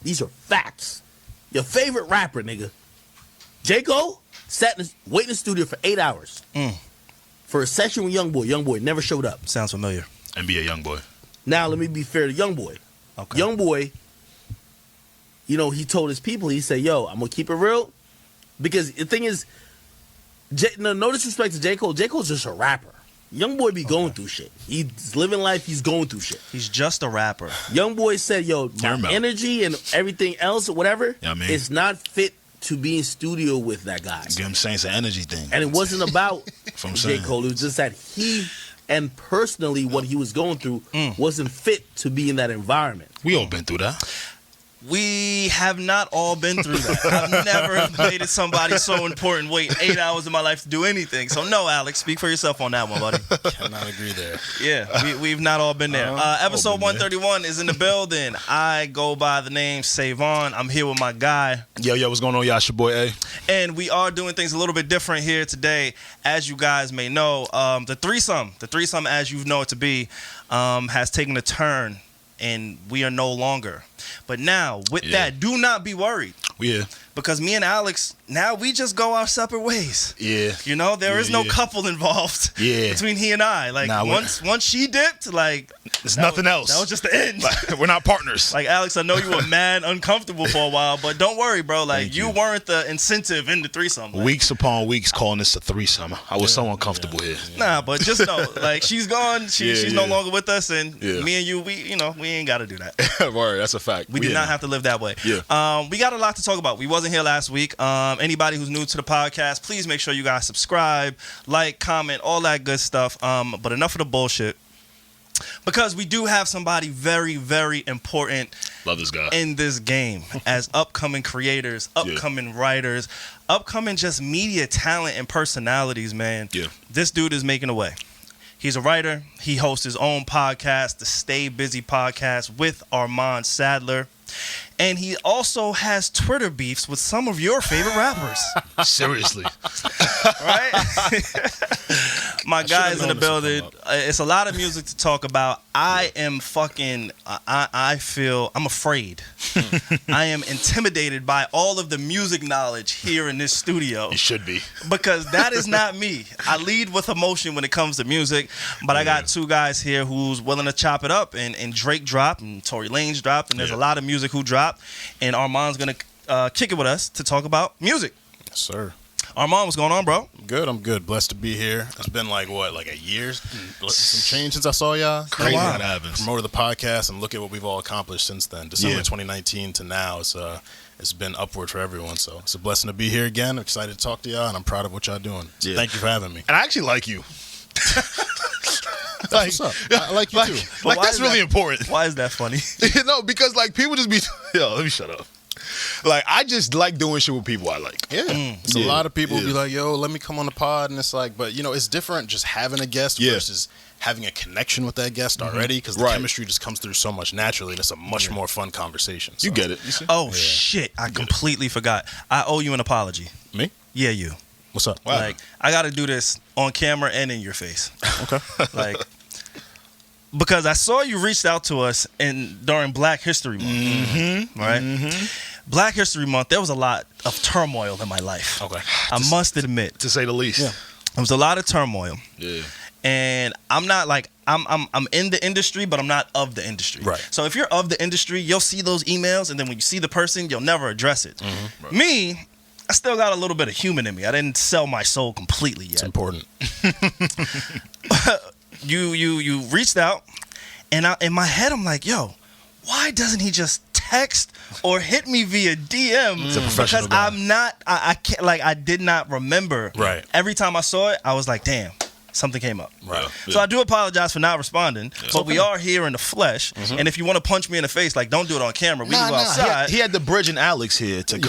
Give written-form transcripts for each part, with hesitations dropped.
These are facts. Your favorite rapper, nigga. J. Cole wait in the studio for 8 hours for a session with Youngboy. Youngboy never showed up. Sounds familiar. NBA Youngboy. Now, let me be fair to Youngboy. Okay. Youngboy, you know, he told his people, he said, yo, I'm going to keep it real. Because the thing is, no disrespect to J. Cole. J. Cole's just a rapper. Youngboy be going through shit. He's living life. He's going through shit. He's just a rapper. Youngboy said, yo, my energy and everything else or whatever, it's not fit to be in studio with that guy. You get what I'm saying? It's an energy thing. And it wasn't about J. Cole. It was just that he and personally what he was going through wasn't fit to be in that environment. We all been through that. We have not all been through that. I've never dated somebody so important, wait 8 hours of my life to do anything. So no, Alex, speak for yourself on that one, buddy. Cannot agree there. Yeah, we've not all been there. Episode 131 is in the building. I go by the name Savon. I'm here with my guy. Yo, what's going on, y'all? It's your boy A. And we are doing things a little bit different here today. As you guys may know, the threesome as you know it to be, has taken a turn. And we are no longer. But now, with that, do not be worried. Yeah. Because me and Alex, now we just go our separate ways. Yeah. You know, there is no couple involved between he and I. Like, once she dipped, like... There's nothing else. That was just the end. We're not partners. Like, Alex, I know you were mad uncomfortable for a while, but don't worry, bro. Like, you weren't the incentive in the threesome. Like, weeks upon weeks calling this a threesome. I was so uncomfortable here. Nah, but just know, like, she's gone. She's no longer with us, and me and you, we ain't got to do that. Word, that's a fact. We did not have to live that way. Yeah. We got a lot to talk about. We wasn't here last week. Anybody who's new to the podcast, please make sure you guys subscribe, like, comment, all that good stuff. But enough of the bullshit. Because we do have somebody very, very important Love this guy. in this game as upcoming creators, upcoming writers, upcoming just media talent and personalities, man. Yeah. This dude is making a way. He's a writer. He hosts his own podcast, the Stay Busy Podcast with Armon Sadler. And he also has Twitter beefs with some of your favorite rappers. Seriously. Right? My guy's in the building. It's a lot of music to talk about. I am fucking, I feel, I'm afraid. I am intimidated by all of the music knowledge here in this studio. You should be. Because that is not me. I lead with emotion when it comes to music. But I got two guys here who's willing to chop it up. And Drake dropped and Tory Lanez dropped. And there's a lot of music who dropped. And Armon's going to kick it with us to talk about music. Yes, sir. Armon, what's going on, bro? I'm good. Blessed to be here. It's been like a year, some change since I saw y'all. Crazy how that happens. Promoted the podcast, and look at what we've all accomplished since then. December 2019 to now, it's been upward for everyone. So it's a blessing to be here again. I'm excited to talk to y'all, and I'm proud of what y'all doing. So thank you for having me. And I actually like you. Like, what's up? I like you too. Like that's really important. Why is that funny? You know, because like people just be let me shut up. Like I just like doing shit with people I like. Yeah. It's a lot of people be like, yo, let me come on the pod, and it's like, but you know, it's different just having a guest versus having a connection with that guest already, because the chemistry just comes through so much naturally, and it's a much more fun conversation. So. You get it. You see? Oh shit! I completely forgot. I owe you an apology. Me? Yeah, you. What's up? Wow. Like I got to do this on camera and in your face. Okay. Like. Because I saw you reached out to us during Black History Month, right? Mm-hmm. Black History Month, there was a lot of turmoil in my life. Okay, I must admit, to say the least. Yeah. There was a lot of turmoil. Yeah, and I'm not like I'm in the industry, but I'm not of the industry. Right. So if you're of the industry, you'll see those emails, and then when you see the person, you'll never address it. Mm-hmm. Right. Me, I still got a little bit of human in me. I didn't sell my soul completely yet. It's important. You reached out, and in my head I'm like, yo, why doesn't he just text or hit me via DM? Because I can't, like, I did not remember. Right. Every time I saw it, I was like, damn, something came up. Right. So I do apologize for not responding, but we are here in the flesh. And if you want to punch me in the face, like, don't do it on camera. We can go outside. He had the Bridge and Alex here to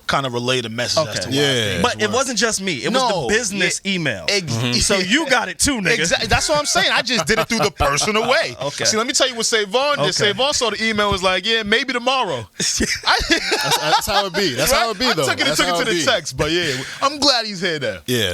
kind of relay the message as to why. But it wasn't just me. It was the business email. So you got it too, nigga. Exactly. That's what I'm saying. I just did it through the personal way. Okay. See, let me tell you what Savon did. Savon saw the email, was like, yeah, maybe tomorrow. That's how it be. That's though. I took it to the text, but yeah, I'm glad he's here now. Yeah,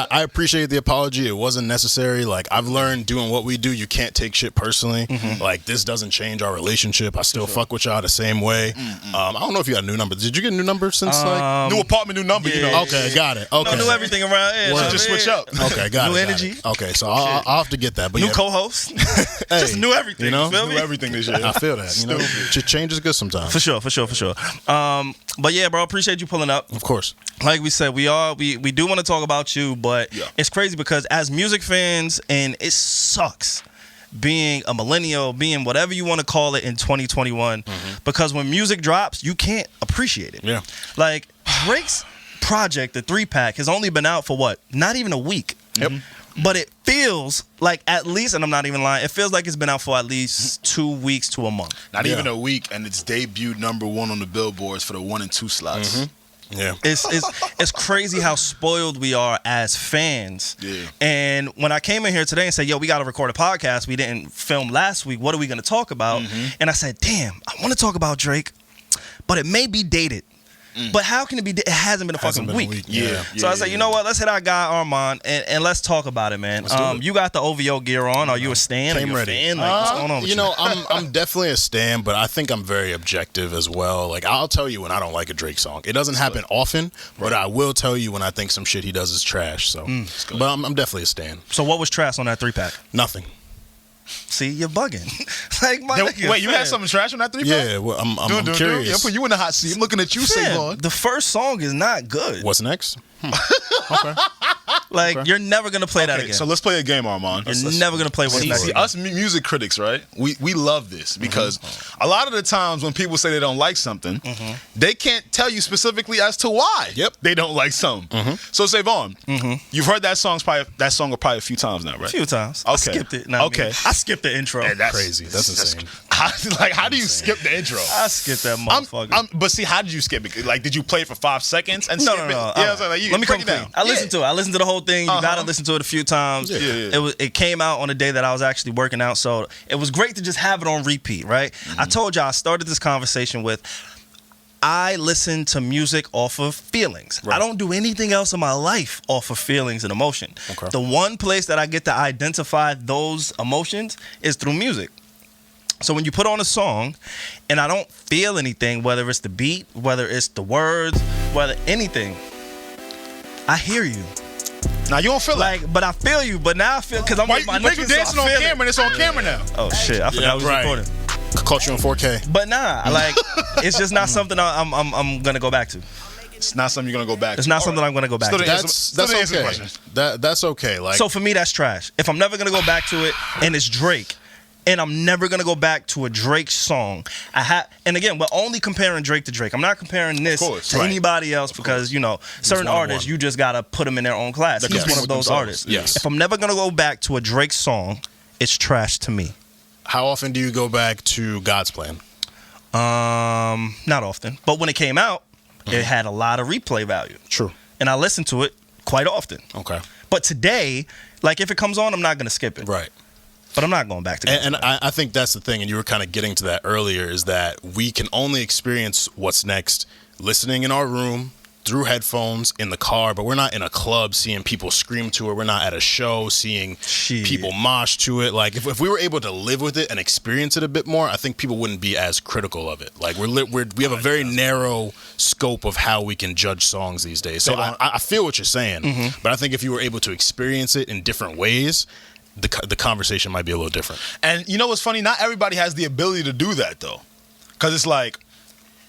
I appreciate the apology. It it wasn't necessary. Like, I've learned doing what we do, you can't take shit personally. Like, this doesn't change our relationship. I still fuck with y'all the same way. I don't know if you got a new number. Did you get a new number since like new apartment, new number? Yeah, you know. Okay, got it. Okay, knew everything around here. Just switch up. Okay, got New it. energy. Got it. Okay, so I'll have to get that. But New yeah, co-host. hey, Just knew everything. you know? You feel New me? everything this year. I feel that. You know, change is good sometimes. For sure. But yeah, bro, appreciate you pulling up. Of course. Like we said, we do want to talk about you, but it's crazy because as music fans, and it sucks being a millennial, being whatever you want to call it in 2021, because when music drops, you can't appreciate it. Yeah. Like Drake's project, the 3-pack, has only been out for what? Not even a week. Yep. But it feels like at least, and I'm not even lying, it feels like it's been out for at least 2 weeks to a month. Not even a week, and it's debuted #1 on the billboards for the 1 and 2 slots. Yeah. It's crazy how spoiled we are as fans. Yeah. And when I came in here today and said, yo, we got to record a podcast, we didn't film last week, what are we going to talk about? And I said, damn, I want to talk about Drake, but it may be dated. But how can it be? It hasn't been a fucking week. Yeah. So I said, you know what? Let's hit our guy Armon and let's talk about it, man. You got the OVO gear on. Are you a stan? Are you a fan? Like, what's going on with you? You know, I'm definitely a stan, but I think I'm very objective as well. Like, I'll tell you when I don't like a Drake song. It doesn't happen often, but I will tell you when I think some shit he does is trash. So, but I'm definitely a stan. So what was trash on that 3-pack? Nothing. See, you're bugging. Like, my nigga, Wait, you fam. had something trash on that 3-pack? Yeah, well, I'm curious. Yeah, put you in the hot seat. I'm looking at you, Fam, Savon. the first song is not good. What's next? Okay. Like, you're never gonna play that Okay, again. so let's play a game, Armon. You're never gonna play what's next. See, us music critics, right? We love this because a lot of the times when people say they don't like something, they can't tell you specifically as to why they don't like something. So, Savon, you've heard that song probably a few times now, right? A few times. Okay. I skipped it. Nah, Okay. I skipped the intro. And that's Crazy. That's insane. How do you skip the intro? I skipped that motherfucker. But see, how did you skip it? Like, did you play it for 5 seconds and No. skip it? All Yeah, right. so like, you Let me break come it clean. down. I listened to it. I listened to the whole thing. You gotta listen to it a few times. Yeah. It came out on a day that I was actually working out, so it was great to just have it on repeat, right? I told y'all I started this conversation with I listen to music off of feelings. I don't do anything else in my life off of feelings and emotion. Okay. The one place that I get to identify those emotions is through music. So when you put on a song and I don't feel anything, whether it's the beat, whether it's the words, whether anything, I hear you. Now you don't feel Like, but I feel you. But now I feel because I'm with my but niggas. you so I dancing on feel it. camera and it's on camera now. Oh shit! I forgot I was recording. Caught you on 4K. But nah, like it's just not something I'm gonna go back to. It's not something you're gonna go back to. It's not something I'm gonna go back Still to. didn't That's answer the okay. question. That's okay. Like, So for me, that's trash. If I'm never gonna go back to it, and it's Drake, and I'm never gonna go back to a Drake song, and again, we're only comparing Drake to Drake. I'm not comparing this to anybody else because certain artists you just gotta put them in their own class. He's one of those artists. Yes. If I'm never gonna go back to a Drake song, it's trash to me. how often do you go back to God's Plan? Not often, but when it came out, it had a lot of replay value. True. And I listened to it quite often. Okay. But today, like if it comes on, I'm not gonna skip it. Right. But I'm not going back to And I think that's the thing, and you were kind of getting to that earlier, is that we can only experience what's next listening in our room, through headphones, in the car, but we're not in a club seeing people scream to it. We're not at a show seeing people mosh to it. Like, if we were able to live with it and experience it a bit more, I think people wouldn't be as critical of it. Like, we have a very narrow scope of how we can judge songs these days. So I feel what you're saying, but I think if you were able to experience it in different ways, the conversation might be a little different. And you know what's funny? Not everybody has the ability to do that, though. Because it's like,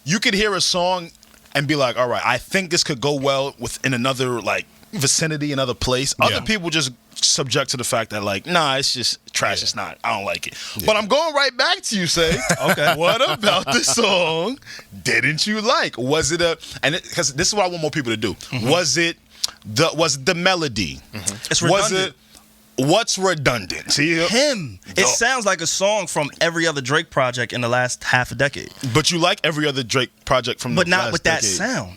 you could hear a song and be like, all right, I think this could go well within another, like, vicinity, another place. Other people just subject to the fact that, like, nah, it's just trash. It's not. I don't like it. But I'm going right back to you, say, okay, what about the song didn't you like? Was it because this is what I want more people to do. Was it the melody? It's redundant. Was it what's redundant? See him. It sounds like a song from every other Drake project in the last half a decade. But you like every other Drake project from the last but not with that decade. sound.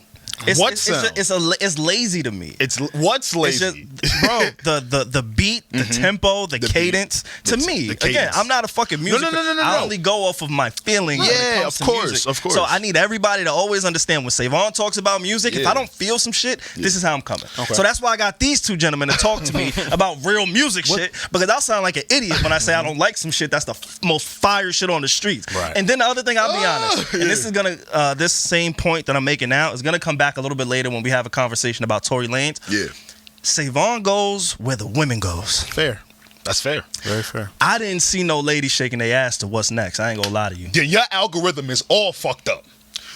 What sound? It's lazy to me. What's lazy? bro, the beat, the tempo, the cadence. To me, again, I'm not a fucking music. No. I only go off of my feelings. Yeah, of course. So I need everybody to always understand when Savon talks about music. If I don't feel some shit, this is how I'm coming. Okay. So that's why I got these two gentlemen to talk to me about real music shit, because I'll sound like an idiot when I say I don't like some shit that's the most fire shit on the streets. Right. And then the other thing, I'll be honest, and this is gonna this same point that I'm making now is gonna come back a little bit later when we have a conversation about Tory Lanez. Yeah. Savon goes where the women goes. Fair. That's fair. Very fair. I didn't see no lady shaking their ass to What's Next. I ain't gonna lie to you. Yeah, your algorithm is all fucked up.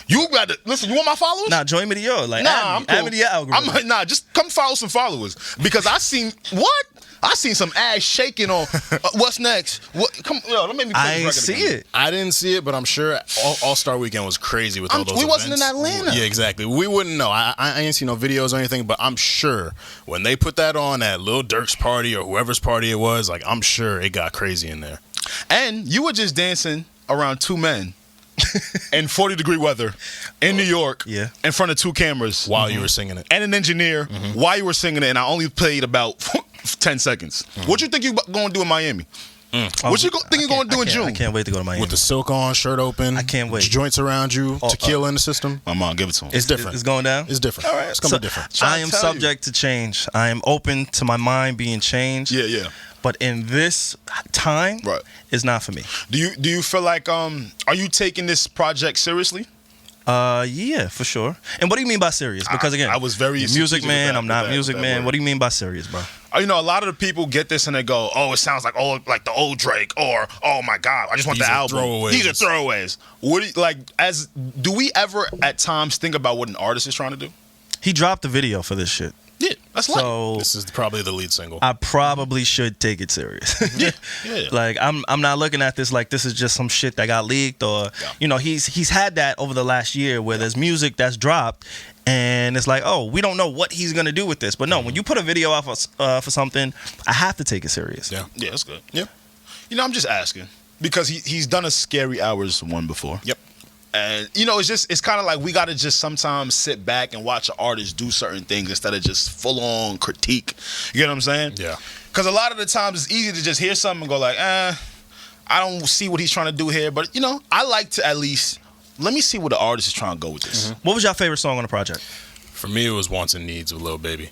You gotta listen. You want my followers? Nah, join me to yours. Like, I'm cool. add me to your algorithm. Just come follow some followers because I seen what. I seen some ass shaking on What's Next. Come, don't make me play I ain't this record see again. it. I didn't see it, but I'm sure All-Star Weekend was crazy with all those We events. wasn't in Atlanta. Yeah, exactly. We wouldn't know. I ain't seen no videos or anything, but I'm sure when they put that on at Lil Durk's party or whoever's party it was, like, I'm sure it got crazy in there. And you were just dancing around two men in 40-degree weather in New York in front of two cameras while you were singing it. and an engineer while you were singing it, and I only played about 10 seconds. What you think you going to do in Miami? What you think you going to do in June? I can't wait to go to Miami. With the silk on, shirt open. I can't wait. Joints around you, tequila in the system. My mom, give it to him. It's different. It's going down? It's different. All right. It's going to be different. I am subject to change. I am open to my mind being changed. Yeah. But in this time, it's not for me. Do you feel like are you taking this project seriously? Yeah, for sure. And what do you mean by serious? Because again, I was very you're strategic music man. with that- I'm not with that- music with that man. word. What do you mean by serious, bro? You know, a lot of the people get this and they go, "Oh, it sounds like like the old Drake," or "Oh my God, I just want These the are album." throwaways. These are throwaways. What do you, do we ever at times think about what an artist is trying to do? He dropped the video for this shit. Yeah, that's like So This is probably the lead single. I probably should take it serious. yeah. Like I'm not looking at this like this is just some shit that got leaked or you know he's had that over the last year where there's music that's dropped and it's like, oh, we don't know what he's gonna do with this. But no, when you put a video out for something, I have to take it serious. Yeah, that's good. Yeah, you know, I'm just asking because he's done a Scary Hours one before. Yep. And you know, it's kind of like we got to just sometimes sit back and watch an artist do certain things instead of just full on critique. You get what I'm saying? Yeah. Because a lot of the times it's easy to just hear something and go like, I don't see what he's trying to do here. But you know, I like to at least let me see what the artist is trying to go with this. What was your favorite song on the project? For me, it was Wants and Needs with Lil Baby.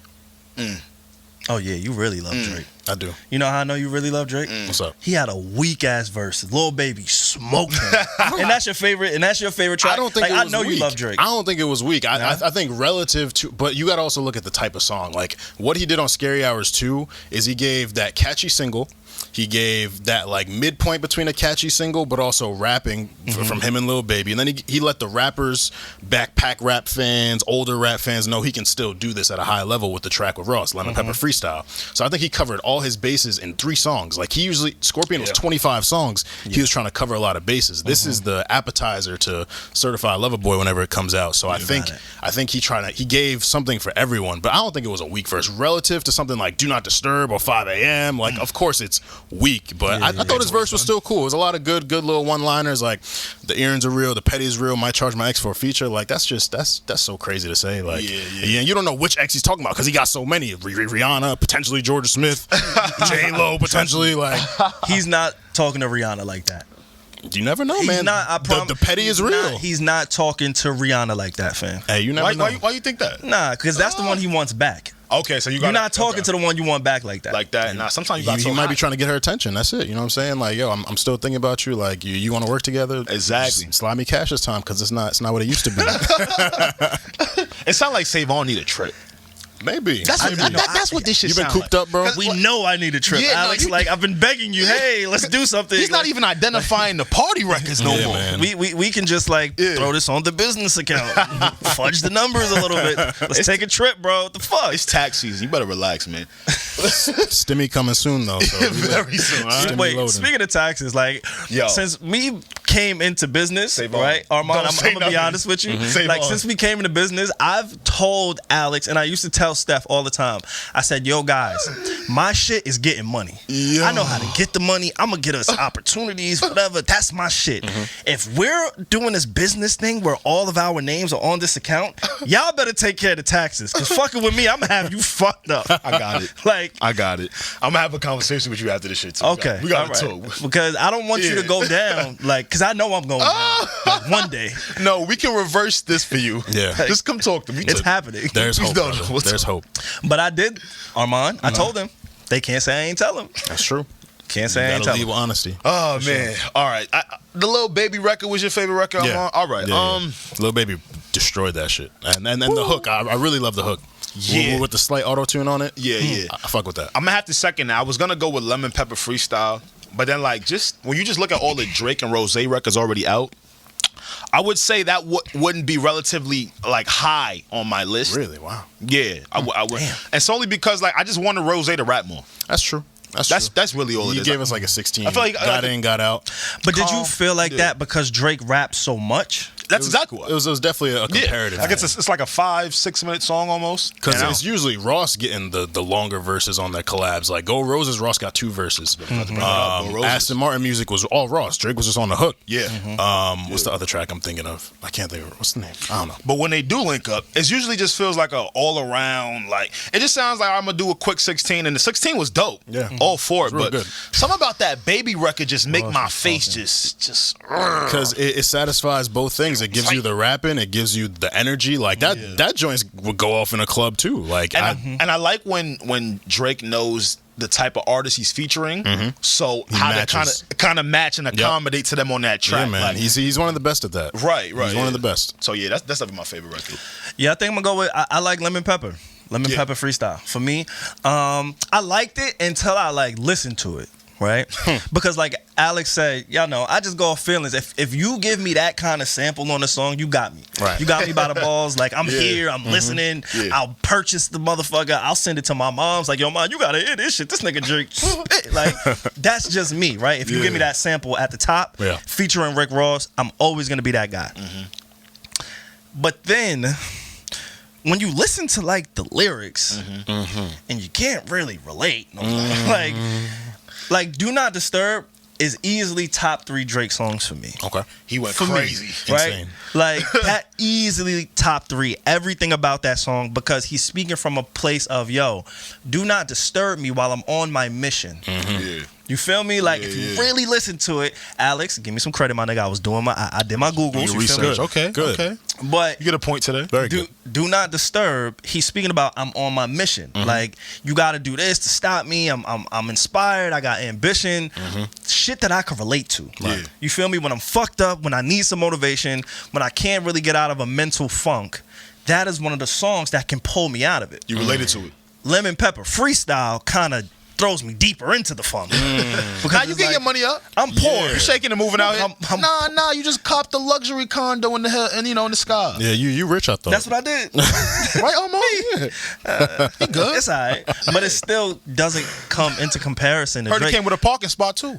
Oh yeah, you really love Drake. I do. You know how I know you really love Drake? What's up? He had a weak ass verse. Lil Baby smoked him. And that's your favorite. And that's your favorite track. I don't think like, it was I know weak. you love Drake. I don't think it was weak. I think relative to, but you got to also look at the type of song. Like what he did on Scary Hours 2 is he gave that catchy single. He gave that like midpoint between a catchy single, but also rapping from him and Lil Baby. And then he let the rappers, backpack rap fans, older rap fans know he can still do this at a high level with the track with Ross, Lemon Pepper Freestyle. So I think he covered all his bases in 3 songs. Like he usually, Scorpion was 25 songs. He was trying to cover a lot of bases. This is the appetizer to Certified Lover Boy whenever it comes out. So I think he gave something for everyone, but I don't think it was a weak verse relative to something like Do Not Disturb or 5 a.m. Like, of course it's weak, but I thought his verse was still cool. It was a lot of good little one-liners like the earrings are real, the petty is real, might charge my ex for a feature. Like that's so crazy to say. Like yeah, you don't know which ex he's talking about because he got so many. Rihanna, potentially Georgia Smith, J-Lo, potentially. Like He's not talking to Rihanna like that. you never know, He's man. not. I promise. The petty is real. He's not talking to Rihanna like that, fam. Hey, you never know. Why you think that? Nah, because that's the one he wants back. Okay, so You're not talking to the one you want back like that. like that. Nah, sometimes you got He might be trying to get her attention. That's it. You know what I'm saying? Like, yo, I'm still thinking about you. Like, you want to work together? Exactly. Just slide me cash this time because it's not what it used to be. It sounds like Savon need a trip. Maybe. That's what this shit You been sound cooped like. up, bro? We know I need a trip, Yeah, no, Alex. you- like I've been begging you. Hey, let's do something. He's not even identifying the party records no Yeah, more. man. We can just like throw this on the business account, fudge the numbers a little bit. Let's take a trip, bro. What the fuck? It's tax season. You better relax, man. Stimmy coming soon, though. So Very soon. All right? Stimmy Wait, loading. speaking of taxes, like Yo. since me, came into business, right, Armon, I'm gonna be honest with you. Like, since we came into business, I've told Alex, and I used to tell Steph all the time, I said, yo, guys, my shit is getting money. I know how to get the money. I'm gonna get us opportunities, whatever. That's my shit. If we're doing this business thing where all of our names are on this account, y'all better take care of the taxes. Because fucking with me, I'm gonna have you fucked up. I got it. Like, I got it. I'm gonna have a conversation with you after this shit too. Okay. We gotta talk. Because I don't want you to go down, like, because I know I'm going down like, one day. No, we can reverse this for you. Yeah. Just come talk to me. It's happening. There's hope. There's hope. But I did, Armon. I told him. They can't say I ain't tell him. That's true. Can't say I ain't tell lead him. with honesty. Oh man. All right. The Lil Baby record was your favorite record? Yeah. All right. Lil Baby destroyed that shit. And the hook. I really love the hook. Yeah. With the slight auto-tune on it. Yeah. I fuck with that. I'm gonna have to second that. I was gonna go with Lemon Pepper Freestyle, but then like just when you just look at all the Drake and Rose records already out, I would say that wouldn't be relatively like high on my list. Really? Wow. Yeah, I would. And it's only because like I just wanted Rose to rap more. That's true. That's really all it is. You gave us like a 16. I feel like got in, got out. But did you feel like that because Drake raps so much? That's exactly what it was definitely a comparative. I guess it's like a 5-6 minute song almost. Because it's usually Ross getting the longer verses on their collabs. Like Go Roses, Ross got 2 verses. Aston Martin music was all Ross. Drake was just on the hook. Yeah. What's the other track I'm thinking of? I can't think of it. What's the name? I don't know. But when they do link up, it usually just feels like a all around, like it just sounds like I'm gonna do a quick 16, and the 16 was dope. Yeah. All for it. But good. something about that Baby record just make my face just because it satisfies both things. It gives you the rapping, it gives you the energy. Like that joint would go off in a club too. Like I like when Drake knows the type of artist he's featuring, so He how matches. to kind of match and accommodate to them on that track. Yeah, man. Like, He's one of the best at that. right. He's one of the best. So yeah, that's definitely my favorite record. Yeah, I think I'm gonna go with. I like Lemon Pepper. Lemon Pepper Freestyle. For me, I liked it until I like listened to it. Right? Because like Alex said, y'all know, I just go off feelings. If you give me that kind of sample on a song, you got me. Right. You got me by the balls. Like, I'm here, I'm listening. Yeah. I'll purchase the motherfucker. I'll send it to my mom's. Like, yo, mom, you gotta hear this shit. This nigga Drake. Like, that's just me, right? If you give me that sample at the top, featuring Rick Ross, I'm always gonna be that guy. But then when you listen to like the lyrics and you can't really relate, like Do Not Disturb is easily top 3 Drake songs for me. Okay. He went For crazy. Me, right? Insane. Like that easily top 3. Everything about that song, because he's speaking from a place of, yo, do not disturb me while I'm on my mission. Yeah. You feel me? Like if you really listen to it, Alex, give me some credit, my nigga. I was doing I did my Googles. Your You feel me? research. Okay. Good. Okay. But You get a point today. Very good. do not disturb. He's speaking about I'm on my mission. Like you got to do this to stop me. I'm inspired. I got ambition. Shit that I can relate to. Yeah. You feel me? When I'm fucked up, when I need some motivation, when I can't really get out of a mental funk, that is one of the songs that can pull me out of it. You related to it. Lemon Pepper Freestyle kind of throws me deeper into the funk. Because Now you it's get like, your money up. I'm poor. You're shaking and moving out here. I'm- Nah. You just copped the luxury condo in the hell, and in the sky. Yeah, you rich, I thought. That's what I did. Right, Armon? He good. It's all right. But it still doesn't come into comparison to Heard it Drake. came with a parking spot too.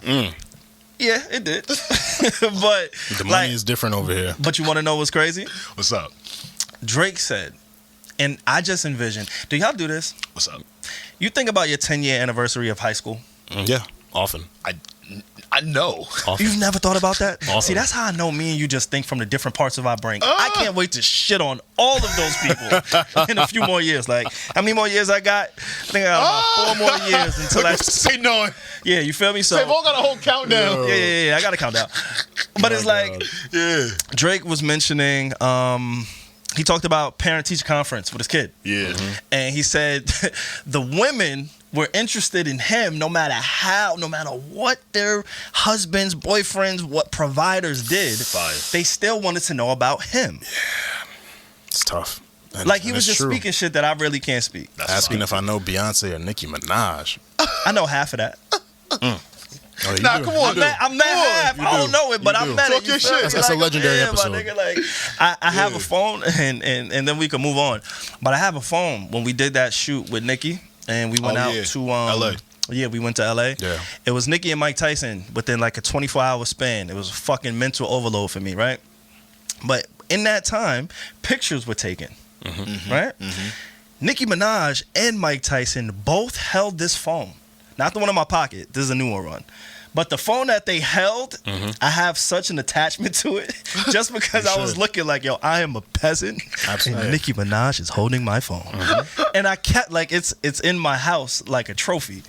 Yeah, it did. But the money like, is different over here. but you want to know what's crazy? What's up? Drake said, and I just envisioned, do y'all do this? What's up? You think about your 10-year anniversary of high school. Yeah, often. I know. Often. You've never thought about that? Awesome. See, that's how I know me and you just think from the different parts of our brain. I can't wait to shit on all of those people in a few more years. Like, how many more years I got? I think I got about 4 more years until I... Say no. Yeah, you feel me? So, They've all got a whole countdown. yeah, I got to count down. But it's like, Yeah. Drake was mentioning... he talked about parent-teacher conference with his kid. Yeah. And he said the women were interested in him no matter what their husbands, boyfriends, what providers did. Fire. They still wanted to know about him. It's tough. And, Like he and was it's just true. speaking shit that I really can't speak. Asking if I know Beyonce or Nicki Minaj. I know half of that. Oh, you Nah, do. come on. I'm that half. I don't know it, but I'm that. Talk your shit. That's a legendary episode. My nigga, like, I have a phone, and then we can move on. But I have a phone when we did that shoot with Nikki, and we went out to LA. Yeah, we went to LA. Yeah. It was Nicki and Mike Tyson within like a 24-hour span. It was a fucking mental overload for me, right? But in that time, pictures were taken, right? Nicki Minaj and Mike Tyson both held this phone. Not the one in my pocket. This is a newer one. But the phone that they held, I have such an attachment to it just because I was looking like, yo, I am a peasant. Absolutely. And Nicki Minaj is holding my phone. And I kept, like, it's in my house like a trophy.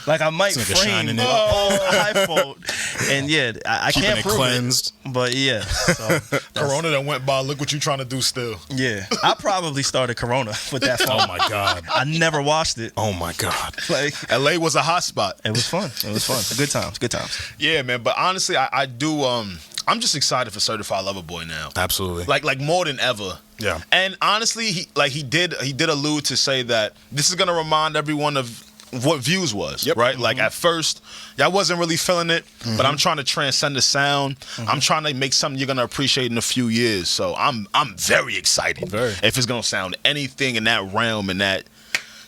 Like, I might like frame my old iPhone. And, yeah, I Keeping can't it prove cleansed. it. But, yeah. So, Corona that went by. Look what you trying to do still. yeah. I probably started Corona with that phone. Oh my God. I never watched it. Oh my God. Like, LA was a hot spot. it was fun. It was fun. Good times. Good times. Yeah, man. But honestly, I do. I'm just excited for Certified Lover Boy now. Absolutely. Like more than ever. Yeah. And honestly, he did allude to say that this is gonna remind everyone of what Views was, right? Like at first, y'all wasn't really feeling it, but I'm trying to transcend the sound. I'm trying to make something you're gonna appreciate in a few years. So I'm very excited. Very. If it's gonna sound anything in that realm and that,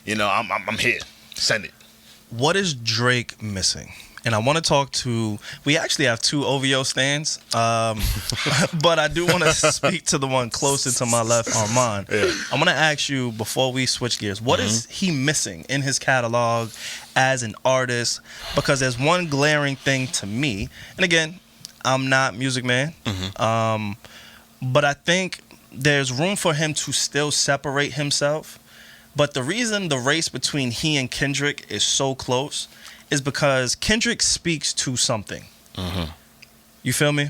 I'm here. Send it. What is Drake missing? And I want to talk to. We actually have two OVO stands, but I do want to speak to the one closer to my left, Armon. I want to ask you before we switch gears. What is he missing in his catalog as an artist? Because there's one glaring thing to me, and again, I'm not Music Man, but I think there's room for him to still separate himself. But the reason the race between he and Kendrick is so close is because Kendrick speaks to something. You feel me?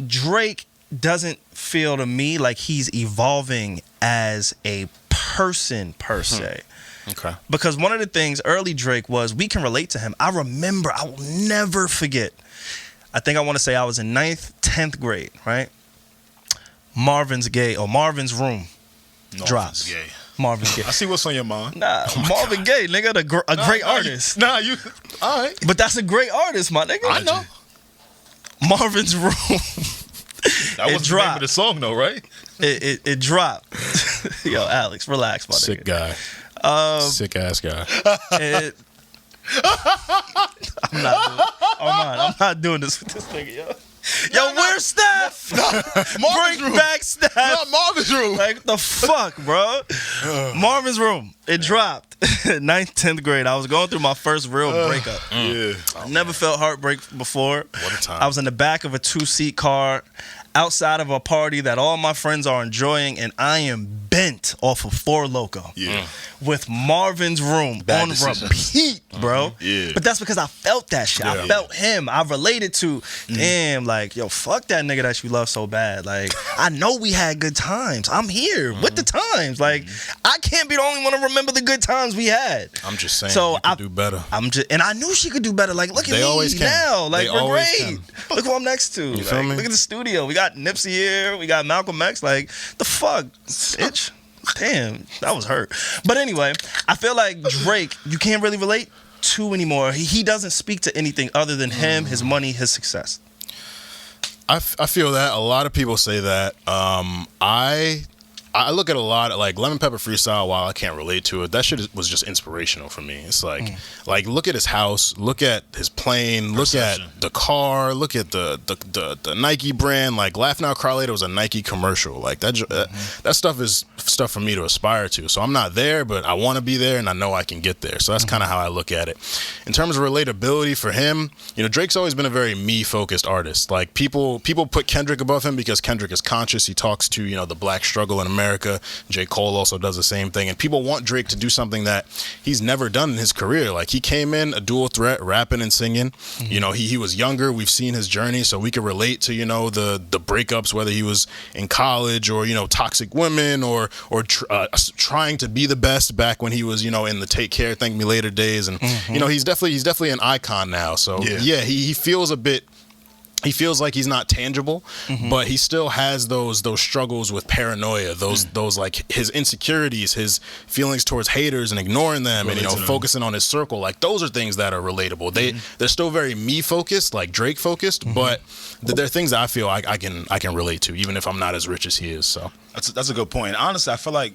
Drake doesn't feel to me like he's evolving as a person per se. Okay. Because one of the things early Drake was, we can relate to him. I remember, I will never forget. I think I want to say I was in 9th, 10th grade, right? Marvin's Room drops. Gay. Marvin's Gaye. I see what's on your mind. Nah, Marvin Gaye, nigga, a great artist. You. All right. But that's a great artist, my nigga. I know. Marvin's Room. That was the name of the song, though, right? It dropped. Yo, Alex, relax, my Sick nigga. guy. Sick ass guy. I'm not doing this with this nigga, yo. Yo, where's Steph? Bring back Steph. Not Marvin's Room. Like, the fuck, bro? Marvin's Room. It dropped. 9th, 10th grade. I was going through my first real breakup. Yeah. I never felt heartbreak before. What a time. I was in the back of a 2-seat car outside of a party that all my friends are enjoying, and I am bent off of 4 Loko. Yeah. With Marvin's Room Bad on decisions. repeat, bro. Yeah. But that's because I felt that shit. I Yeah. felt him. I related to, damn, like, yo, fuck that nigga that you love so bad. Like, I know we had good times. I'm here with the times. Like, I can't be the only one to remember the good times we had. I'm just saying. So you could do better. And I knew she could do better. Like, look at They me always can. now. Like, They we're always great. Look who I'm next to. You feel me? Look at the studio. We got Nipsey here. We got Malcolm X. Like, the fuck, bitch. Damn, that was hurt. But anyway, I feel like Drake, you can't really relate to anymore. He doesn't speak to anything other than him, his money, his success. I feel that a lot of people say that. I look at a lot of, like, Lemon Pepper Freestyle. While I can't relate to it, that shit was just inspirational for me. It's like look at his house, look at his plane, look at the car, look at the Nike brand. Like, Laugh Now Cry Later was a Nike commercial. Like, that stuff is stuff for me to aspire to. So I'm not there, but I want to be there, and I know I can get there. So that's kind of how I look at it. In terms of relatability for him, Drake's always been a very me-focused artist. Like, people put Kendrick above him because Kendrick is conscious. He talks to the black struggle in America. J. Cole also does the same thing, and people want Drake to do something that he's never done in his career. Like, he came in a dual threat, rapping and singing. He was younger. We've seen his journey, so we can relate to the breakups, whether he was in college or toxic women or trying to be the best back when he was in the Take Care, Thank Me Later days. And he's definitely an icon now. So he feels a bit. He feels like he's not tangible, but he still has those struggles with paranoia, those like his insecurities, his feelings towards haters and ignoring them, and focusing on his circle. Like, those are things that are relatable. They're still very me focused, like Drake focused, but they're things that I feel I can relate to, even if I'm not as rich as he is. So that's a good point. Honestly, I feel like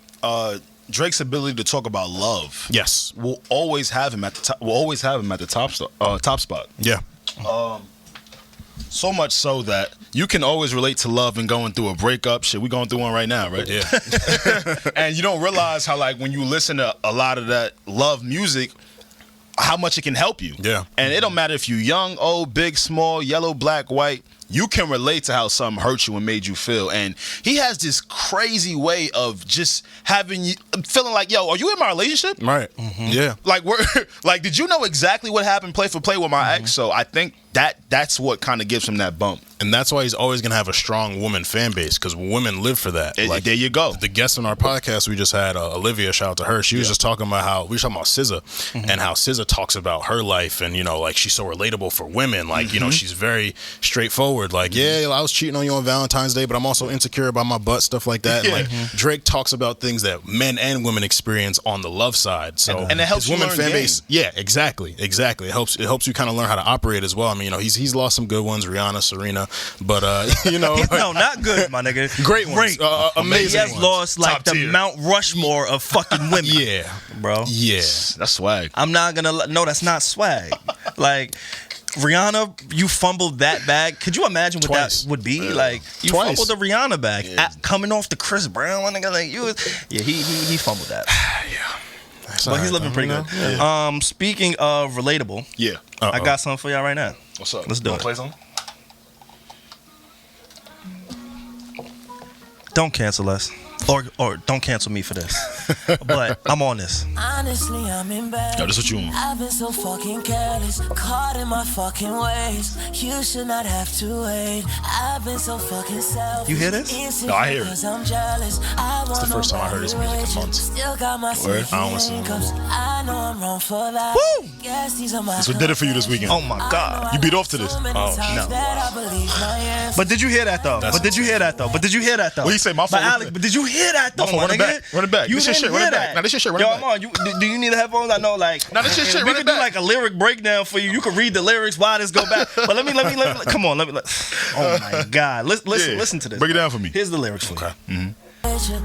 Drake's ability to talk about love. Yes. Will always have him at the top. Will always have him at the top spot. Yeah. So much so that you can always relate to love and going through a breakup. Shit, we going through one right now, right? Yeah. And you don't realize how, like, when you listen to a lot of that love music, how much it can help you. Yeah. And it don't matter if you young, old, big, small, yellow, black, white. You can relate to how something hurt you and made you feel. And he has this crazy way of just having you feeling like, yo, are you in my relationship? Right. Mm-hmm. Yeah. Like, like, did you know exactly what happened play for play with my ex? So I think that's what kind of gives him that bump. And that's why he's always going to have a strong woman fan base, because women live for that. Like, there you go. The guest on our podcast we just had, Olivia, shout out to her. She was just talking about how, we were talking about SZA, and how SZA talks about her life, and, you know, like, she's so relatable for women. Like, you know, she's very straightforward. Like, yeah, I was cheating on you on Valentine's Day, but I'm also insecure about my butt, stuff like that. Yeah. Like, Drake talks about things that men and women experience on the love side. So, and it helps his you women learn fan game. base. Yeah, exactly. It helps you kind of learn how to operate as well. I mean, you know, he's lost some good ones, Rihanna, Serena, but you know, no, not good, my nigga. Great ones. Amazing. He has ones. lost like Top the tier. Mount Rushmore of fucking women. Yeah, bro. Yeah, That's swag. I'm not gonna. No, that's not swag. Like, Rihanna, you fumbled that bag. Could you imagine what Twice. that would be? Like, you Twice. fumbled the Rihanna bag coming off the Chris Brown one. Nigga, like, he fumbled that. But he's living pretty good. Yeah. Speaking of relatable, Yeah. I got something for y'all right now. What's up? Let's do Wanna it. play something? Don't cancel us. Or don't cancel me for this. But I'm on this. Honestly, I'm in bed. Yo, this what you want. I've been so fucking careless, caught in my fucking ways. You should not have to wait. I've been so fucking selfish. You hear this? No, I hear it. Cause I'm jealous. It's the first time I heard his music in months. Still got my Word? sneaky I don't listen to him. incomes. I know I'm wrong for that. Woo! Guess these are my That's what did it for you this weekend. Oh my God. You beat off to this. So many Oh, times no. that I believe my answers. But did you hear that though? But did you hear that though? What you say, my fault? But Alex, but did you hear that though, My fault. my Run it nigga? back. Run it back. You This your didn't shit. Run hear it back. that. Nah, this your shit. Run Yo, it back. Armon, do you need the headphones? I know, like. Nah, this your shit. We Run could it do back. like a lyric breakdown for you. You could read the lyrics. Why this go back? But let me. Come on, Oh my God. Listen to this. Break it down for me. Here's the lyrics for you.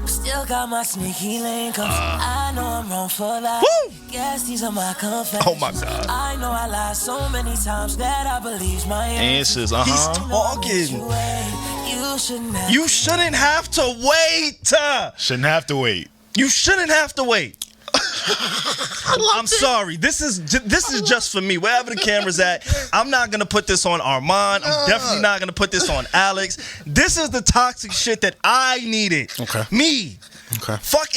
Still got my sneaky link ups. I know I'm wrong for that. Woo! Guess these are my confessions. Oh my God. I know I lied so many times that I believe my Answers. He's talking. You shouldn't have You shouldn't have to wait. Shouldn't have to wait. You shouldn't have to wait. I'm sorry. This is just for me. Wherever the camera's at, I'm not gonna put this on Armon. I'm definitely not gonna put this on Alex. This is the toxic shit that I needed. Okay. Me. Okay. Fuck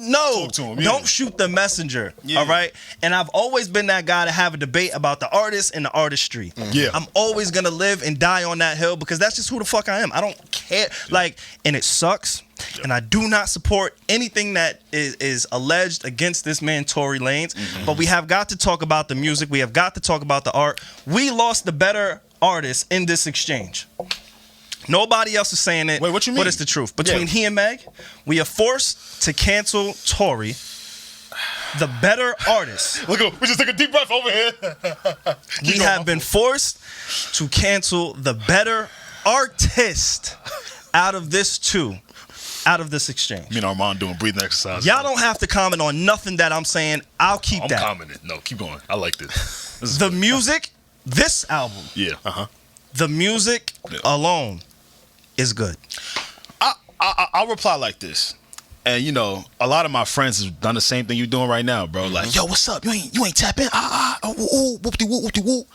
no. Talk to him, yeah. Don't shoot the messenger. Yeah. All right. And I've always been that guy to have a debate about the artist and the artistry. Yeah. I'm always gonna live and die on that hill because that's just who the fuck I am. I don't care. Like, and it sucks. And I do not support anything that is alleged against this man, Tory Lanez. But we have got to talk about the music. We have got to talk about the art. We lost the better artist in this exchange. Nobody else is saying it. Wait, what you mean? But it's the truth. Between he and Meg, we are forced to cancel Tory, the better artist. Look, we just took a deep breath over here. We have been forced to cancel the better artist out of this exchange. Me and Armand doing breathing exercises. Y'all don't have to comment on nothing that I'm saying. I'll keep I'm that. commenting. No, keep going. I like this. This is The good. music, this album, Yeah. the music alone is good. I'll reply like this. And you know, a lot of my friends have done the same thing you're doing right now, bro. Like, yo, what's up? You ain't tap in? Whoop-de-whoop.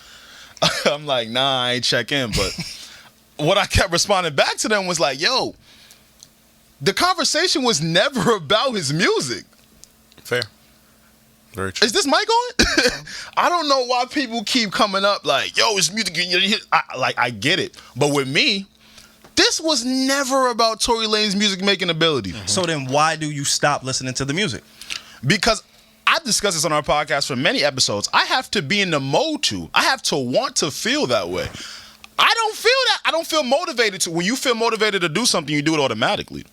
I'm like, nah, I ain't check in. But what I kept responding back to them was like, yo, the conversation was never about his music. Fair. Very true. Is this mic on? I don't know why people keep coming up like, yo, his music. I get it. But with me, this was never about Tory Lanez's music making ability. So then why do you stop listening to the music? Because I've discussed this on our podcast for many episodes. I have to be in the mode to. I have to want to feel that way. I don't feel that. I don't feel motivated to. When you feel motivated to do something, you do it automatically.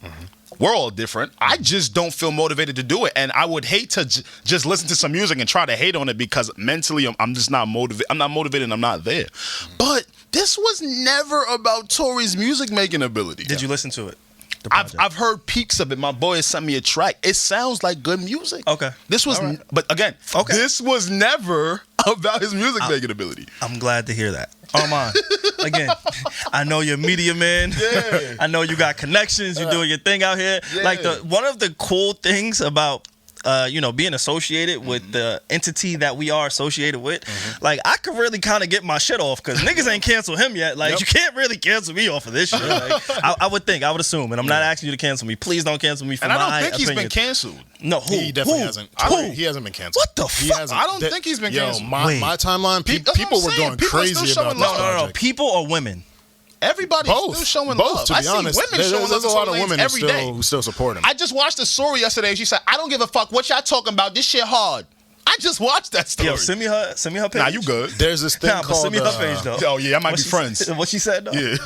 We're all different. I just don't feel motivated to do it. And I would hate to just listen to some music and try to hate on it because mentally I'm just not motivated. I'm not motivated and I'm not there. But this was never about Tory's music making ability. Did you listen to it? I've heard peaks of it. My boy has sent me a track. It sounds like good music. Okay. This was, but again, this was never about his music making ability. I'm glad to hear that. Armon, again, I know you're a media man. Yeah. I know you got connections. You're doing your thing out here. Yeah. Like one of the cool things about being associated with the entity that we are associated with, like I could really kind of get my shit off because niggas ain't canceled him yet. Like you can't really cancel me off of this shit. Like, I would assume, and I'm not asking you to cancel me. Please don't cancel me for my opinion. And I don't think he's been canceled. No, who? He definitely hasn't. He hasn't been canceled. What the fuck? I don't think he's been canceled. My timeline, people were going crazy about this. No. People or women? Everybody's still showing love. To be honest, there's a lot of women who still support him. I just watched the story yesterday. She said, "I don't give a fuck what y'all talking about. This shit hard." I just watched that story. Yo, send me her page. Nah, you good? There's this thing called. Send me her page though. Oh yeah, I might be friends. What she said though? Yeah.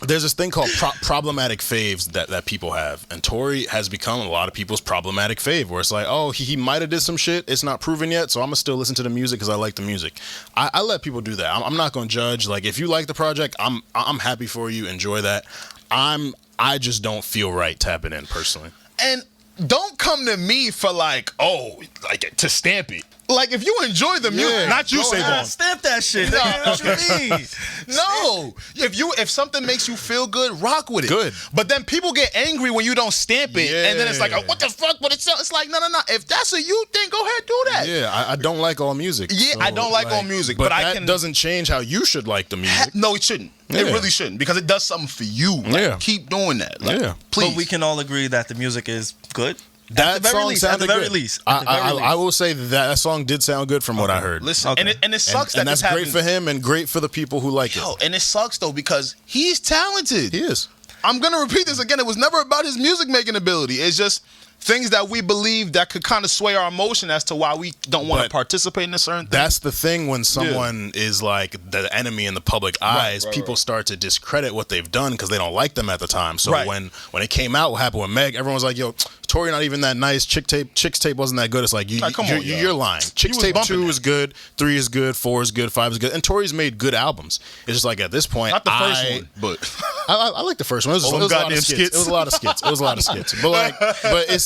There's this thing called problematic faves that people have, and Tory has become a lot of people's problematic fave, where it's like, oh, he might have did some shit, it's not proven yet, so I'm gonna still listen to the music because I like the music. I let people do that. I'm not gonna judge. Like, if you like the project, I'm happy for you. Enjoy that. I just don't feel right tapping in personally. And don't come to me for to stamp it. Like, if you enjoy the music, not you, Savon. Stamp that shit. No, What you mean? No, if something makes you feel good, rock with it. Good. But then people get angry when you don't stamp it, and then it's like, oh, what the fuck? But it's like, no. If that's a you thing, go ahead, do that. Yeah, I don't like all music. Yeah, so, I don't like all music, but I that can. Doesn't change how you should like the music. No, it shouldn't. It really shouldn't, because it does something for you. Like, keep doing that. Like, please. But we can all agree that the music is good. That song sounded good. At the very least. I will say that song did sound good from what I heard. Listen, and it sucks and that's great for him and great for the people who like it. And it sucks though, because he's talented. He is. I'm gonna repeat this again. It was never about his music making ability. It's just things that we believe that could kind of sway our emotion as to why we don't want to participate in a certain thing. That's the thing when someone is like the enemy in the public eyes, people start to discredit what they've done because they don't like them at the time. So when it came out, what happened with Meg, everyone was like, yo, Tory not even that nice. Chick's Tape wasn't that good. It's like, you're lying. Chick's Tape 2 is good, 3 is good, 4 is good, 5 is good. And Tory's made good albums. It's just like, at this point, not the first one, but I like the first one. It was a lot of skits. It was a lot of skits. But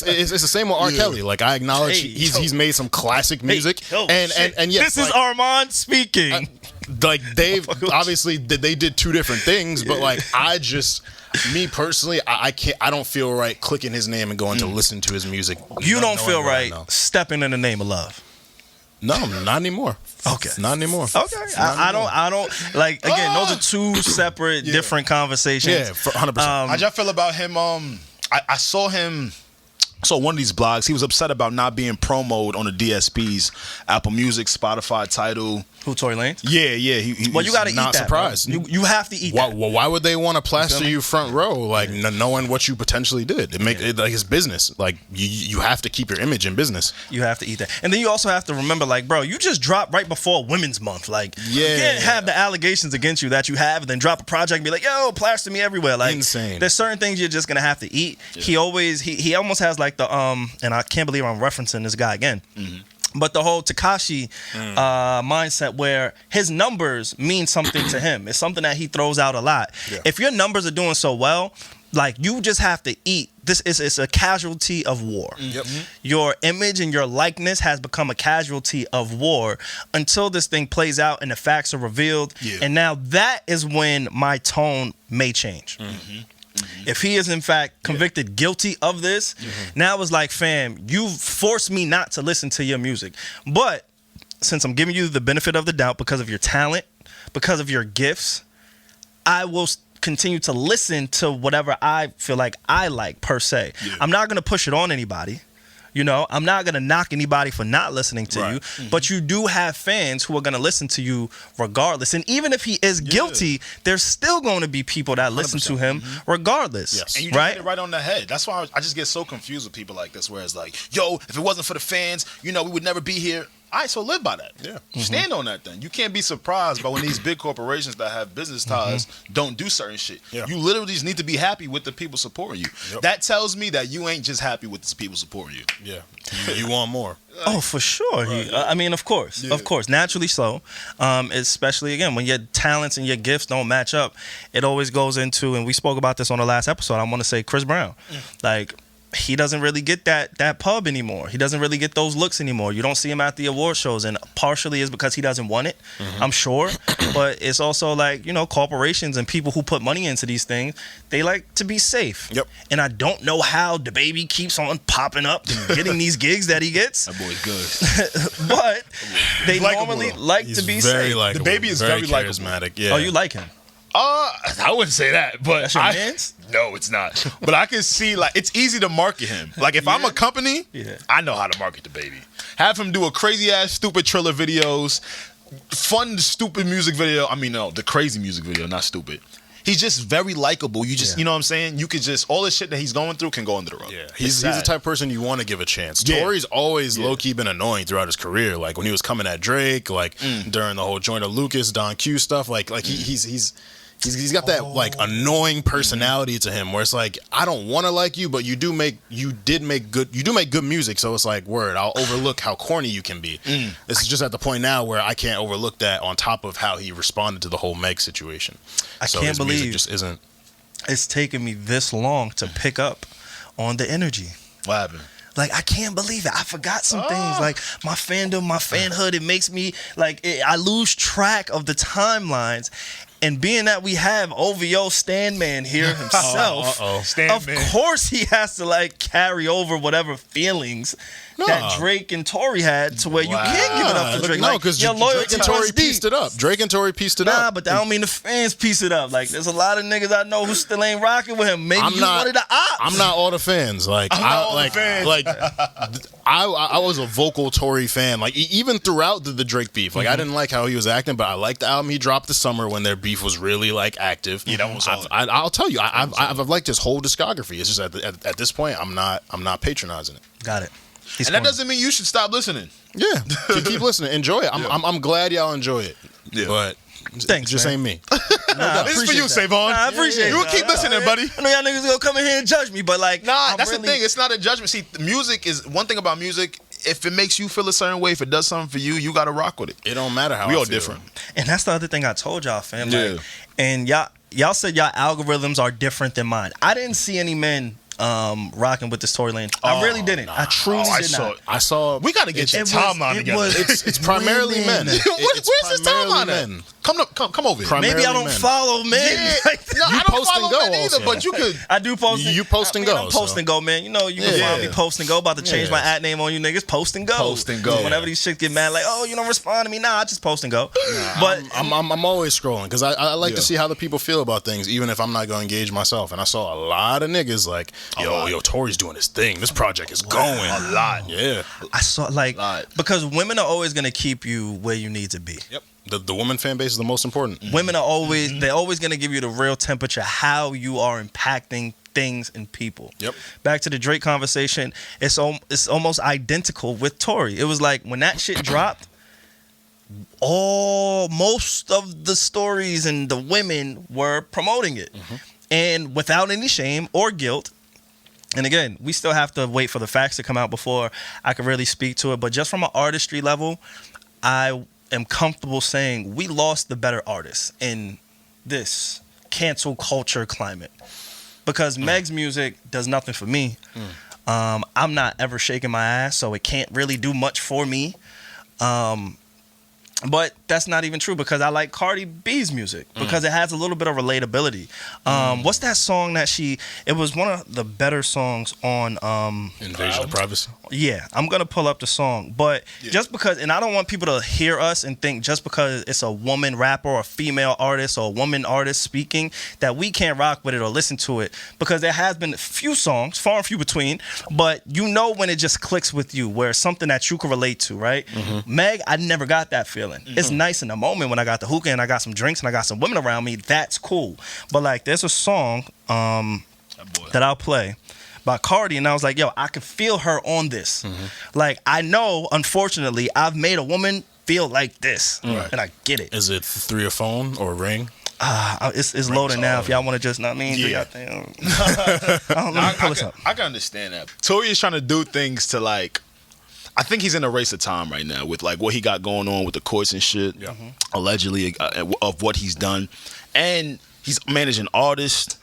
it's the same with R. Kelly. Like, I acknowledge he's made some classic music. And yes, this is Armon speaking. Like, they've obviously they did two different things, but like, me personally, I don't feel right clicking his name and going to listen to his music. You don't feel right stepping in the name of love. No, not anymore. Okay, not anymore. Okay, I don't like. Again, those are two separate, different conversations. Yeah, 100%. How'd y'all feel about him? I saw him. So one of these blogs, he was upset about not being promoted on the DSPs, Apple Music, Spotify, Tidal. Who, Tory Lanez? Yeah. He well, you got to eat that. Not surprised. You have to eat that. Well, why would they want to plaster you front row, like knowing what you potentially did? It make it like it's business. Like you have to keep your image in business. You have to eat that, and then you also have to remember, like, bro, you just dropped right before Women's Month. Like, you can't have the allegations against you that you have, and then drop a project and be like, yo, plaster me everywhere. Like, insane. There's certain things you're just gonna have to eat. Yeah. He almost has like the and I can't believe I'm referencing this guy again. But the whole Tekashi mindset where his numbers mean something to him. It's something that he throws out a lot. Yeah. If your numbers are doing so well, like, you just have to eat. It's a casualty of war. Yep. Your image and your likeness has become a casualty of war until this thing plays out and the facts are revealed. Yeah. And now that is when my tone may change. If he is in fact convicted guilty of this, now it's like, fam, you forced me not to listen to your music. But since I'm giving you the benefit of the doubt because of your talent, because of your gifts, I will continue to listen to whatever I feel like I like, per se. Yeah. I'm not going to push it on anybody. You know, I'm not going to knock anybody for not listening to you, but you do have fans who are going to listen to you regardless. And even if he is guilty, there's still going to be people that listen to him regardless. Yes. And you just hit it right on the head. That's why I just get so confused with people like this, where it's like, yo, if it wasn't for the fans, we would never be here. All right, so live by that. Yeah. Stand on that then. You can't be surprised by when these big corporations that have business ties don't do certain shit. Yeah. You literally just need to be happy with the people supporting you. Yep. That tells me that you ain't just happy with the people supporting you. Yeah. You want more. Oh, for sure. I mean, of course, naturally so. Especially again when your talents and your gifts don't match up, it always goes into, and we spoke about this on the last episode. I want to say Chris Brown, like he doesn't really get that pub anymore. He doesn't really get those looks anymore. You don't see him at the award shows, and partially is because he doesn't want it. I'm sure, but it's also like, you know, corporations and people who put money into these things, they like to be safe. Yep. And I don't know how the baby keeps on popping up and getting these gigs that he gets. That boy's good. But they Likeable, normally though. like He's to be very safe. likable. The baby is very likable. charismatic. Yeah. Oh, you like him? I wouldn't say that, but That's your mans? No, it's not. But I can see, like, it's easy to market him. Like, if I'm a company, I know how to market the baby. Have him do a crazy ass, stupid Triller videos, fun, stupid music video. I mean, no, the crazy music video, not stupid. He's just very likable. You just, you know what I'm saying? You could just, all the shit that he's going through can go under the rug. Yeah, he's the type of person you want to give a chance. Yeah. Tory's always low-key been annoying throughout his career. Like when he was coming at Drake, like during the whole Joyner Lucas, Don Q stuff. Like he's got that like annoying personality to him where it's like, I don't want to like you, but you do make good music. So it's like, word, I'll overlook how corny you can be. It's just at the point now where I can't overlook that on top of how he responded to the whole Meg situation. I So can't his music believe just isn't. it's taken me this long to pick up on the energy. What happened? Like, I can't believe it. I forgot some things. Like, my fandom, my fanhood, it makes me, like, I lose track of the timelines. And being that we have OVO Stanman here himself, of course he has to, like, carry over whatever feelings that Drake and Tory had to where you can't give it up to Drake. No, like, because your Drake loyalty and Tory runs deep. pieced it up. Drake and Tory pieced it Nah, up. but that don't mean the fans piece it up. Like, there's a lot of niggas I know who still ain't rocking with him. Maybe I'm you not, one of the ops. I'm not all the fans. Like I was a vocal Tory fan. Like even throughout the Drake beef. Like I didn't like how he was acting, but I liked the album he dropped this summer when their beef was really like active. Yeah, that was solid. I'll tell you, I've liked his whole discography. It's just at this point, I'm not patronizing it. Got it. And that doesn't mean you should stop listening. Yeah, keep listening, enjoy it. I'm glad y'all enjoy it. Yeah. But Thanks, just man. ain't me. This is for you, Savon. I appreciate You that. keep listening, buddy. I know y'all niggas gonna come in here and judge me, but like, Nah, that's the thing. It's not a judgment. See, music is one thing about music. If it makes you feel a certain way, if it does something for you, you got to rock with it. It don't matter how we I all feel. different. And that's the other thing I told y'all, fam. Yeah. Like, and y'all said y'all algorithms are different than mine. I didn't see any men rocking with this Tory Lane. I really didn't. I truly did not. I saw. We got to get your timeline together. It's primarily men. Where's his timeline at? Come over here. Maybe I don't follow men. No, I don't post and follow go men either, also. but you could. I do post. You post and go, I'm post and go, man. You know, you can find me post and go. About to change my at name on you niggas. Post and go. Post and go. Whenever these shit get mad, like, oh, you don't respond to me. Nah, I just post and go. But I'm always scrolling because I like to see how the people feel about things, even if I'm not going to engage myself. And I saw a lot of niggas like, yo, Tory's doing his thing. This project is going A lot. Yeah. I saw because women are always gonna keep you where you need to be. Yep. The woman fan base is the most important. Women are always they're always gonna give you the real temperature, how you are impacting things and people. Yep. Back to the Drake conversation, it's almost identical with Tory. It was like when that shit dropped, most of the stories and the women were promoting it, and without any shame or guilt. And again, we still have to wait for the facts to come out before I can really speak to it. But just from an artistry level, I am comfortable saying we lost the better artists in this cancel culture climate. Because Meg's music does nothing for me. I'm not ever shaking my ass, so it can't really do much for me. But that's not even true because I like Cardi B's music because it has a little bit of relatability. What's that song that it was one of the better songs on Invasion of Privacy. Yeah, I'm gonna pull up the song, but just because, and I don't want people to hear us and think just because it's a woman rapper or a female artist or a woman artist speaking that we can't rock with it or listen to it, because there has been a few songs, far and few between, but you know when it just clicks with you, where it's something that you can relate to, right? Meg, I never got that feeling. It's nice in the moment when I got the hookah and I got some drinks and I got some women around me. That's cool, but like there's a song that I'll play. by Cardi, and I was like, yo, I could feel her on this. Like, I know, unfortunately, I've made a woman feel like this, and I get it. Is it through your phone or Ring? It's loading now. If y'all want to just, not me, do y'all thing. I don't know. Pull this up. I can understand that. Tory is trying to do things to like. I think he's in a race of time right now with like what he got going on with the courts and shit, allegedly of what he's done, and he's managing artists,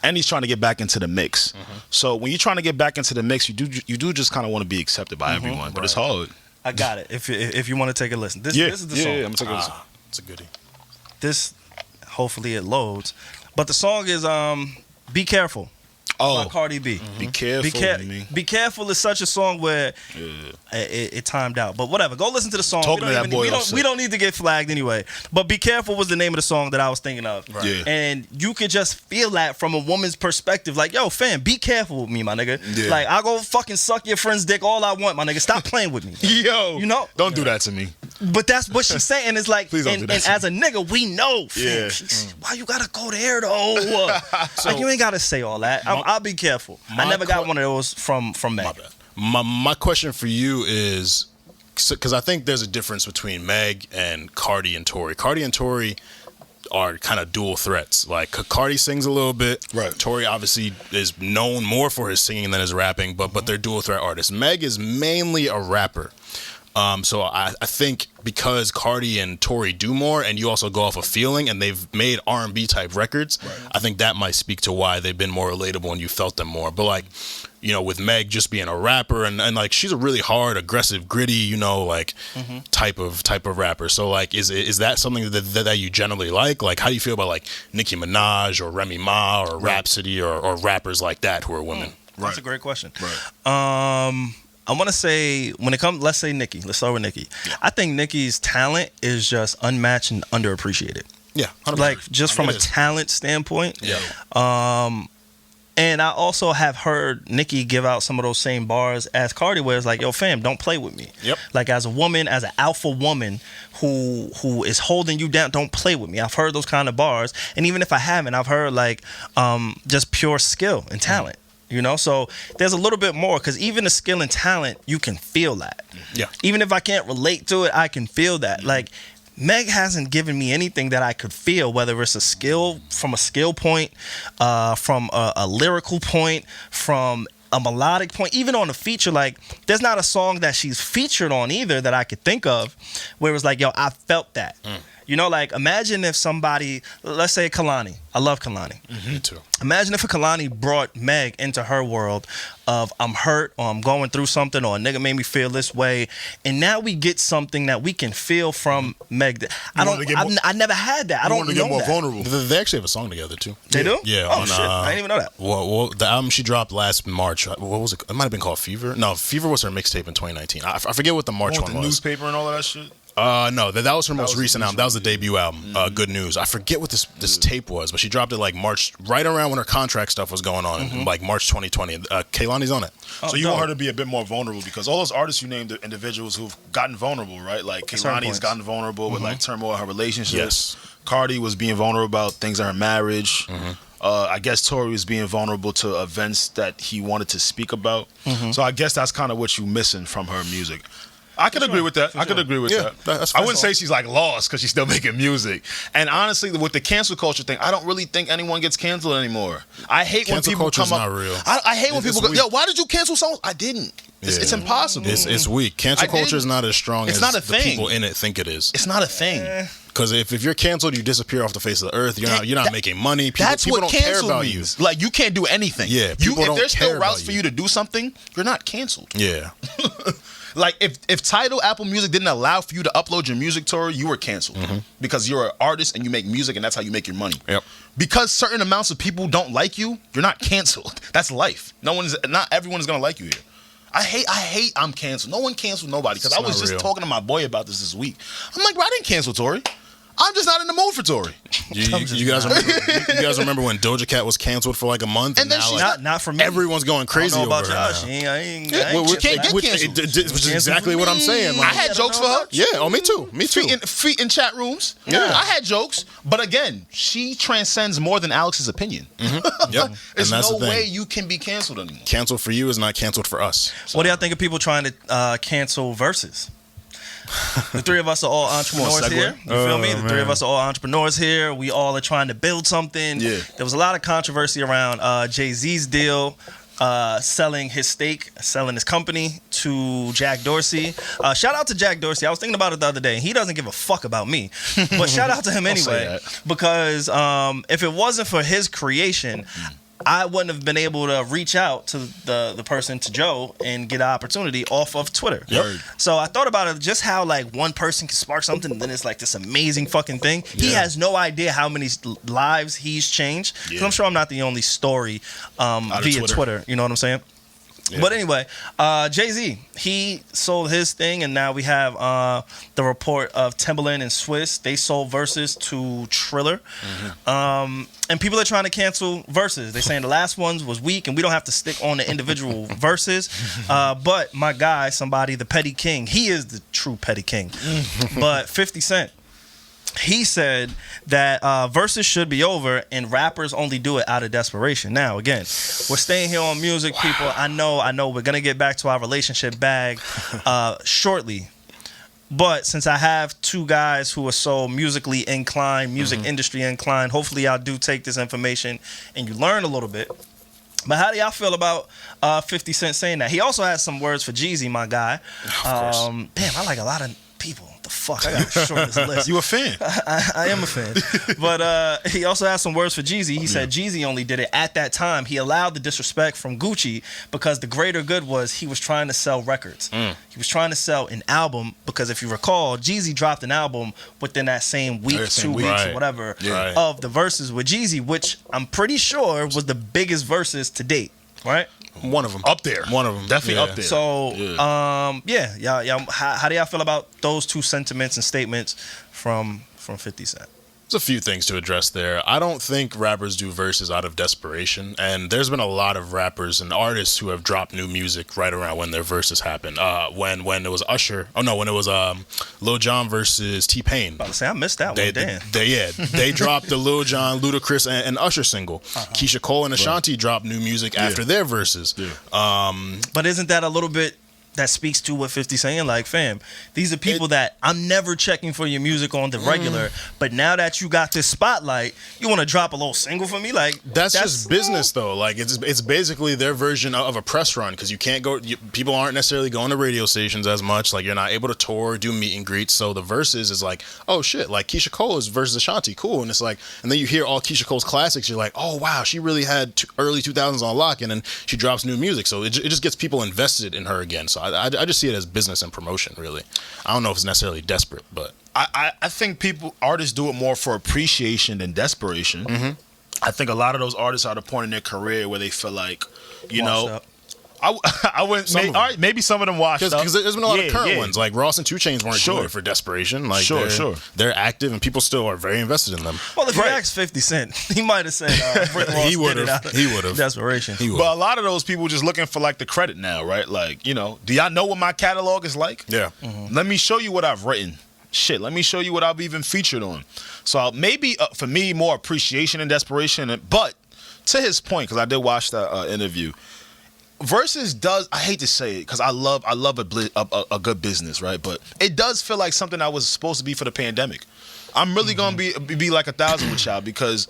and he's trying to get back into the mix. So when you're trying to get back into the mix, you do just kind of want to be accepted by everyone, but it's hard. I got it. If you want to take a listen, this is the song. Yeah, I'm taking a listen. It's a goodie. This, hopefully it loads, but the song is "Be Careful." By Cardi B. Be careful. Be Careful is such a song where it timed out. But whatever. Go listen to the song. We don't need to get flagged anyway. But Be Careful was the name of the song that I was thinking of. Right. Yeah. And you could just feel that from a woman's perspective. Like, yo, fam, be careful with me, my nigga. Yeah. Like, I'll go fucking suck your friend's dick all I want, my nigga. Stop playing with me. Yo. You know? Don't do that to me. But that's what she's saying. Is like, Please don't do that and to me. as a nigga, we know. Fam, why you gotta go there, though? Like, you ain't gotta say all that. I'll be careful. I never got one of those from Meg. My bad. My question for you is, because I think there's a difference between Meg and Cardi and Tory. Cardi and Tory are kind of dual threats. Like, Cardi sings a little bit. Right. Tory obviously is known more for his singing than his rapping, but they're dual threat artists. Meg is mainly a rapper. So I think because Cardi and Tory do more, and you also go off a feeling, and they've made R&B type records, I think that might speak to why they've been more relatable and you felt them more. But like, you know, with Meg just being a rapper and like she's a really hard, aggressive, gritty, you know, like type of rapper. So like, is that something that you generally like? Like, how do you feel about like Nicki Minaj or Remy Ma or Rhapsody or rappers like that who are women? That's a great question. Right. I want to say, when it comes, let's say Nicki. Let's start with Nicki. Yeah. I think Nicki's talent is just unmatched and underappreciated. Yeah, 100%. Like, just from a talent standpoint. Yeah. And I also have heard Nicki give out some of those same bars as Cardi, where it's like, yo, fam, don't play with me. Yep. Like, as a woman, as an alpha woman who is holding you down, don't play with me. I've heard those kind of bars. And even if I haven't, I've heard like just pure skill and talent. You know, so there's a little bit more, because even the skill and talent, you can feel that. Yeah. Even if I can't relate to it, I can feel that. Like, Meg hasn't given me anything that I could feel, whether it's a skill point, from a lyrical point, from a melodic point, even on a feature. Like, there's not a song that she's featured on either that I could think of where it was like, yo, I felt that. You know, like, imagine if somebody, let's say Kalani. I love Kalani. Me too. Imagine if a Kalani brought Meg into her world of, I'm hurt, or I'm going through something, or a nigga made me feel this way, and now we get something that we can feel from Meg. I never had that. I don't know more that. vulnerable. They actually have a song together too. They do? Yeah. Oh, shit. I didn't even know that. Well, the album she dropped last March, what was it? It might have been called Fever. No, Fever was her mixtape in 2019. I forget what the March one the was. Newspaper and all of that shit. No, that was her most recent album. That was the debut album, Good News. I forget what this tape was, but she dropped it like March, right around when her contract stuff was going on, in like March 2020. Kaylani's on it. So you want her to be a bit more vulnerable, because all those artists you named are individuals who've gotten vulnerable, right? Like Kaylani's gotten vulnerable with like turmoil in her relationships. Yes. Cardi was being vulnerable about things in her marriage. I guess Tory was being vulnerable to events that he wanted to speak about. So I guess that's kind of what you're missing from her music. I could agree with that. I could agree with that. That's I wouldn't say she's like lost because she's still making music. And honestly, with the cancel culture thing, I don't really think anyone gets canceled anymore. I hate when people come up. Not real. I hate when people go, yo, why did you cancel someone? I didn't. It's impossible. It's weak. Cancel culture is not as strong as not a the thing. people in it think it is. It's not a thing. Because if you're canceled, you disappear off the face of the earth. You're not making money. People don't care about you. Like, you can't do anything. Yeah. If there's still routes for you to do something, you're not canceled. Yeah. Like, if Tidal, Apple Music didn't allow for you to upload your music, Tory, you were canceled. Because you're an artist and you make music, and that's how you make your money. Yep. Because certain amounts of people don't like you, you're not canceled. That's life. Not everyone is gonna like you here. I hate I'm canceled. No one canceled nobody. Because I was just talking to my boy about this week. I'm like, bro, I didn't cancel Tory. I'm just not in the mood for Tory. You guys remember when Doja Cat was canceled for like a month? And then now, she's like, not for me. everyone's going crazy I don't know over about her y'all. now. I ain't Which is exactly what I'm saying. I Like, had jokes for her. yeah, oh, me too. Me too. Feet in chat rooms. Yeah. I had jokes, but again, she transcends more than Alex's opinion. Yep. There's And that's no the thing. way you can be canceled anymore. Canceled for you is not canceled for us. What do y'all think of people trying to cancel Versus? The three of us are all entrepreneurs segue. here. You feel me? The three man. of us are all entrepreneurs here. We all are trying to build something. Yeah. There was a lot of controversy around Jay-Z's deal, selling his stake, selling his company to Jack Dorsey. Shout out to Jack Dorsey. I was thinking about it the other day. He doesn't give a fuck about me, but shout out to him say anyway. that. Because if it wasn't for his creation, I wouldn't have been able to reach out to the person, to Joe, and get an opportunity off of Twitter. Yep. So I thought about it, just how like one person can spark something, and then it's like this amazing fucking thing. He has no idea how many lives he's changed. 'Cause I'm sure I'm not the only story via Twitter. You know what I'm saying? Yeah. But anyway, Jay-Z, he sold his thing, and now we have the report of Timbaland and Swiss. They sold Versus to Triller. And people are trying to cancel Versus. They're saying the last ones was weak, and we don't have to stick on the individual verses. But my guy, somebody, the Petty King, he is the true Petty King. But 50 Cent, he said that Versus should be over and rappers only do it out of desperation. Now, again, we're staying here on music, people. I know we're going to get back to our relationship bag shortly. But since I have two guys who are so musically inclined, music industry inclined, hopefully y'all do take this information and you learn a little bit. But how do y'all feel about 50 Cent saying that? He also has some words for Jeezy, my guy. Damn, I like a lot of people. What the fuck? I got to shorten this list. You a fan? I am a fan. But he also has some words for Jeezy. He said Jeezy only did it at that time. He allowed the disrespect from Gucci because the greater good was he was trying to sell records. He was trying to sell an album because if you recall, Jeezy dropped an album within that same week, 2 weeks, Right. or whatever, Yeah. of the verses with Jeezy, which I'm pretty sure was the biggest verses to date, right? One of them. Up there. One of them. Definitely Yeah. up there. So, Yeah. y'all, how do y'all feel about those two sentiments and statements from 50 Cent? There's a few things to address there. I don't think rappers do verses out of desperation, and there's been a lot of rappers and artists who have dropped new music right around when their verses happened. When it was when it was Lil Jon versus T-Pain. About to say, I missed that one. Damn. They dropped the Lil Jon, Ludacris, and Usher single. Keisha Cole and Ashanti dropped new music after their verses. But isn't that a little bit that speaks to what 50's saying? Like, fam, these are people that I'm never checking for your music on the regular, but now that you got this spotlight, you want to drop a little single for me? Like, That's just business, though. Like it's basically their version of a press run because you can't go. People aren't necessarily going to radio stations as much. Like you're not able to tour, do meet and greets. So the verses is like, oh shit, like Keisha Cole is versus Ashanti, cool. And it's like, and then you hear all Keisha Cole's classics. You're like, oh wow, she really had early 2000s on lock, and then she drops new music. So it just gets people invested in her again. So I just see it as business and promotion. Really, I don't know if it's necessarily desperate, but I think artists do it more for appreciation than desperation. I think a lot of those artists are at a point in their career where they feel like, you Washed know, up. I wouldn't. Some of them. All right, maybe some of them washed up because there's been a lot of Yeah, current yeah. ones like Ross and 2 Chainz weren't Sure. doing it for desperation. Like Sure. they're active and people still are very invested in them. well, if you Right. asked 50 Cent, he might have said Rick Ross He did would've. it out of He would've. desperation. But a lot of those people just looking for like the credit now, right? Like, you know, do y'all know what my catalog is like? Yeah. Let me show you what I've written. Shit, let me show you what I've even featured on. So maybe for me, more appreciation and desperation. But to his point, because I did watch that interview, Versus does, I hate to say it because I love a good business, right? But it does feel like something that was supposed to be for the pandemic. I'm really gonna be like 1,000 with y'all because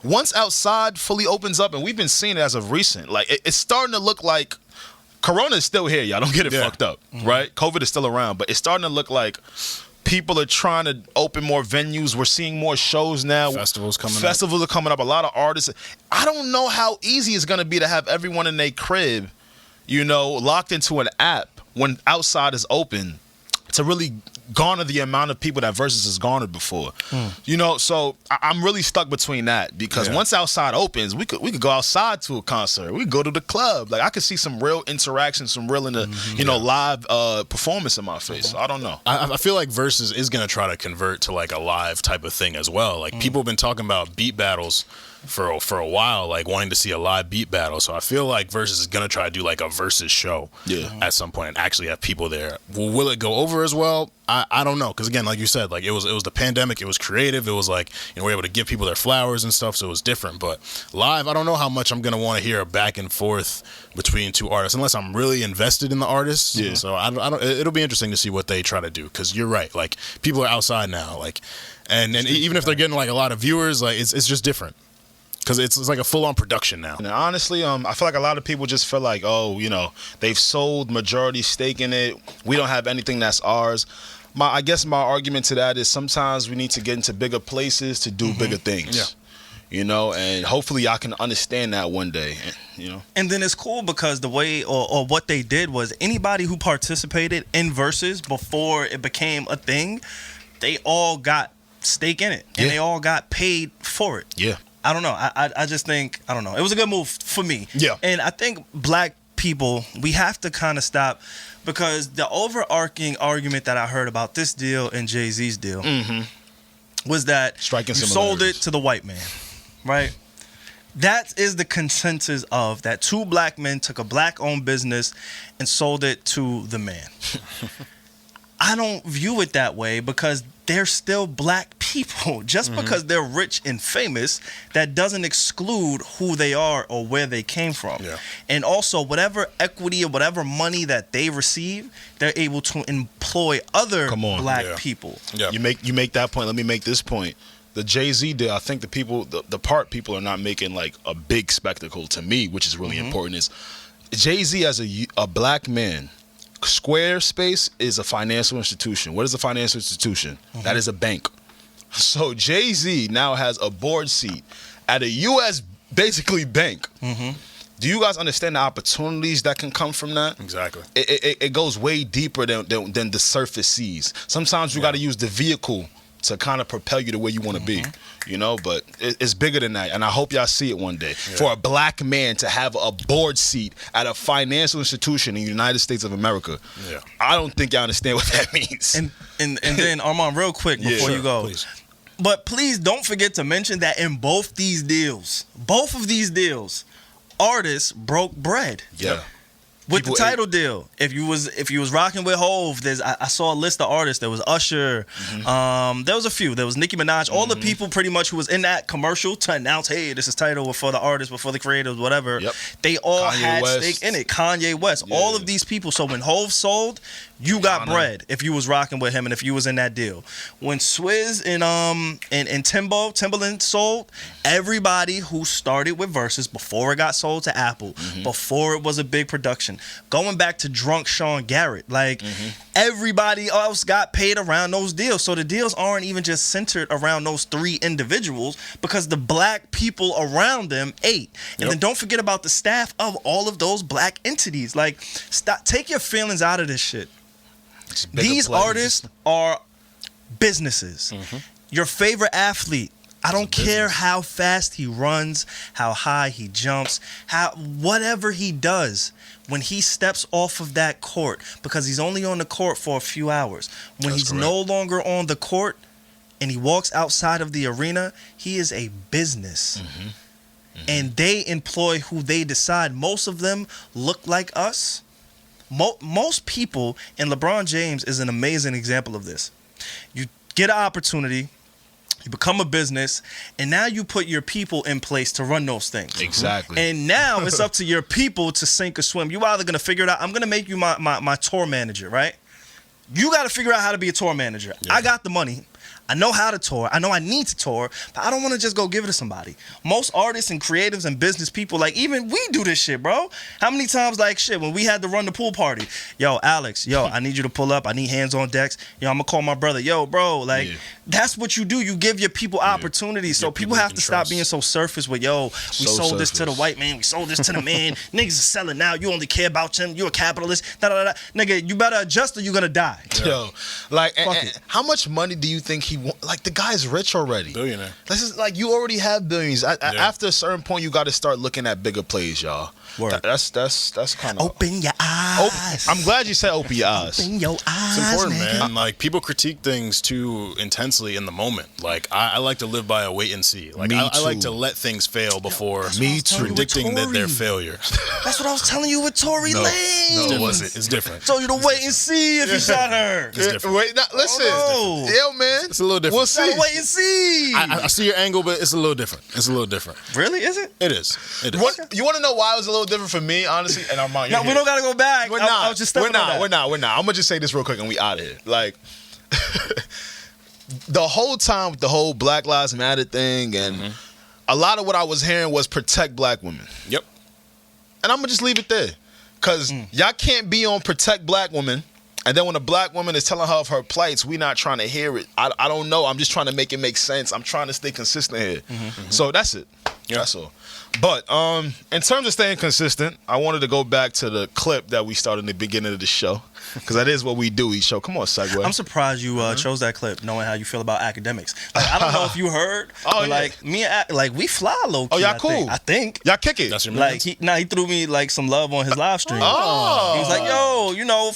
once outside fully opens up, and we've been seeing it as of recent, like it's starting to look like Corona is still here, y'all. Don't get it fucked up, right? COVID is still around, but it's starting to look like people are trying to open more venues. We're seeing more shows now. Festivals coming up. Festivals are coming up. A lot of artists. I don't know how easy it's going to be to have everyone in their crib, you know, locked into an app when outside is open to really garner the amount of people that Versus has garnered before. You know, so I'm really stuck between that because once outside opens, we could go outside to a concert. We could go to the club. Like I could see some real interaction, some real live performance in my face. So I don't know. I feel like Versus is gonna try to convert to like a live type of thing as well. Like people have been talking about beat battles for a while, like wanting to see a live beat battle. So I feel like Versus is gonna try to do like a Versus show at some point and actually have people there. Will it go over as well? I don't know, because again, like you said, like it was the pandemic. It was creative. It was like, you know, we're able to give people their flowers and stuff, so it was different. But live, I don't know how much I'm gonna want to hear a back and forth between two artists unless I'm really invested in the artists. Yeah. So I don't. It'll be interesting to see what they try to do, because you're right. Like people are outside now, like, and even if they're getting like a lot of viewers, like it's just different. Because it's like a full-on production now. And honestly, I feel like a lot of people just feel like, oh, you know, they've sold majority stake in it. We don't have anything that's ours. I guess my argument to that is sometimes we need to get into bigger places to do bigger things. Yeah. You know, and hopefully I can understand that one day, you know. And then it's cool because the way or what they did was anybody who participated in Versus before it became a thing, they all got stake in it. And they all got paid for it. Yeah. I don't know. I just think, I don't know. It was a good move for me. Yeah. And I think black people, we have to kind of stop, because the overarching argument that I heard about this deal and Jay-Z's deal was that Striking you sold it to the white man, right? That is the consensus of that two black men took a black-owned business and sold it to the man. I don't view it that way, because they're still black people. Just because they're rich and famous, that doesn't exclude who they are or where they came from. Yeah. And also, whatever equity or whatever money that they receive, they're able to employ other black people. Yeah. You make that point. Let me make this point. The Jay-Z deal, I think the part people are not making like a big spectacle to me, which is really important, is Jay-Z as a black man. Squarespace is a financial institution. What is a financial institution? That is a bank. So Jay-Z now has a board seat at a U.S. basically bank. Do you guys understand the opportunities that can come from that? Exactly. It goes way deeper than the surface sees. Sometimes you got to use the vehicle to kind of propel you to where you want to be, you know, but it's bigger than that, and I hope y'all see it one day. For a black man to have a board seat at a financial institution in the United States of America, I don't think y'all understand what that means. And then, Armon, real quick before you go, please. But please don't forget to mention that in both of these deals, artists broke bread. Yeah. With the title deal, if you was rocking with Hove, I saw a list of artists. There was Usher, there was a few. There was Nicki Minaj. All the people pretty much who was in that commercial to announce, hey, this is title for the artists, before the creators, whatever. Yep. They all had stake in it. Kanye West, all of these people. So when Hove sold, you got bread if you was rocking with him and if you was in that deal. When Swizz and Timbaland sold, everybody who started with Versus before it got sold to Apple, before it was a big production, going back to Drunk Sean Garrett, like everybody else got paid around those deals. So the deals aren't even just centered around those three individuals, because the black people around them ate. And then don't forget about the staff of all of those black entities. Like, take your feelings out of this shit. These artists are businesses. Your favorite athlete, I don't care how fast he runs, how high he jumps, whatever he does, when he steps off of that court, because he's only on the court for a few hours, when he's no longer on the court and he walks outside of the arena, he is a business. And they employ who they decide. Most of them look like us. Most people, and LeBron James is an amazing example of this. You get an opportunity, you become a business, and now you put your people in place to run those things. Exactly. And now it's up to your people to sink or swim. You either gonna figure it out. I'm gonna make you my tour manager, right? You got to figure out how to be a tour manager. I got the money. I know how to tour. I know I need to tour, but I don't want to just go give it to somebody. Most artists and creatives and business people, like even we do this shit, bro. How many times, like shit, when we had to run the pool party, yo, Alex, yo, I need you to pull up. I need hands on decks. Yo, I'm gonna call my brother. Yo, bro, like that's what you do. You give your people opportunities. So people have to stop being so surface with, yo, we sold this to the white man. We sold this to the man. Niggas is selling now. You only care about him. You a capitalist. Da, da, da. Nigga, you better adjust or you're gonna die. Yo, like, and how much money do you think he want? Like, the guy's rich already. Billionaire. This is like, you already have billions. After a certain point, you got to start looking at bigger plays, y'all. That's kind of open your eyes. I'm glad you said open your eyes. Open your eyes. It's important, man. Like, people critique things too intensely in the moment. Like, I like to live by a wait and see. Like, I like to let things fail before predicting that they're failure. That's what I was telling you with Tory Lanez. No, it wasn't. It's different. Told you to wait and see if you shot her. It's different. Wait, listen. Oh, Yo, man. It's a little different. We'll see. Gotta wait and see. I see your angle, but it's a little different. It's a little different. Really? Is it? It is. It is. You want to know why it was a little different for me, honestly? And Armon, No, we don't gotta go back. I was just We're not. I'm gonna just say this real quick, and we out of here. Like, the whole time with the whole Black Lives Matter thing, and a lot of what I was hearing was protect black women. Yep. And I'm gonna just leave it there, cause y'all can't be on protect black women, and then when a black woman is telling her of her plights, we not trying to hear it. I don't know. I'm just trying to make it make sense. I'm trying to stay consistent here. So that's it. Yeah. That's all. But in terms of staying consistent, I wanted to go back to the clip that we started in the beginning of the show, because that is what we do each show. Come on, segue. I'm surprised you chose that clip, knowing how you feel about academics. Like, I don't know if you heard, but like me and like we fly low key. Oh, y'all cool. I think y'all kick it. That's your like he threw me like some love on his live stream. Oh. He was like, yo, you know,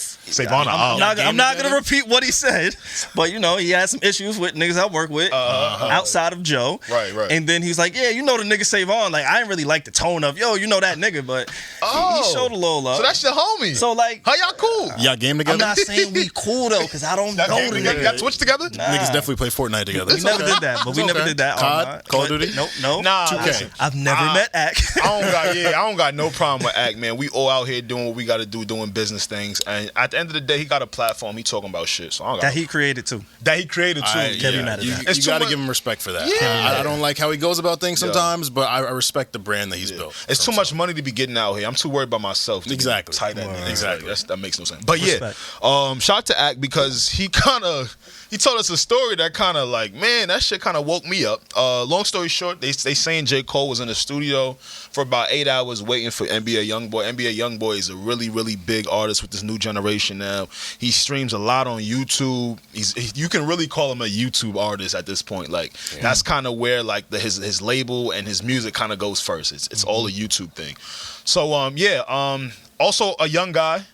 I'm not gonna repeat what he said, but you know, he had some issues with niggas I work with outside of Joe. Right. And then he's like, yeah, you know the nigga Savon. Like, I didn't really like the tone of, yo, you know that nigga, but he showed a little love. So that's your homie. So like, how y'all cool? Y'all game together? I'm not saying we cool though, because I don't know the nigga. Y'all Twitch together? Nah. Niggas definitely play Fortnite together. We never did that, but we never did that. COD? Call of Duty? No. Nah, 2K. listen, I've never met Ack. I don't got no problem with Act, man. We all out here doing what we got to do, doing business things. And at the end of the day, he got a platform. He talking about shit. So I don't got That he created too. That he created too. Can't be mad at that. You got to give him respect for that. Yeah. I don't like how he goes about things sometimes, but I respect the brand that he's built. It's too much money to be getting out here. I'm too worried about myself. To Exactly. Tie that in. Exactly. That makes no sense. But Respect. shout out to Act, because he told us a story that kind of like, man, that shit kind of woke me up. Long story short, they saying J. Cole was in the studio for about 8 hours waiting for NBA Youngboy. NBA Youngboy is a really, really big artist with this new generation now. He streams a lot on YouTube. You can really call him a YouTube artist at this point. Like, that's kind of where like his label and his music kind of goes first. It's all a YouTube thing. So also a young guy.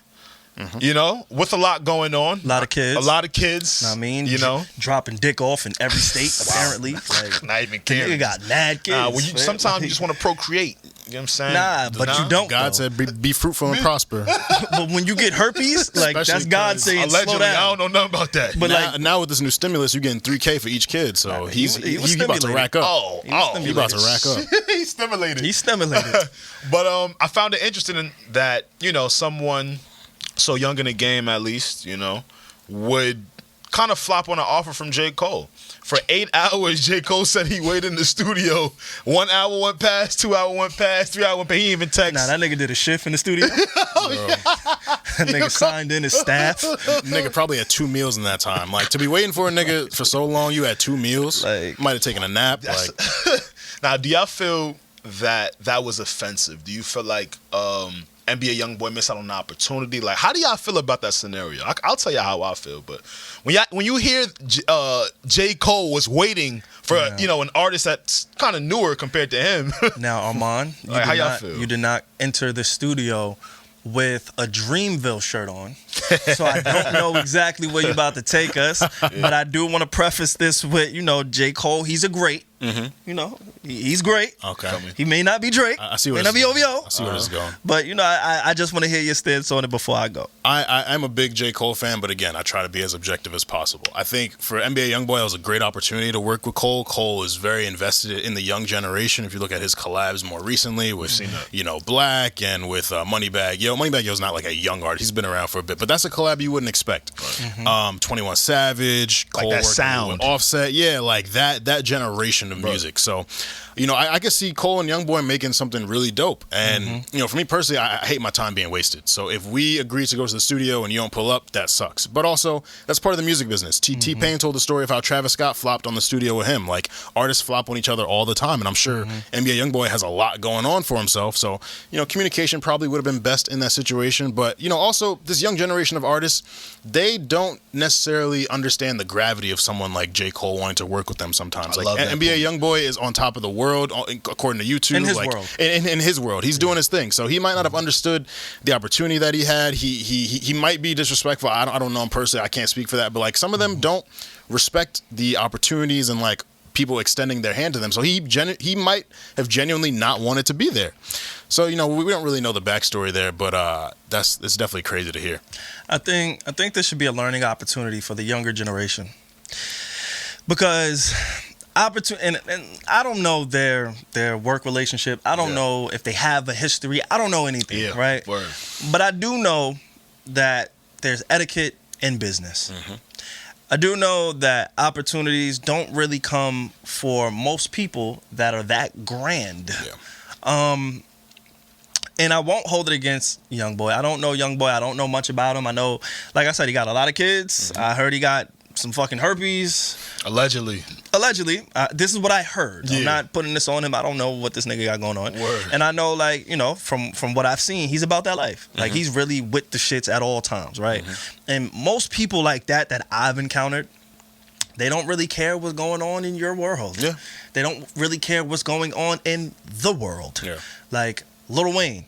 You know, with a lot going on. A lot of kids. Know I mean, you know, dropping dick off in every state, apparently. Like, not even the caring. nigga got mad kids. Sometimes you just want to procreate. You know what I'm saying? Nah, but you don't. God said, be fruitful and prosper. But when you get herpes, like, that's Especially God saying, allegedly, slow down. I don't know nothing about that. But now with this new stimulus, you're getting $3K for each kid. So he was he about to stimulated. rack up. He about to rack up. He's stimulated. He's stimulated. But I found it interesting in that, you know, someone so young in the game, at least, you know, would kind of flop on an offer from J. Cole. For 8 hours, J. Cole said he waited in the studio. 1 hour went past, 2 hours went past, 3 hours went past. He didn't even text. Nah, that nigga did a shift in the studio. That nigga signed in his staff. Nigga probably had 2 meals in that time. Like, to be waiting for a nigga for so long, you had 2 meals. Like, might have taken a nap. Like, now, do y'all feel that was offensive? Do you feel like NBA Youngboy missed out on an opportunity? Like, how do y'all feel about that scenario? I'll tell you how I feel, but when you hear J. Cole was waiting for an artist that's kind of newer compared to him. Now, Armon, how y'all feel? You did not enter the studio with a Dreamville shirt on, so I don't know exactly where you're about to take us, but I do want to preface this with, J. Cole, he's a great. You know, he's great. Okay. He may not be Drake. I see where may not be OVO. I see where this is going. But you know, I just want to hear your stance on it before I go. I'm a big J. Cole fan, but again, I try to be as objective as possible. I think for NBA YoungBoy, it was a great opportunity to work with Cole. Cole is very invested in the young generation. If you look at his collabs more recently with, you know, Black and with Moneybagg Yo. Moneybagg Yo's not like a young artist. He's been around for a bit, but that's a collab you wouldn't expect. 21 Savage, Cole like that working sound. with Offset. Yeah, like that generation of music. So, you know, I could see Cole and YoungBoy making something really dope. And, you know, for me personally, I hate my time being wasted. So if we agree to go to the studio and you don't pull up, that sucks. But also, that's part of the music business. T-Pain told the story of how Travis Scott flopped on the studio with him. Like, artists flop on each other all the time. And I'm sure NBA YoungBoy has a lot going on for himself. So, you know, communication probably would have been best in that situation. But, you know, also, this young generation of artists, they don't necessarily understand the gravity of someone like J. Cole wanting to work with them sometimes. I Like, love that NBA YoungBoy is on top of the world, according to YouTube. In his like, world. In his world. He's doing his thing. So he might not have understood the opportunity that he had. He might be disrespectful. I don't know him personally. I can't speak for that. But, like, some of them don't respect the opportunities and, like, people extending their hand to them. So he might have genuinely not wanted to be there. So, you know, we don't really know the backstory there, but it's definitely crazy to hear. I think this should be a learning opportunity for the younger generation, because and I don't know their work relationship. I don't know if they have a history. I don't know anything, right? Word. But I do know that there's etiquette in business. I do know that opportunities don't really come for most people that are that grand. And I won't hold it against YoungBoy. I don't know YoungBoy. I don't know much about him. I know, like I said, he got a lot of kids. I heard he got some fucking herpes. Allegedly. This is what I heard. I'm not putting this on him. I don't know what this nigga got going on. Word. And I know, like, you know, from what I've seen, he's about that life. Like, he's really with the shits at all times, right? And most people like that I've encountered, they don't really care what's going on in your world. Yeah. They don't really care what's going on in the world. Yeah. Like, Lil Wayne,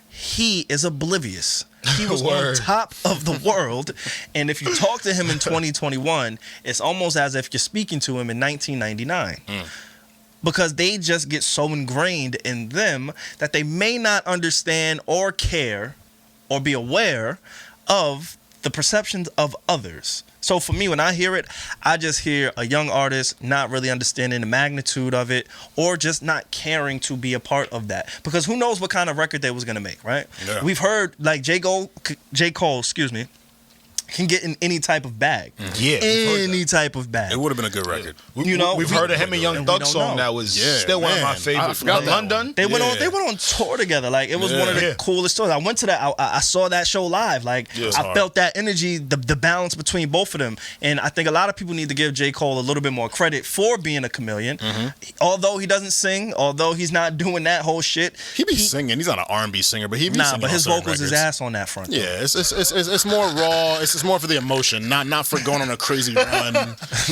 he is oblivious. He was on Word. top of the world. And if you talk to him in 2021, it's almost as if you're speaking to him in 1999. Because they just get so ingrained in them that they may not understand or care or be aware of the perceptions of others. So for me, when I hear it, I just hear a young artist not really understanding the magnitude of it, or just not caring to be a part of that. Because who knows what kind of record they was going to make, right? Yeah. We've heard, like, J. Cole, can get in any type of bag. Yeah, Any type of bag. It would have been a good record. We've heard of him and Young and we Thug don't song know. that was Yeah, still one of my man. favorites. I forgot that London. one. They went on tour together. Like, it was one of the Yeah. coolest tours. I went to that. I saw that show live. Like, Yeah, it's I hard. felt that energy, the balance between both of them. And I think a lot of people need to give J. Cole a little bit more credit for being a chameleon. Although he doesn't sing, although he's not doing that whole shit. He be singing. He's not an R&B singer, but he be singing But on his certain vocals is records. ass on that front. though. Yeah, it's more raw. It's more for the emotion, not for going on a crazy run. You know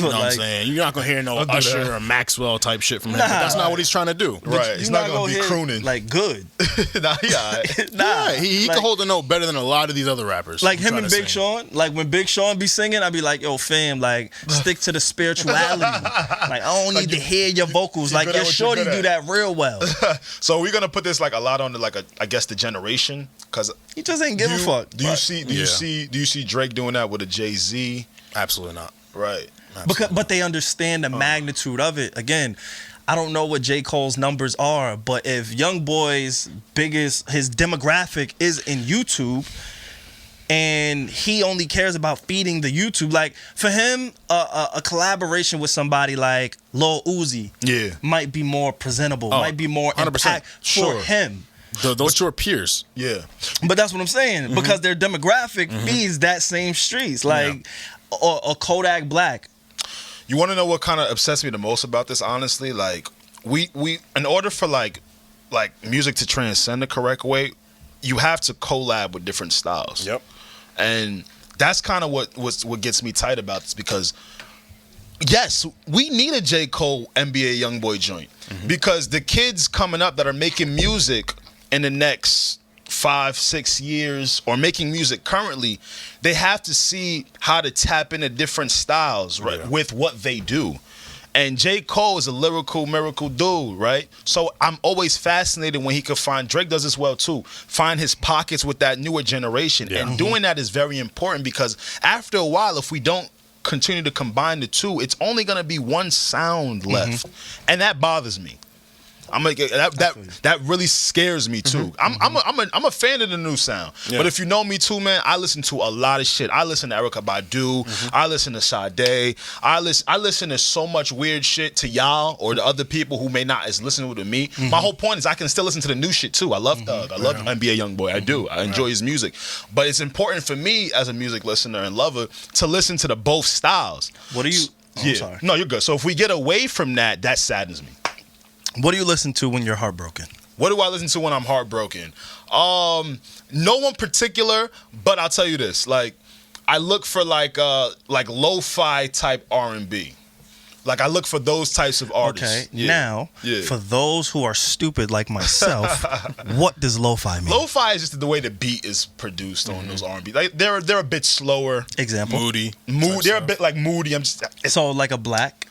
what I'm Like- saying? You're not gonna hear no do Usher that. or Maxwell type shit from him. But that's not what he's trying to do. Right. You're It's not gonna be hit, crooning. like, good. Nah, he all right. Nah, Yeah, he like, can hold a note better than a lot of these other rappers. like who him try and to Big sing. Sean. Like, when Big Sean be singing, I'd be like, yo, fam, like, stick to the spirituality. Like, I don't need to hear your vocals. Like, good at your what you're shorty good do at. that real well. So we're gonna put this like a lot on the I guess the generation, because He just ain't give a fuck. Do you But- see Drake doing that with a Jay-Z? Absolutely not. Right. But they understand the magnitude of it. Again, I don't know what J. Cole's numbers are, but if YoungBoy's his demographic is in YouTube, and he only cares about feeding the YouTube, like, for him, a collaboration with somebody like Lil Uzi might be more presentable, might be more 100%. impact for Sure. him. Those two are peers. Yeah. But that's what I'm saying, because their demographic feeds that same streets, like, or Kodak Black. You want to know what kind of obsessed me the most about this? Honestly, like we in order for like music to transcend the correct way, you have to collab with different styles. Yep. And that's kind of what gets me tight about this, because yes, we need a J. Cole NBA YoungBoy joint, because the kids coming up that are making music in the next 5-6 years, or making music currently, they have to see how to tap into different styles, right, with what they do. And J. Cole is a lyrical miracle dude, right? So I'm always fascinated when he could find, Drake does this well too, find his pockets with that newer generation. And doing that is very important because after a while, if we don't continue to combine the two, it's only going to be one sound left. And that bothers me. I'm like that really scares me too. I'm a fan of the new sound, but if you know me too, man, I listen to a lot of shit. I listen to Erykah Badu, I listen to Sade, I listen to so much weird shit to y'all or the other people who may not as listen to me. My whole point is I can still listen to the new shit too. I love Thug, I love NBA YoungBoy, I do. I enjoy his music, but it's important for me as a music listener and lover to listen to the both styles. What do you? I'm sorry. No, you're good. So if we get away from that, that saddens me. What do you listen to when you're heartbroken? What do I listen to when I'm heartbroken? No one particular, but I'll tell you this. Like, I look for like lo-fi type R&B. Like, I look for those types of artists. Okay, now, for those who are stupid like myself, what does lo-fi mean? Lo-fi is just the way the beat is produced on those R&B. Like, they're a bit slower. Example? Moody. They're a bit like moody. So like a Black?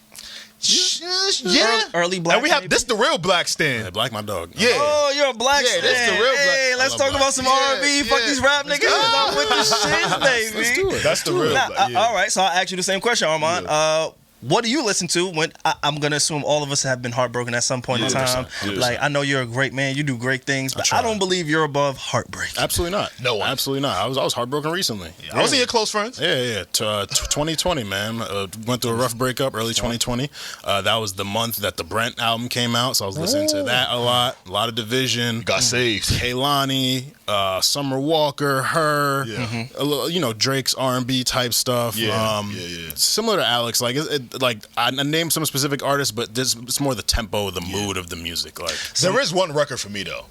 Yeah. Early Black. And we have this the real Black stand. Yeah, Black my dog. Yeah. Oh, you're a Black Yeah, stand. this the real Black. Hey, let's talk about some R&B. Fuck these rap niggas. I'm with the shit, baby. Let's do it. That's the real Black. All right, so I'll ask you the same question, Armon. What do you listen to when I'm gonna assume all of us have been heartbroken at some point in time? 100%. Like, I know you're a great man, you do great things, but I don't believe you're above heartbreak. Absolutely not. No one. Absolutely not. I was heartbroken recently. I was in your close friends. Yeah. 2020, man. Went through a rough breakup early 2020. That was the month that the Brent album came out, so I was listening to that a lot. A lot of Division. Got saved. Kehlani, Summer Walker, her, a little, Drake's R&B type stuff. Similar to Alex, like I named some specific artists, but it's more the tempo, the mood of the music. Like there is one record for me though.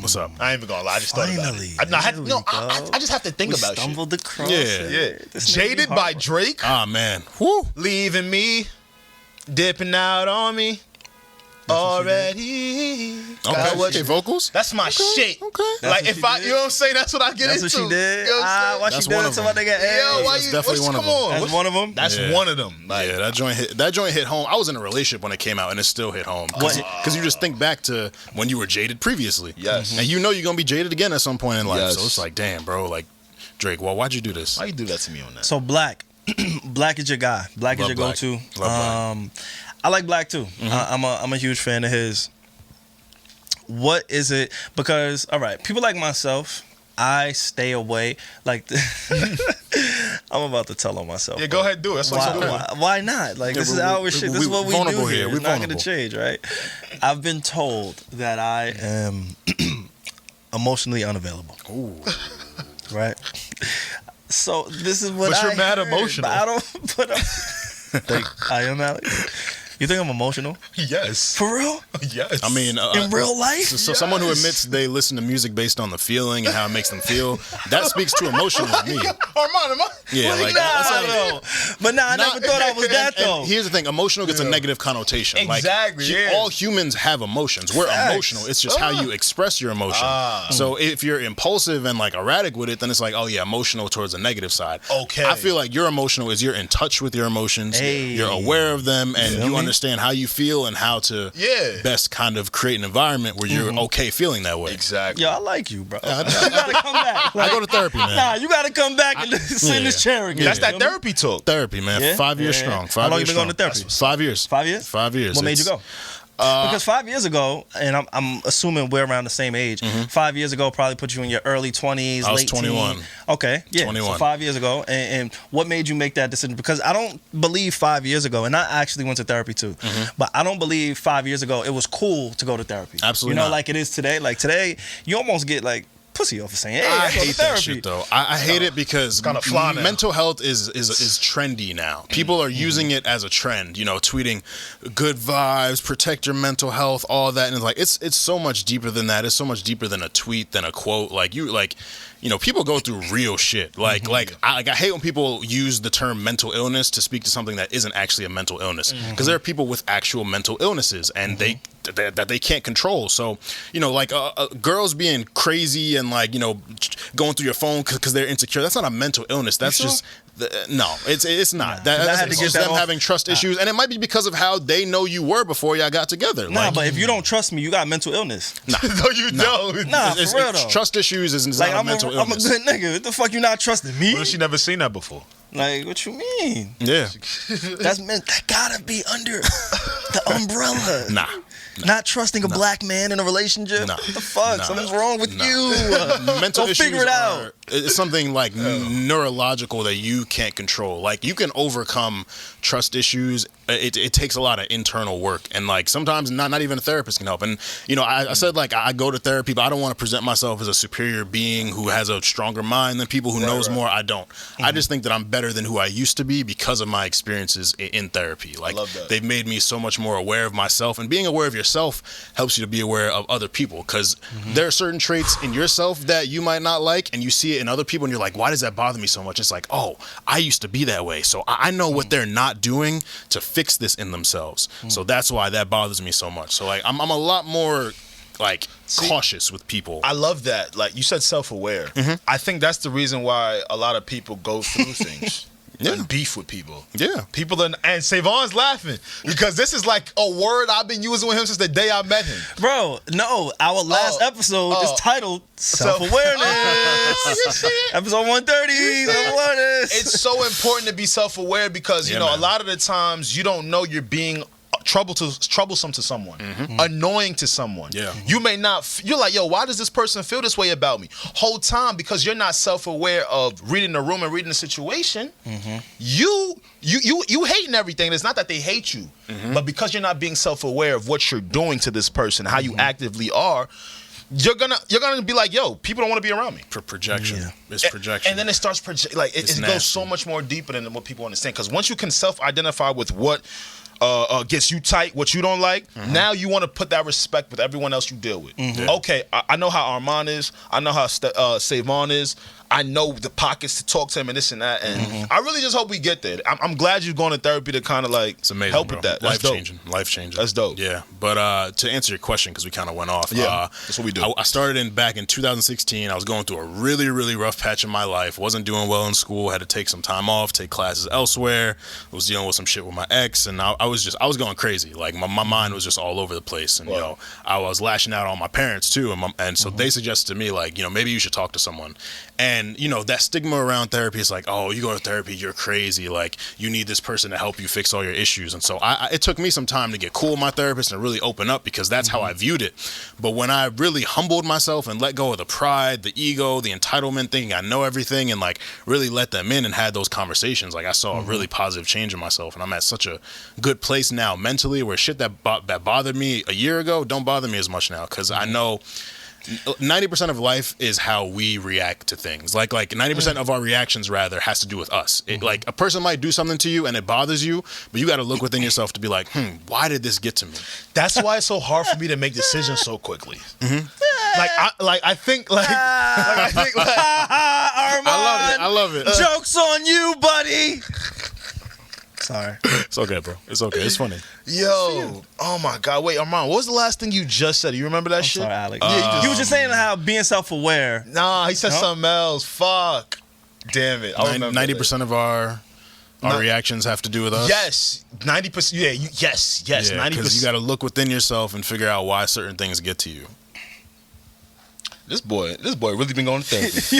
What's up? I ain't even gonna lie. I just thought about Finally. it. I just have to think about shit. Stumbled across Yeah. it. This nigga Jaded be by heartbroken. Drake. Ah, man. Whoo. Leaving me, dipping out on me. Already. Okay, vocals? That's my shit. Okay. Like if I, you know what I'm saying? That's what I get That's into. what she did. You know what I'm Why saying? she That's did one it of to my them. nigga? Hey, Yo, why That's you? definitely What's, one of come them. on. that's one of them. That's one of them. Like, Yeah, that joint hit home. I was in a relationship when it came out, and it still hit home. Because you just think back to when you were jaded previously. Yes. And you're going to be jaded again at some point in life. Yes. So it's like, damn, bro, like, Drake, well, why'd you do this? why you do that to me on that? So Black, Black is your guy. Black is Love your Black. go-to. Love Black. I like Black too. I'm a huge fan of his. What is it? Because people like myself, I stay away. Like I'm about to tell on myself. Yeah, go ahead, do it. That's what I'm doing. Why not? Like, this is our shit. This is what we do vulnerable here. here. It's We not going to vulnerable. change, right? I've been told that I am emotionally unavailable. Ooh. Right? So this is what But you're I mad heard, emotional. But I don't. But I am, Alex. You think I'm emotional? Yes. For real? Yes. I mean, In real life? so someone who admits they listen to music based on the feeling and how it makes them feel, that speaks to emotion to me. Armon, am I? Yeah, like Nah, but I never thought I was that and though. here's the thing: emotional gets a negative connotation. Exactly, Like, yeah. all humans have emotions. We're emotional. It's just how you express your emotion. So if you're impulsive and like erratic with it, then it's like, oh yeah, emotional towards the negative side. Okay. I feel like you're emotional is you're in touch with your emotions. Hey. You're aware of them, and Feel you me? understand how you feel and how to best kind of create an environment where you're okay feeling that way. Exactly. Yo, I like you, bro. You gotta come back. I go to therapy, man. Nah, you gotta come back and sit in this chair again. That's You that feel me? therapy talk. Therapy, man. Yeah? 5 years Yeah. strong. 5 How long years you been going to strong. therapy? 5 years. 5 years? 5 years. What made you go? Because 5 years ago, and I'm assuming we're around the same age. 5 years ago probably put you in your early 20s, I was late 21. teens. Okay, yeah. 21. So 5 years ago, and what made you make that decision? Because I don't believe 5 years ago, and I actually went to therapy too, but I don't believe 5 years ago it was cool to go to therapy. Absolutely You know, not. like it is today. Like today, you almost get like pussy off for saying, hey, I I go to hate that therapy. shit though. I hate it because kinda fly now. mental health is trendy now. People are using it as a trend, tweeting good vibes, protect your mental health, all that, and it's like it's so much deeper than that. It's so much deeper than a tweet, than a quote. People go through real shit. I hate when people use the term mental illness to speak to something that isn't actually a mental illness. Because there are people with actual mental illnesses, and they that they can't control. So, you know, like girls being crazy and like, you know, going through your phone because they're insecure. That's not a mental illness. That's just no. It's not. That's just them having trust issues, and it might be because of how they know you were before y'all got together. Nah, but if you don't trust me, you got mental illness. No, you don't. Nah, for real though. Trust issues is like not a mental illness. I'm a good nigga. What the fuck you not trusting me? What if she never seen that before? Like, what you mean? Yeah. That gotta be under the umbrella. Nah. Not trusting a black man in a relationship. Nah. What the fuck? Nah. Something's wrong with Nah. you. Mental issues figure it out. It's something like neurological that you can't control. Like you can overcome trust issues. It takes a lot of internal work, and like sometimes not even a therapist can help. And you know, I said like I go to therapy, but I don't want to present myself as a superior being who has a stronger mind than people who knows more. I don't. I just think that I'm better than who I used to be because of my experiences in therapy. Like they've made me so much more aware of myself, and being aware of yourself helps you to be aware of other people, because there are certain traits in yourself that you might not like, and you see it in other people, and you're like, why does that bother me so much? It's like, oh, I used to be that way, so I know what they're not doing to fix this in themselves. So that's why that bothers me so much. So like I'm a lot more like cautious with people. I love that. Like you said, self-aware. I think that's the reason why a lot of people go through things. And beef with people. Yeah. People and Savon's laughing because this is like a word I've been using with him since the day I met him. Bro, no, our last episode is titled Self-Awareness. Episode 130, self-awareness. It's so important to be self-aware because, you know, a lot of the times you don't know you're being troublesome to someone, annoying to someone. You may not, you're like, yo, why does this person feel this way about me? Whole time, because you're not self-aware of reading the room and reading the situation, you hating everything. It's not that they hate you, but because you're not being self-aware of what you're doing to this person, how you actively are, you're gonna be like, yo, people don't want to be around me. Projection. It's projection. And then it starts it goes so much more deeper than what people understand. Because once you can self-identify with what gets you tight, what you don't like, now you want to put that respect with everyone else you deal with. Okay, I know how Armon is. I know how Savon is. I know the pockets to talk to him and this and that. And I really just hope we get there. I'm glad you're going to therapy to kind of like it's amazing, help bro. with that. Life changing. That's dope. Yeah. But to answer your question, because we kind of went off. That's what we do. I started back in 2016. I was going through a really, really rough patch in my life. Wasn't doing well in school. Had to take some time off, take classes elsewhere. Was dealing with some shit with my ex, and I was going crazy. Like my mind was just all over the place. And you know, I was lashing out on my parents too. And so they suggested to me, like, you know, maybe you should talk to someone. And you know, that stigma around therapy is like, oh, you go to therapy, you're crazy. Like, you need this person to help you fix all your issues. And so it took me some time to get cool with my therapist and really open up, because that's how I viewed it. But when I really humbled myself and let go of the pride, the ego, the entitlement, thinking I know everything, and like really let them in and had those conversations, like I saw a really positive change in myself. And I'm at such a good place now mentally, where shit that bothered me a year ago don't bother me as much now, because I know 90% of life is how we react to things. Like 90% of our reactions rather has to do with us. Like a person might do something to you and it bothers you, but you got to look within yourself to be like, why did this get to me? That's why it's so hard for me to make decisions so quickly. Armon, I love it. Joke's on you, buddy. Sorry. It's okay, bro. It's okay. It's funny. Yo, oh my God. Wait, Armon, what was the last thing you just said? You remember that shit? Sorry, Alex. You was just saying how being self-aware. Nah, he said something else. Fuck. Damn it. 90% of our reactions have to do with us. Yes. 90%. Yeah, yes. 90%. Because you got to look within yourself and figure out why certain things get to you. This boy really been going to therapy.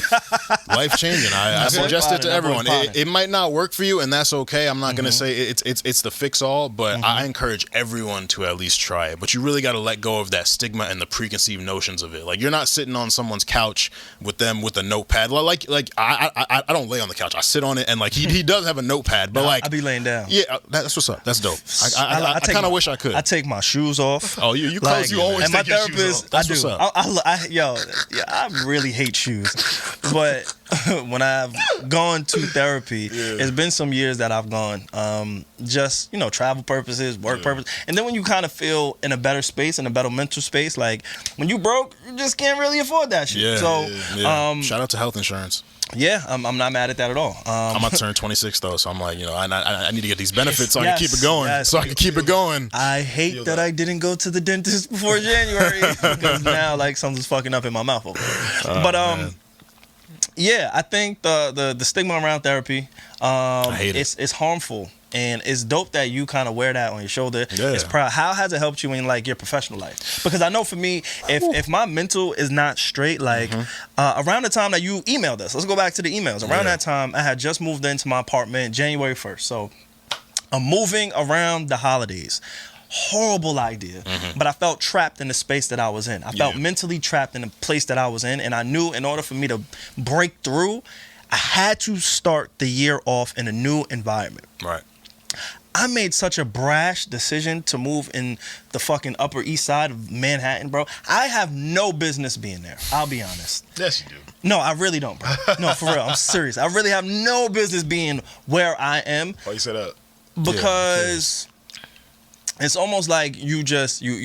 Life changing. I suggest it to everyone. It might not work for you, and that's okay. I'm not gonna say it's the fix all, but I encourage everyone to at least try it. But you really got to let go of that stigma and the preconceived notions of it. Like, you're not sitting on someone's couch with them with a notepad. Like I don't lay on the couch. I sit on it, and like he does have a notepad, but like I be laying down. Yeah, that's what's up. That's dope. I kind of wish I could. I take my shoes off. Oh, you close. You always and my take your shoes therapist. off. That's what's up. I really hate shoes. But when I've gone to therapy, it's been some years that I've gone. Just, travel purposes, work purposes. And then when you kind of feel in a better space, in a better mental space, like when you broke, you just can't really afford that shit. Yeah, so, shout out to health insurance. Yeah, I'm not mad at that at all. I'm about to turn 26 though, so I'm like, I need to get these benefits so I can keep it going. So I can keep it going. I hate that I didn't go to the dentist before January because now like something's fucking up in my mouth. Yeah, I think the stigma around therapy, I hate it. It's harmful. And it's dope that you kind of wear that on your shoulder. Yeah. It's proud. How has it helped you in like your professional life? Because I know for me, if my mental is not straight, like around the time that you emailed us, let's go back to the emails. Around that time, I had just moved into my apartment January 1st. So I'm moving around the holidays. Horrible idea, but I felt trapped in the space that I was in. I felt mentally trapped in the place that I was in, and I knew in order for me to break through, I had to start the year off in a new environment. Right. I made such a brash decision to move in the fucking Upper East Side of Manhattan, bro. I have no business being there. I'll be honest. Yes, you do. No, I really don't, bro. No, for real. I'm serious. I really have no business being where I am. Why you say that? Because it's almost like you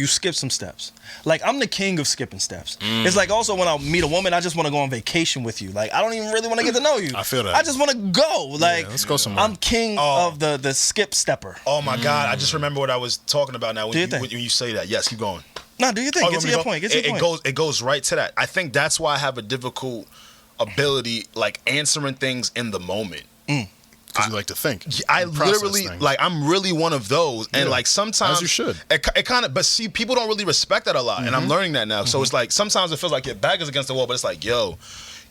skip some steps. Like, I'm the king of skipping steps. It's like also when I meet a woman, I just want to go on vacation with you. Like, I don't even really want to get to know you. I feel that. I just want to go. Like, let's go somewhere. I'm king of the skip stepper. Oh my God! I just remember what I was talking about now when you say that. Yes, keep going. No, do your thing. Get to your point. It goes right to that. I think that's why I have a difficult ability, like answering things in the moment. Because you like to think. I literally, like, I'm really one of those. And, like, sometimes. As you should. It kind of, but see, people don't really respect that a lot. And I'm learning that now. So it's like, sometimes it feels like your back is against the wall, but it's like, yo,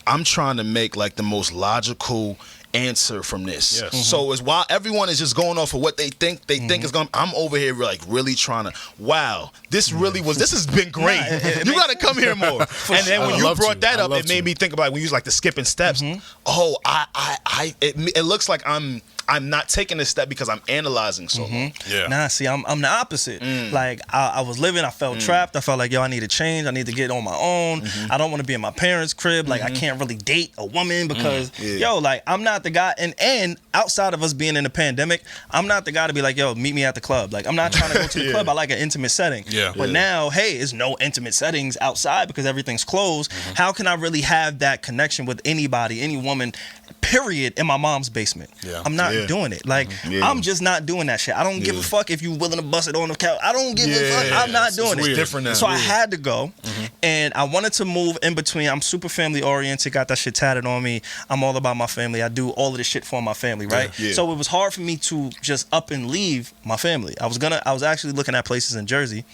I'm trying to make, like, the most logical answer from this. Yes. So it's while everyone is just going off of what they think is going, I'm over here like really trying to, wow, this has been great. You got to come here more. And then when you brought that up, it made me think about when you use like the skipping steps. Oh, it looks like I'm not taking this step because I'm analyzing so long. Yeah. Nah, see, I'm the opposite. Like, I was living, I felt trapped. I felt like, yo, I need to change. I need to get on my own. I don't want to be in my parents' crib. Like, I can't really date a woman because, yo, like, I'm not the guy. And outside of us being in the pandemic, I'm not the guy to be like, yo, meet me at the club. Like, I'm not trying to go to the club. I like an intimate setting. Yeah. But now, hey, it's no intimate settings outside because everything's closed. How can I really have that connection with anybody, any woman, period, in my mom's basement? Yeah. I'm not doing it. Like, I'm just not doing that shit. I don't give a fuck if you willing to bust it on the couch. I don't give a fuck. I'm not doing it. It's different now. So I had to go, and I wanted to move in between. I'm super family oriented. Got that shit tatted on me. I'm all about my family. I do all of this shit for my family, right? Yeah. So it was hard for me to just up and leave my family. I was actually looking at places in Jersey.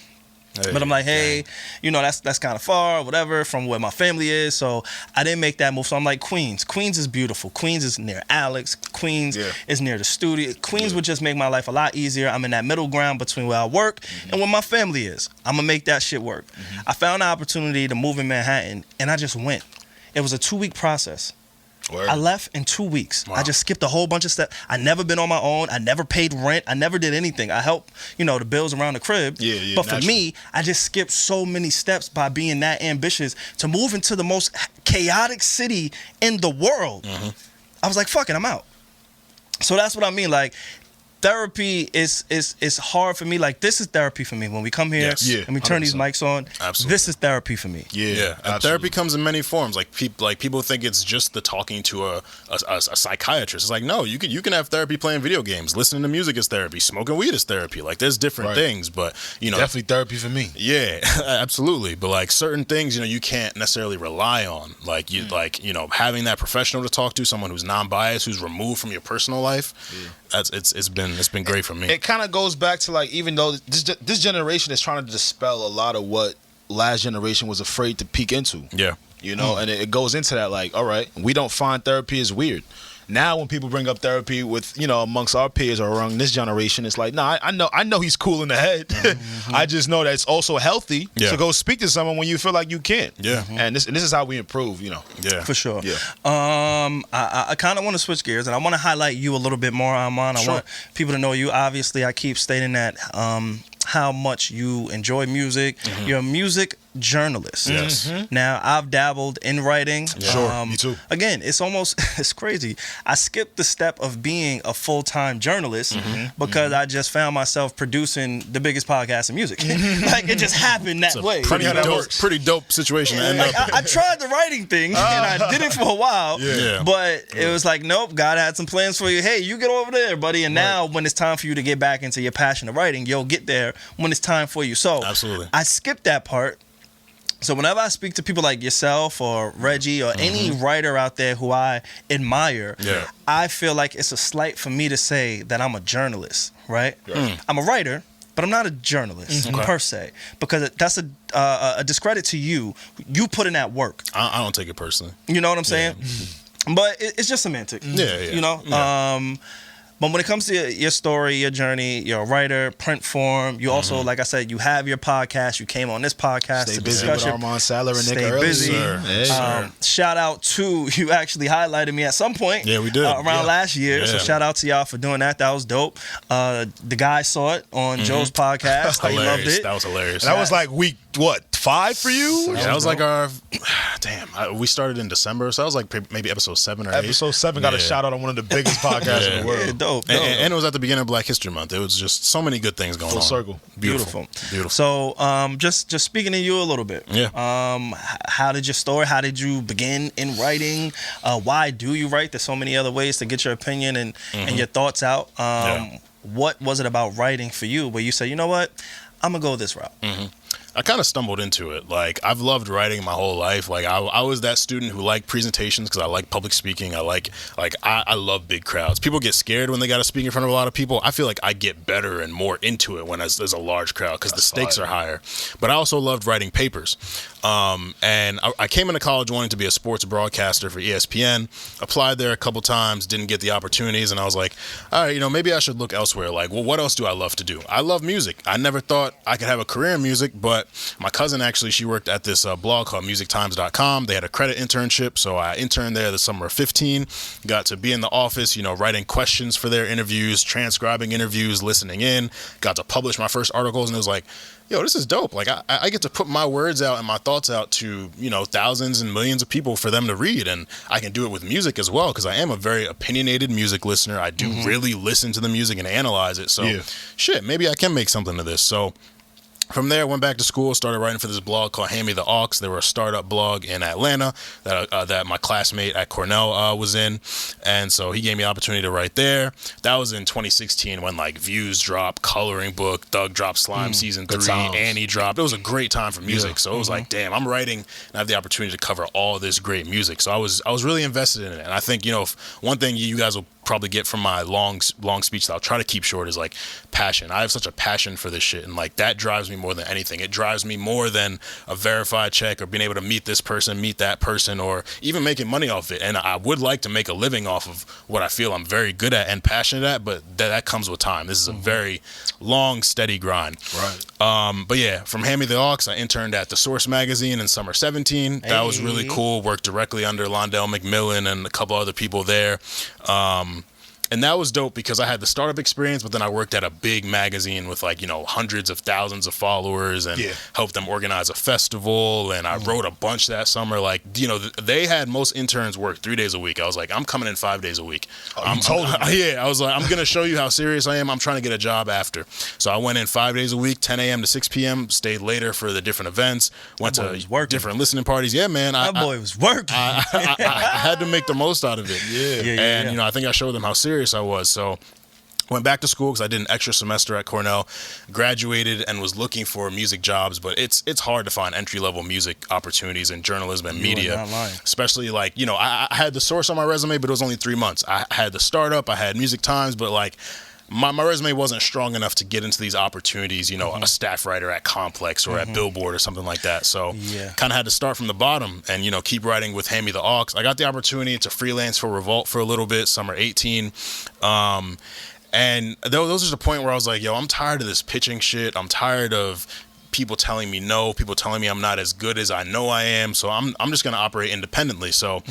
But I'm like, hey, that's kind of far, whatever, from where my family is. So I didn't make that move. So I'm like, Queens. Queens is beautiful. Queens is near Alex. Queens is near the studio. Queens would just make my life a lot easier. I'm in that middle ground between where I work and where my family is. I'm going to make that shit work. I found an opportunity to move in Manhattan, and I just went. It was a 2-week process. Word. I left in 2 weeks. Wow. I just skipped a whole bunch of steps. I never been on my own. I never paid rent. I never did anything. I helped, the bills around the crib. But for me, I just skipped so many steps by being that ambitious to move into the most chaotic city in the world. I was like, fuck it, I'm out. So that's what I mean. Like, therapy is hard for me. Like, this is therapy for me. When we come here and we turn 100%. These mics on, this is therapy for me. And therapy comes in many forms. Like people think it's just the talking to a psychiatrist. It's like, no, you can have therapy playing video games, listening to music is therapy, smoking weed is therapy. Like, there's different things, but definitely therapy for me. Yeah, absolutely. But like certain things, you can't necessarily rely on. Like having that professional to talk to, someone who's non-biased, who's removed from your personal life. It's been great for me. It kind of goes back to, like, even though this generation is trying to dispel a lot of what last generation was afraid to peek into. Yeah. And it goes into that, like, all right, we don't find therapy as weird. Now when people bring up therapy with, amongst our peers or around this generation, it's like, nah, I know he's cool in the head. I just know that it's also healthy to go speak to someone when you feel like you can't. Yeah. And this is how we improve, Yeah. For sure. Yeah. I kind of want to switch gears, and I want to highlight you a little bit more, Armon. I want people to know you. Obviously, I keep stating that how much you enjoy music. You're a music journalist. Yes. Now, I've dabbled in writing. Sure, me too. Again, it's crazy. I skipped the step of being a full-time journalist because I just found myself producing the biggest podcast in music. Like, it just happened that way. Pretty dope situation to end up. I tried the writing thing, and I did it for a while, but it was like, nope, God had some plans for you. Hey, you get over there, buddy. And now when it's time for you to get back into your passion of writing, you'll get there when it's time for you. So Absolutely. I skipped that part. So whenever I speak to people like yourself or Reggie or any writer out there who I admire, I feel like it's a slight for me to say that I'm a journalist, right? I'm a writer, but I'm not a journalist per se, because that's a discredit to you. You put in that work. I don't take it personally. You know what I'm saying? But it's just semantic. You know? But when it comes to your story, your journey, you're a writer, print form. You also, like I said, you have your podcast. You came on this podcast Stay to busy discuss with Armon, Saller, and Nick Stay earlier. busy. Shout out to, you actually highlighted me at some point. Yeah, we did. Around last year. So shout out to y'all for doing that. That was dope. The guy saw it on Joe's podcast. He loved it. That was hilarious. And that was like week, 5 for you? Yeah, that was like our, we started in December, so that was like maybe episode 7 or 8. Episode 7 got a shout out on one of the biggest podcasts in the world. Yeah, dope. And it was at the beginning of Black History Month. It was just so many good things going on. Full circle. Beautiful. So, just speaking to you a little bit. Yeah. How did your story? How did you begin in writing? Why do you write? There's so many other ways to get your opinion and your thoughts out. What was it about writing for you where you say, you know what, I'm gonna go this route? I kind of stumbled into it. Like, I've loved writing my whole life. Like, I was that student who liked presentations because I like public speaking. I love big crowds. People get scared when they got to speak in front of a lot of people. I feel like I get better and more into it when there's a large crowd because the stakes are higher. But I also loved writing papers. And I came into college wanting to be a sports broadcaster for ESPN. Applied there a couple times, didn't get the opportunities, and I was like, all right, maybe I should look elsewhere. Like, well, what else do I love to do? I love music. I never thought I could have a career in music, but my cousin actually, she worked at this blog called musictimes.com. They had a credit internship, so I interned there the summer of 15. Got to be in the office, writing questions for their interviews, transcribing interviews, listening in. Got to publish my first articles, and it was like, yo, this is dope. Like, I get to put my words out and my thoughts out to, thousands and millions of people for them to read. And I can do it with music as well because I am a very opinionated music listener. I do really listen to the music and analyze it. So, shit, maybe I can make something of this. So, from there, went back to school, started writing for this blog called Hand Me the Aux. They were a startup blog in Atlanta that my classmate at Cornell was in. And so he gave me the opportunity to write there. That was in 2016 when, like, Views dropped, Coloring Book, Doug dropped Slime Season 3, Annie dropped. It was a great time for music. So it was like, damn, I'm writing and I have the opportunity to cover all this great music. So I was really invested in it. And I think, if one thing you guys will probably get from my long speech that I'll try to keep short is like passion. I have such a passion for this shit, and like that drives me more than anything. It drives me more than a verified check or being able to meet this person, meet that person, or even making money off it. And I would like to make a living off of what I feel I'm very good at and passionate at, but that comes with time. This is a very long, steady grind. Right. But yeah, from Hand Me the Aux, I interned at The Source magazine in summer 17. That was really cool. Worked directly under Londell McMillan and a couple other people there. And that was dope because I had the startup experience, but then I worked at a big magazine with hundreds of thousands of followers and helped them organize a festival. And I wrote a bunch that summer. Like, they had most interns work 3 days a week. I was like, I'm coming in 5 days a week. I was like, I'm going to show you how serious I am. I'm trying to get a job after. So I went in 5 days a week, 10 a.m. to 6 p.m., stayed later for the different events, went to different listening parties. Yeah, man. That boy was working. I had to make the most out of it. And I think I showed them how serious I was. So went back to school because I did an extra semester at Cornell, graduated, and was looking for music jobs, but it's hard to find entry-level music opportunities in journalism and media, especially like, I had The Source on my resume, but it was only 3 months. I had the startup, I had Music Times, but like my resume wasn't strong enough to get into these opportunities, a staff writer at Complex or at Billboard or something like that. So kind of had to start from the bottom and, keep writing with Hand Me the Aux. I got the opportunity to freelance for Revolt for a little bit, summer 18. And those was the point where I was like, yo, I'm tired of this pitching shit. I'm tired of people telling me no, people telling me I'm not as good as I know I am. So I'm just going to operate independently. So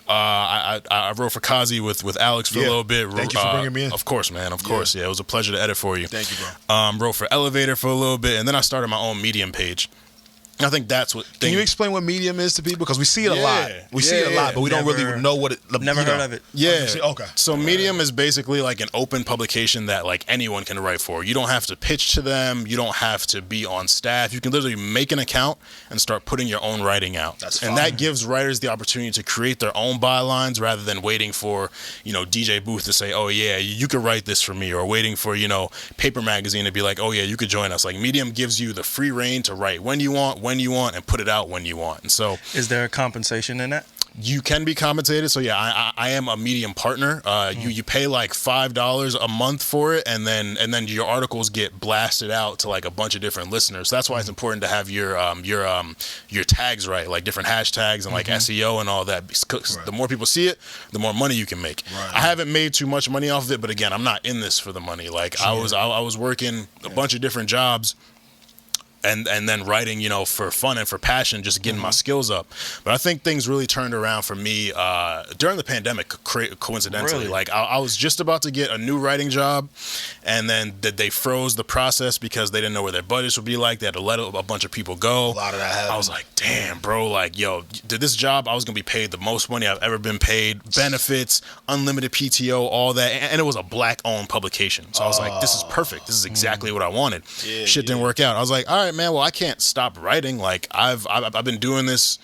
I wrote for Kazi with Alex for a little bit. Thank you for bringing me in. Of course, man. Of course. Yeah, it was a pleasure to edit for you. Thank you, bro. Wrote for Elevator for a little bit, and then I started my own Medium page. I think that's what. Can you explain what Medium is to people? Because we see it a lot. We see it a lot, but we don't really know what it. Never heard of it. Yeah. Okay. So Medium is basically like an open publication that like anyone can write for. You don't have to pitch to them. You don't have to be on staff. You can literally make an account and start putting your own writing out. And that gives writers the opportunity to create their own bylines rather than waiting for, DJ Booth to say, oh yeah, you could write this for me, or waiting for, Paper Magazine to be like, oh yeah, you could join us. Like Medium gives you the free reign to write when you want, and put it out when you want. And so, is there a compensation in that? You can be compensated. So yeah, I am a Medium partner. You pay like $5 a month for it, and then your articles get blasted out to like a bunch of different listeners. So that's why it's important to have your tags right, like different hashtags and like SEO and all that. Because the more people see it, the more money you can make. Right. I haven't made too much money off of it, but again, I'm not in this for the money. Like I was working a bunch of different jobs. And then writing, for fun and for passion, just getting my skills up. But I think things really turned around for me during the pandemic, coincidentally. Really? Like, I was just about to get a new writing job, and then they froze the process because they didn't know where their budgets would be like. They had to let a bunch of people go. A lot of that happened. I was like, damn, bro. Like, yo, did this job, I was going to be paid the most money I've ever been paid. Benefits, unlimited PTO, all that. And it was a Black-owned publication. So I was like, this is perfect. This is exactly what I wanted. Shit didn't work out. I was like, all right, man, well, I can't stop writing. Like I've been doing this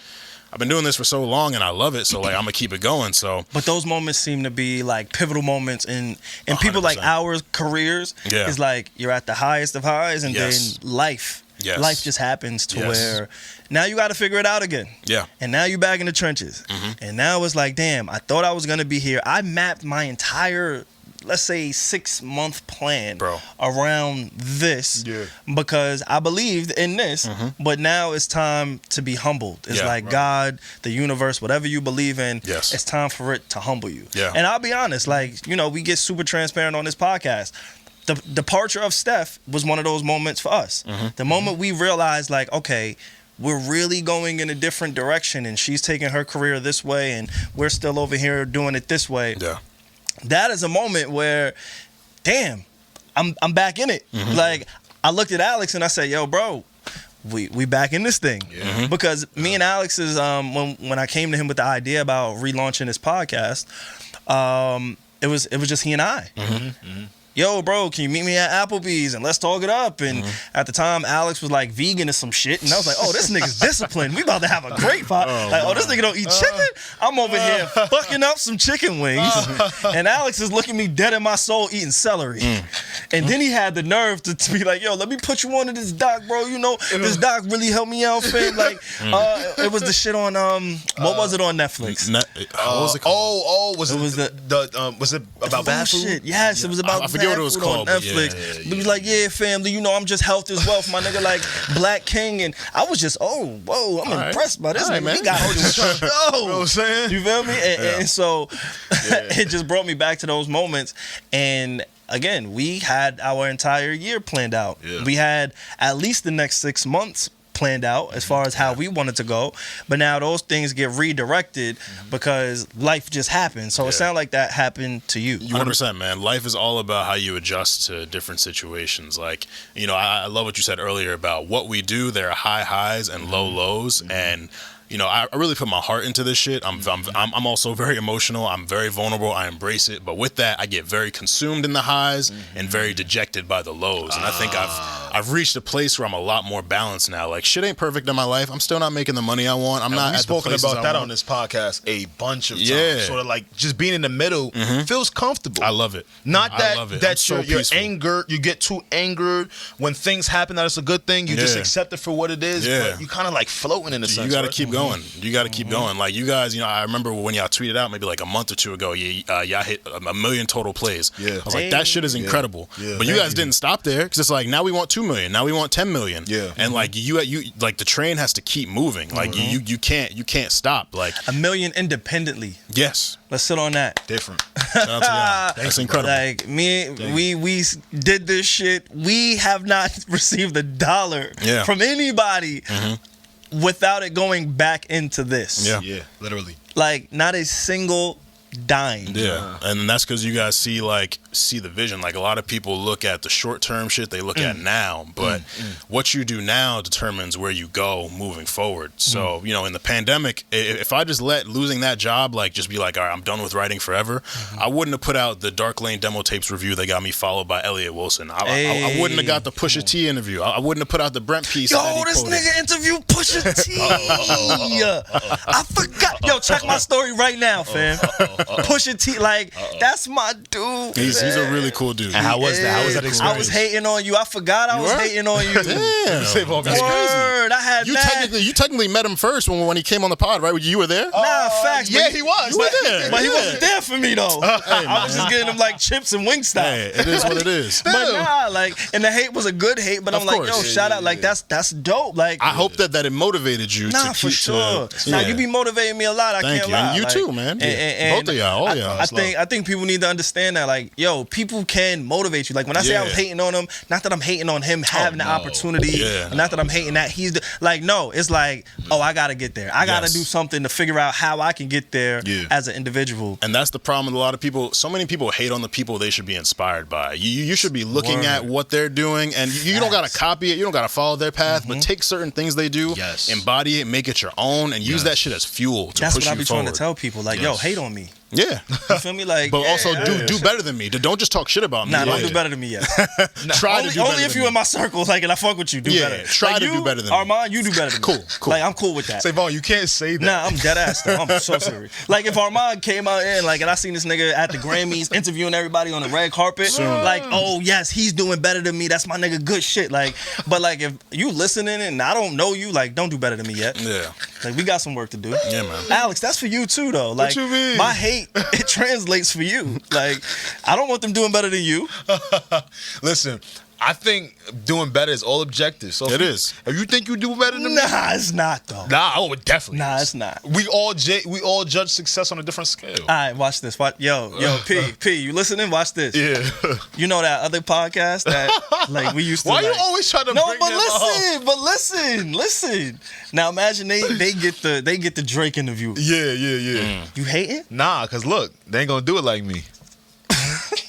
for so long, and I love it. So like I'm gonna keep it going. So, but those moments seem to be like pivotal moments in people like our careers. Yeah. Is like you're at the highest of highs, and then life just happens to where now you got to figure it out again. Yeah. And now you're back in the trenches, and now it's like, damn, I thought I was gonna be here. I mapped my entire, let's say, 6-month plan around this because I believed in this, but now it's time to be humbled. It's like God, the universe, whatever you believe in, it's time for it to humble you. Yeah. And I'll be honest, like, we get super transparent on this podcast. The departure of Steph was one of those moments for us. The moment we realized, like, okay, we're really going in a different direction, and she's taking her career this way, and we're still over here doing it this way. Yeah. That is a moment where, damn, I'm back in it. Like, I looked at Alex and I said, yo, bro, we back in this thing. Because me and Alex is when I came to him with the idea about relaunching this podcast, it was just he and I. Yo, bro, can you meet me at Applebee's and let's talk it up? And at the time, Alex was like vegan or some shit. And I was like, oh, this nigga's disciplined. We about to have a great fight. This nigga don't eat chicken? I'm over here fucking up some chicken wings. And Alex is looking me dead in my soul eating celery. And then he had the nerve to be like, yo, let me put you on to this doc, bro. This doc really helped me out, fam. Like, it was the shit on, what was it on Netflix? What was it called? Was it about bad food? Shit. Yes, it was about I forget what it was called on Netflix. He was like, yeah, family, I'm just health is wealth, my nigga, like Black King. And I was just, I'm impressed by this nigga. Man. We got to do a show. You know what I'm saying? You feel me? And so it just brought me back to those moments. And again, we had our entire year planned out. We had at least the next 6 months planned out as far as how we wanted to go, but now those things get redirected because life just happened. So it sounded like that happened to you. 100%, man. Life is all about how you adjust to different situations. Like, I love what you said earlier about what we do. There are high highs and low lows, and I really put my heart into this shit. I'm also very emotional. I'm very vulnerable. I embrace it. But with that, I get very consumed in the highs and very dejected by the lows. And I think I've reached a place where I'm a lot more balanced now. Like, shit ain't perfect in my life. I'm still not making the money I want. I'm not at the places about that I want. on this podcast a bunch of times. Sort of like just being in the middle feels comfortable. I love it. Not that I love it. that you're angered. You get too angered when things happen. That it's a good thing. You just accept it for what it is. But you kind of like floating in a sense. You got to keep going. You got to keep going. Like, you guys, I remember when y'all tweeted out maybe like a month or two ago, y'all hit 1 million total plays. I was like, that shit is incredible. But you guys didn't stop there, because it's like, now we want 2 million. Now we want 10 million. And like you like the train has to keep moving. Like you can't stop. Like 1 million independently. Yes. Let's sit on that. Different. Shout out to y'all. That's incredible. Like we did this shit. We have not received a dollar from anybody without it going back into this. Yeah, literally. Like, not a single dying. Yeah, and that's because you guys see the vision. Like, a lot of people look at the short term shit they look at now, but what you do now determines where you go moving forward. So in the pandemic, if I just let losing that job just be like, all right, I'm done with writing forever, I wouldn't have put out the Dark Lane demo tapes review that got me followed by Elliot Wilson. I wouldn't have got the Pusha T interview. I wouldn't have put out the Brent piece. Yo, this nigga interviewed Pusha T. I forgot. Yo, check my story right now, fam. Pusha T, that's my dude. He's a really cool dude. And how was that? How was that experience? I was hating on you. I forgot I was hating on you. Damn. That's Word, I had You technically met him first when he came on the pod, right? You were there? Nah, facts. Yeah, he was. You were there. But he wasn't there for me, though. I was just getting him chips and Wingstop. Hey, it is what it is. But nah, and the hate was a good hate, but I'm like, yo, shout out, that's dope. I hope that it motivated you to keep for sure. Now, you be motivating me a lot, I can't lie. And you too, man. Both of y'all, all y'all. I think people need to understand that, yo, people can motivate you. When I say I was hating on him, not that I'm hating on him having the opportunity, not that I'm hating that he's no, it's I gotta get there. I gotta do something to figure out how I can get there as an individual. And that's the problem with a lot of people. So many people hate on the people they should be inspired by. You should be looking at what they're doing, and you don't gotta copy it. You don't gotta follow their path, but take certain things they do, embody it, make it your own, and use that shit as fuel to that's push you forward. That's what I be trying to tell people. Yo, hate on me. Yeah. You feel me? But also do better than me. Don't just talk shit about me. Nah, don't do better than me yet. Try to do better only if you're in my circle, and I fuck with you, do better. Try to do better than me. Armon, you do better than me. Cool. I'm cool with that. Savon, you can't say that. Nah, I'm dead ass though. I'm so serious. If Armon came out and I seen this nigga at the Grammys interviewing everybody on the red carpet, oh yes, he's doing better than me. That's my nigga, good shit. But if you listening and I don't know you, don't do better than me yet. Yeah. We got some work to do. Yeah, man. Alex, that's for you too though. What you mean? My hate, it translates for you. I don't want them doing better than you. Listen, I think doing better is all objective. So it is. If you think you do better than me, nah, it's not though. Nah, definitely. Nah, it's not. We all judge success on a different scale. All right, watch this. Yo, P, you listening? Watch this. Yeah. You know that other podcast that we used to. Why you always trying to? No, bring but them up? listen. Now imagine they get the Drake interview. Yeah. You hating? Nah, cause look, they ain't gonna do it like me.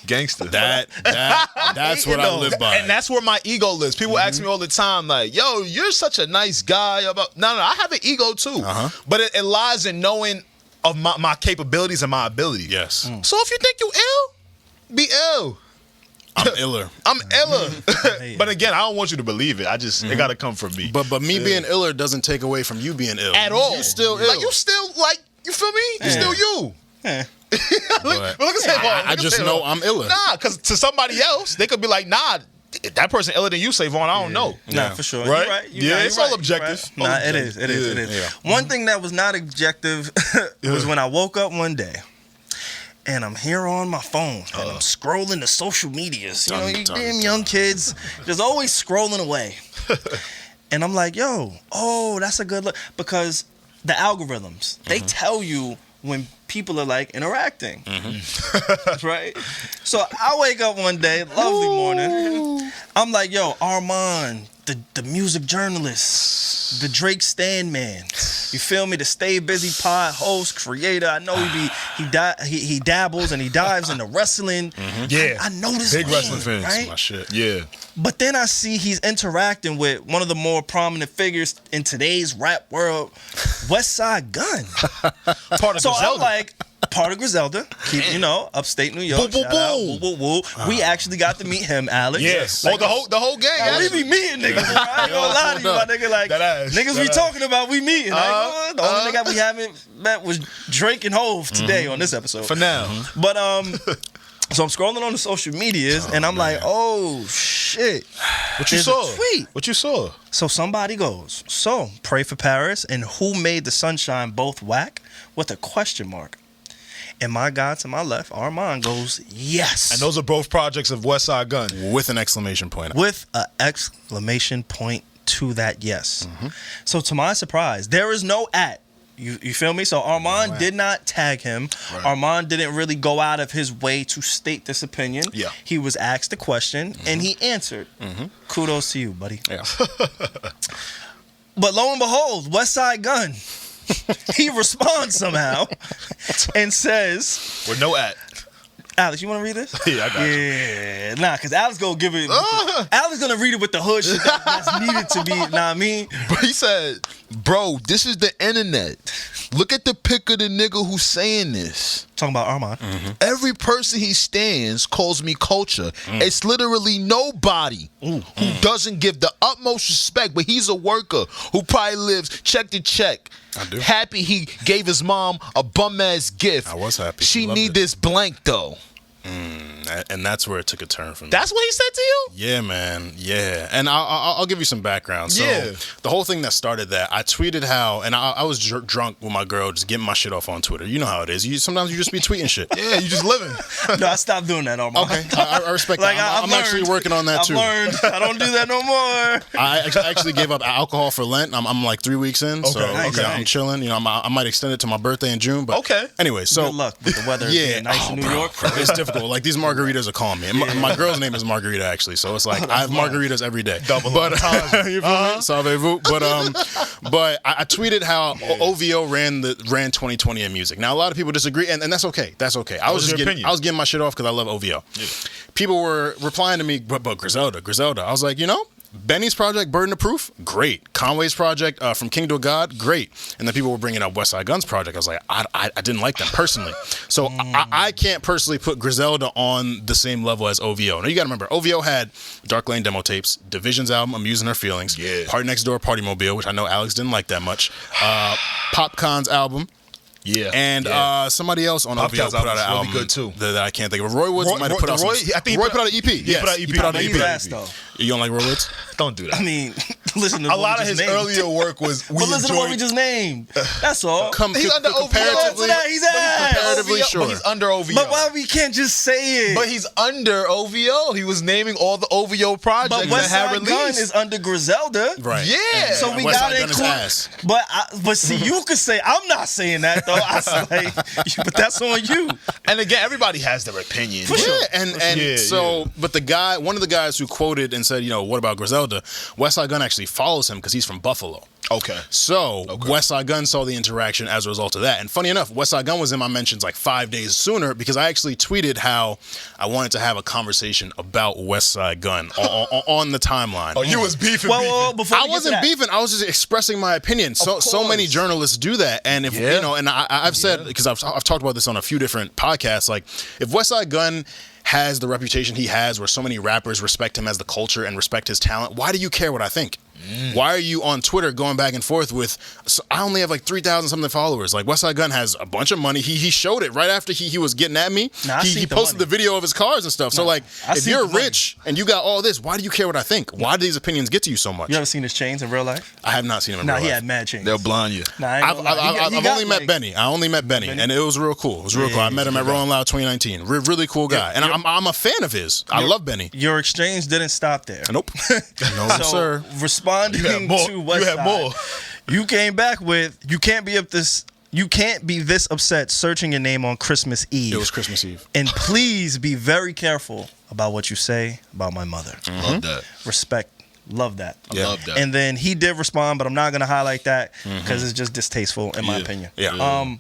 Gangster. That's what I live by. And that's where my ego lives. People ask me all the time, yo, you're such a nice guy. No, I have an ego too. But it lies in knowing of my capabilities and my ability. Yes. So if you think you ill, be ill. I'm iller. I'm iller. But again, I don't want you to believe it. It gotta come from me. But me being iller doesn't take away from you being ill. At all. You still ill. You still you feel me? You're still you. Yeah. look at Savon. I just know I'm iller. Nah, because to somebody else, they could be like, nah, that person iller than you, Savon. I don't know. Nah, for sure. Right? You're right. It's all objective. Right. Nah, it is. It is. Yeah. One thing that was not objective was when I woke up one day and I'm here on my phone and I'm scrolling the social medias. You damn young kids just always scrolling away. And I'm like, that's a good look. Because the algorithms, they tell you when people are interacting. Right? So I wake up one day, lovely morning. I'm like, Armon, the music journalist, the Drake Stan man. You feel me? The Stay Busy pod host, creator. I know he dabbles and he dives into wrestling. Yeah. I know this big man, wrestling fans. right? My shit. Yeah. But then I see he's interacting with one of the more prominent figures in today's rap world, West Side Gun. Part of So Griselda. I'm like, part of Griselda, upstate New York. Boom, boom, shout out, boom. woo, woo, woo. We actually got to meet him, Alex. Yes. The whole gang. Yeah, we be meeting niggas. Bro. I ain't gonna lie to you, my nigga. Niggas we talking about, we meeting. The only nigga we haven't met was Drake and Hove today on this episode. For now. But so I'm scrolling on the social medias and I'm like, oh shit. What you There's saw? a tweet. What you saw? So somebody goes, pray for Paris and who made the sunshine both whack with a question mark. And my guy to my left, Armon, goes, yes. And those are both projects of West Side Gun. With an exclamation point. With an exclamation point to that yes. So to my surprise, there is no @ You feel me? So Armon did not tag him. Right. Armon didn't really go out of his way to state this opinion. Yeah. He was asked a question and he answered. Kudos to you, buddy. Yeah. But lo and behold, West Side Gun he responds somehow and says, With no at. Alex, you want to read this? Yeah, I got you. Yeah, nah, because Alex gonna give it. Alex gonna read it with the hood shit that's needed to be. Nah, I mean, But he said, bro, this is the internet. Look at the pic of the nigga who's saying this. talking about Armon. Every person he stands calls me culture. It's literally nobody who doesn't give the utmost respect, but he's a worker who probably lives check to check. I do. Happy he gave his mom a bum ass gift. I was happy. She She loved need it. this blank though. And that's where it took a turn for me. That's what he said to you? Yeah, man. Yeah. And I'll give you some background. So Yeah. the whole thing that started that, I tweeted how, and I was drunk with my girl, just getting my shit off on Twitter. You know how it is. Sometimes you just be tweeting shit. Yeah, you just living. No, I stopped doing that, Armon. Okay, I respect Like, that. I've I'm actually learned. working on that I've too. learned. I don't do that no more. I actually gave up alcohol for Lent. I'm like 3 weeks in, so Nice. yeah, I'm chilling. You know, I might extend it to my birthday in June. But Okay. Anyway, so Good luck with the weather yeah, being nice in New York. It's difficult. Like these margaritas are calling me. And my girl's name is Margarita actually, so it's like I have margaritas every day. Double but entendre. you feel me? Savez-vous. But I tweeted how OVO ran 2020 in music. Now a lot of people disagree, and that's okay. That's okay. I was your just opinion? getting my shit off because I love OVO. Yeah. People were replying to me, but Griselda. I was like, you know, Benny's project, Burden of Proof, great. Conway's project, From King to God, great. And then people were bringing up West Side Gun's project. I was like, I didn't like them personally. So I can't personally put Griselda on the same level as OVO. Now, you got to remember, OVO had Dark Lane demo tapes, Division's album, I'm Using Her Feelings, Yeah. Party Next Door, Party Mobile, which I know Alex didn't like that much, Popcon's album, Yeah. and somebody else on OVO Popcon's put out an album's really album good, too. that I can't think of. Roy Woods might have put out some. I think he Roy put put out an EP. Yeah, Yes, he put out an an EP. He's ass, though. You don't like Roy Woods? Don't do that. I mean, listen to a what lot we of just his named. earlier work was But listen to what we just named. That's all. He's under OVO. Comparatively, he's ass. comparatively OVO, sure. But he's under OVO. But why we can't just say it? But he's under OVO. He was naming all the OVO projects But that West had Side Gun released. is under Griselda. Right. Yeah. So And we West got Side to Gun is include. ass. But see, you could say I'm not saying that though. I was like, but that's on you. And again, everybody has their opinion. Yeah, and Yeah, so, but one of the guys who quoted and said, you know, what about Griselda? West Side Gun actually follows him because he's from Buffalo. Okay. So West Side Gun saw the interaction as a result of that. And funny enough, West Side Gun was in my mentions like 5 days sooner because I actually tweeted how I wanted to have a conversation about West Side Gun on the timeline. Oh, you was beefing. Well, before I we get to wasn't that, beefing. I was just expressing my opinion. So many journalists do that, and if you know, and I've said because I've talked about this on a few different podcasts. Like if West Side Gun has the reputation he has, where so many rappers respect him as the culture and respect his talent, why do you care what I think? Why are you on Twitter going back and forth with? So I only have like 3,000 something followers. Like West Side Gun has a bunch of money. He showed it right after he was getting at me. Nah, I he seen the posted money. the video of his cars and stuff. So like, I if seen you're the money. rich and you got all this, why do you care what I think? Why do these opinions get to you so much? You ever seen his chains in real life? I have not seen him in Nah, real he life. had mad chains. They'll blind you. Nah, I ain't I've, gonna lie. He I've got, only met like- Benny. I only met Benny, and it was real cool. It was real cool. I met him at Rolling Loud 2019. Really cool guy, and I'm a fan of his. I love Benny. Your exchange didn't stop there. Nope, no So sir. responding You had more. to West You had Side, more. you came back with you can't be this upset searching your name on Christmas Eve. It was Christmas Eve. And please be very careful about what you say about my mother. Love that. Respect. Love that. I love that. And then he did respond, but I'm not gonna highlight that because it's just distasteful in my opinion. Yeah.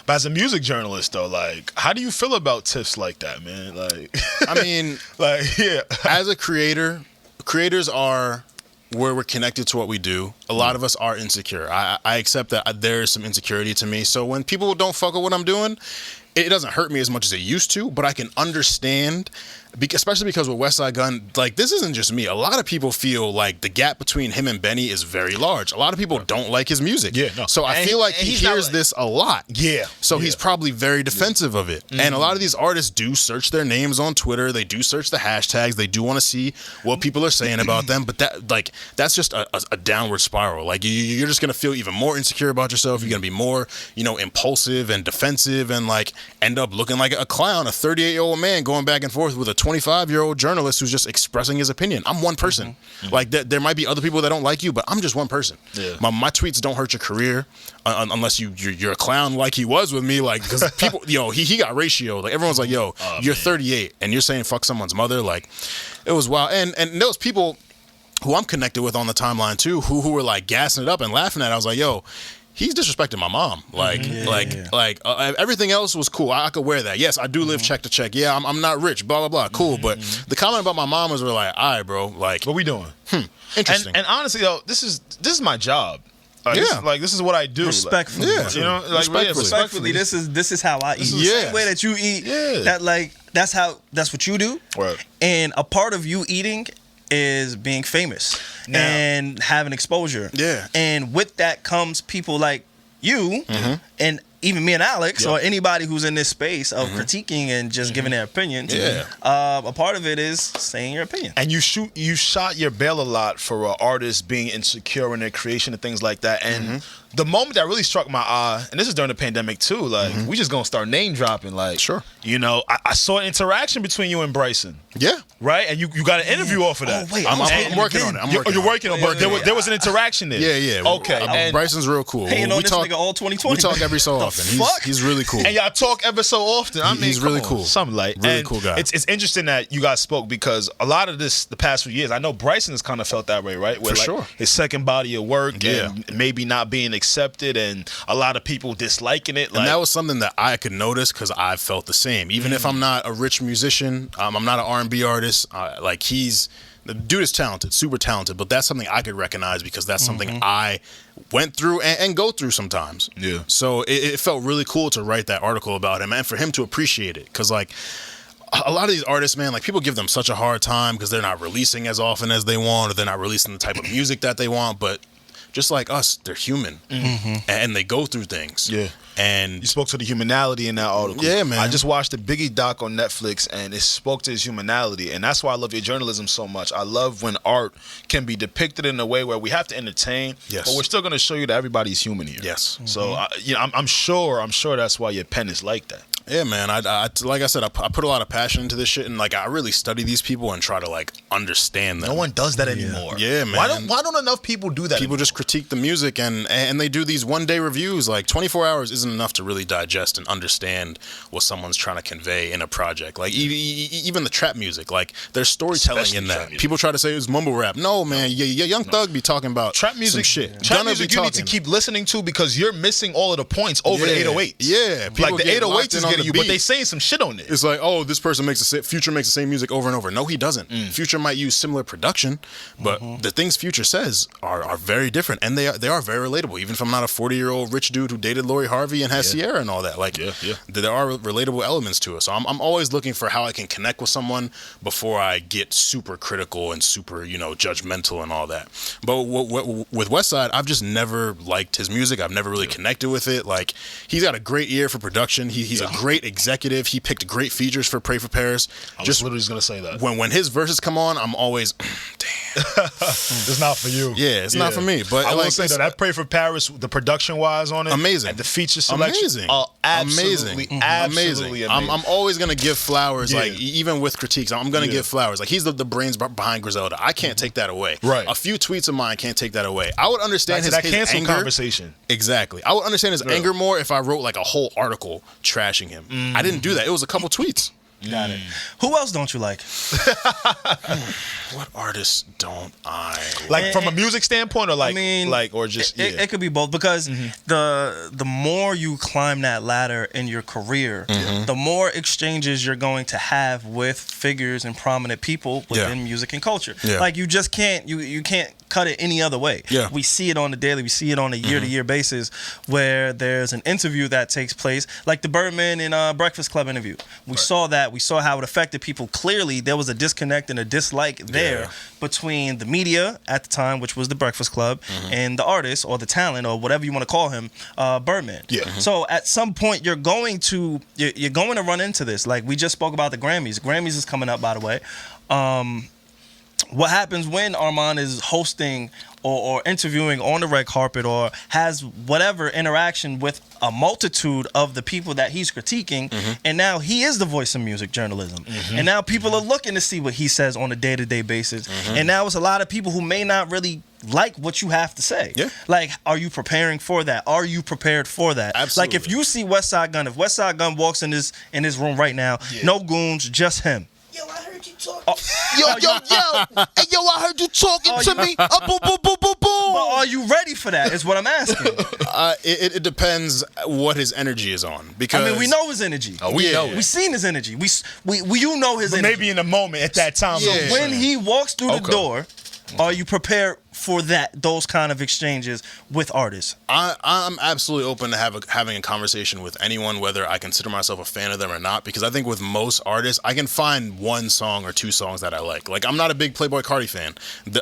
But as a music journalist, though, like, how do you feel about tips like that, man? Like, I mean, like, yeah. as a creator, creators are where we're connected to what we do. A lot of us are insecure. I accept that there is some insecurity to me. So when people don't fuck with what I'm doing, it doesn't hurt me as much as it used to, but I can understand, especially because with West Side Gun, like, this isn't just me. A lot of people feel like the gap between him and Benny is very large. A lot of people don't like his music. Yeah, no. So I And feel like and he he's not hears like- this a lot. Yeah. So he's Yeah. probably very defensive of it. And a lot of these artists do search their names on Twitter. They do search the hashtags. They do want to see what people are saying about them. But that's just a downward spiral. Like you're just gonna feel even more insecure about yourself. You're gonna be more, impulsive and defensive, and like end up looking like a clown, a 38-year-old man going back and forth with a 25-year-old journalist who's just expressing his opinion. I'm one person. Like there might be other people that don't like you, but I'm just one person. Yeah. My tweets don't hurt your career unless you're a clown like he was with me. Like, because people, he got ratio. Like everyone's like, you're 38 and you're saying fuck someone's mother. Like, it was wild. And those people who I'm connected with on the timeline too, who were like gassing it up and laughing at it. I was like, yo, he's disrespecting my mom. Everything else was cool. I could wear that. Yes, I do live check to check. Yeah, I'm not rich. Blah blah blah. Cool. But the comment about my mom was like, all right, bro. Like, what we doing? Interesting. And honestly, though, this is my job. This is what I do. Respectfully, you know, respectfully. This is how I eat. The same way that you eat. Yeah. That's what you do. Right. And a part of you eating is being famous and having exposure. Yeah. And with that comes people like you and even me and Alex or anybody who's in this space of critiquing and just giving their opinions. Yeah. A part of it is saying your opinion. And you shot your bail a lot for artists being insecure in their creation and things like that. And the moment that really struck my eye, and this is during the pandemic too, like we just gonna start name dropping. Like, sure, you know, I saw an interaction between you and Bryson. Yeah. Right, and you got an interview off of that. Oh wait, I'm working on it. You're working on it, but there was an interaction there. Yeah. Okay. And Bryson's real cool. Hey, you know this nigga all 2020. We talk every so often. He's really cool. And y'all talk ever so often. I mean, he's really cool. Something like really cool guy. It's interesting that you guys spoke because a lot of this the past few years, I know Bryson has kind of felt that way, right? Where, For sure. His second body of work and maybe not being accepted, and a lot of people disliking it. And that was something that I could notice because I felt the same. Even if I'm not a rich musician, I'm not an R&B artist. The dude is talented, super talented, but that's something I could recognize because that's something I went through and go through sometimes. Yeah. So it felt really cool to write that article about him and for him to appreciate it. Because, like, a lot of these artists, man, like, people give them such a hard time because they're not releasing as often as they want or they're not releasing the type of music that they want. But just like us, they're human. And they go through things. Yeah. And you spoke to the humanality in that article. Yeah, man. I just watched the Biggie doc on Netflix, and it spoke to his humanality, and that's why I love your journalism so much. I love when art can be depicted in a way where we have to entertain, but we're still going to show you that everybody's human here. Yes. So, I'm sure that's why your pen is like that. Yeah, man. I like I said, I put a lot of passion into this shit, and like I really study these people and try to like understand them. No one does that anymore. Yeah, man. Why don't enough people do that? People just critique the music and they do these one-day reviews. Like 24 hours isn't enough to really digest and understand what someone's trying to convey in a project. Like even the trap music, like there's storytelling Especially in trap that. music. People try to say it's mumble rap. No, man. Young Thug be talking about trap music. Some shit. Trap music you need to keep listening to because you're missing all of the points over the 808s. Yeah, like the 808s is getting you, but they saying some shit on it. It's like, oh, this person Future makes the same music over and over. No, he doesn't. Future might use similar production, but the things Future says are very different, and they are very relatable. Even if I'm not a 40-year-old rich dude who dated Lori Harvey and has Sierra and all that, like, there are relatable elements to it. So I'm always looking for how I can connect with someone before I get super critical and super, judgmental and all that. But with Westside, I've just never liked his music. I've never really connected with it. Like, he's got a great ear for production. He's a great executive. He picked great features for Pray for Paris. I was literally just gonna say that. When his verses come on, I'm always, damn. It's not for you. Yeah, it's not for me. But I will say that Pray for Paris, the production wise on it, amazing. And the feature selection, absolutely amazing. I'm always gonna give flowers. Like, even with critiques, I'm gonna give flowers. Like, he's the brains behind Griselda. I can't take that away. Right. A few tweets of mine can't take that away. I would understand his cancel anger. Conversation. Exactly. I would understand his anger more if I wrote like a whole article trashing him. I didn't do that. It was a couple tweets. Got it. Who else don't you like? What artists don't I like? From a music standpoint, or like, or just it could be both because the more you climb that ladder in your career, the more exchanges you're going to have with figures and prominent people within music and culture. Like, you just can't you can't cut it any other way. We see it on the daily, we see it on a year-to-year basis where there's an interview that takes place, like the Birdman and Breakfast Club interview. We saw that. We saw how it affected people. Clearly, there was a disconnect and a dislike there between the media at the time, which was the Breakfast Club, and the artist or the talent or whatever you want to call him, Birdman. So at some point, you're going to run into this. Like, we just spoke about the Grammys. Grammys is coming up, by the way. What happens when Armon is hosting or interviewing on the red carpet or has whatever interaction with a multitude of the people that he's critiquing, and now he is the voice of music journalism. And now people are looking to see what he says on a day-to-day basis. And now it's a lot of people who may not really like what you have to say. Like, are you preparing for that? Are you prepared for that? Absolutely. Like, if you see Westside Gunn, if Westside Gunn walks in his room right now, no goons, just him. Yo, I heard you Yo, hey, yo, I heard you talking to me. Boom, boom, boom, boom, boom. But are you ready for that? Is what I'm asking. It depends what his energy is on. Because I mean, we know his energy. Oh, we know. We seen his energy. We you know his energy. Maybe in the moment at that time. Yeah. When he walks through the door, are you prepared for those kind of exchanges with artists? I'm absolutely open to having a conversation with anyone, whether I consider myself a fan of them or not, because I think with most artists, I can find one song or two songs that I like. Like, I'm not a big Playboi Carti fan.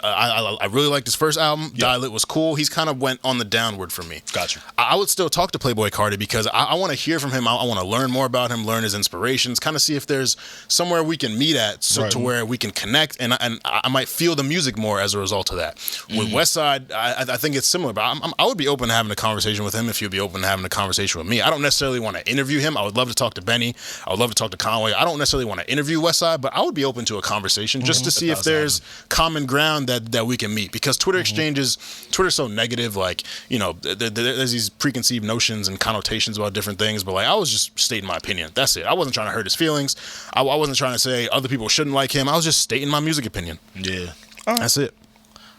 I really liked his first album. Yeah. Die Lit was cool. He's kind of went on the downward for me. Gotcha. I would still talk to Playboi Carti because I want to hear from him. I want to learn more about him, learn his inspirations, kind of see if there's somewhere we can meet at to where we can connect, and I might feel the music more as a result of that. With Westside, I think it's similar, but I would be open to having a conversation with him if you'd be open to having a conversation with me. I don't necessarily want to interview him. I would love to talk to Benny. I would love to talk to Conway. I don't necessarily want to interview Westside, but I would be open to a conversation just to see if there's common ground that we can meet. Because Twitter exchanges, Twitter's so negative. Like, you know, there's these preconceived notions and connotations about different things. But like, I was just stating my opinion. That's it. I wasn't trying to hurt his feelings. I wasn't trying to say other people shouldn't like him. I was just stating my music opinion. Yeah. That's it.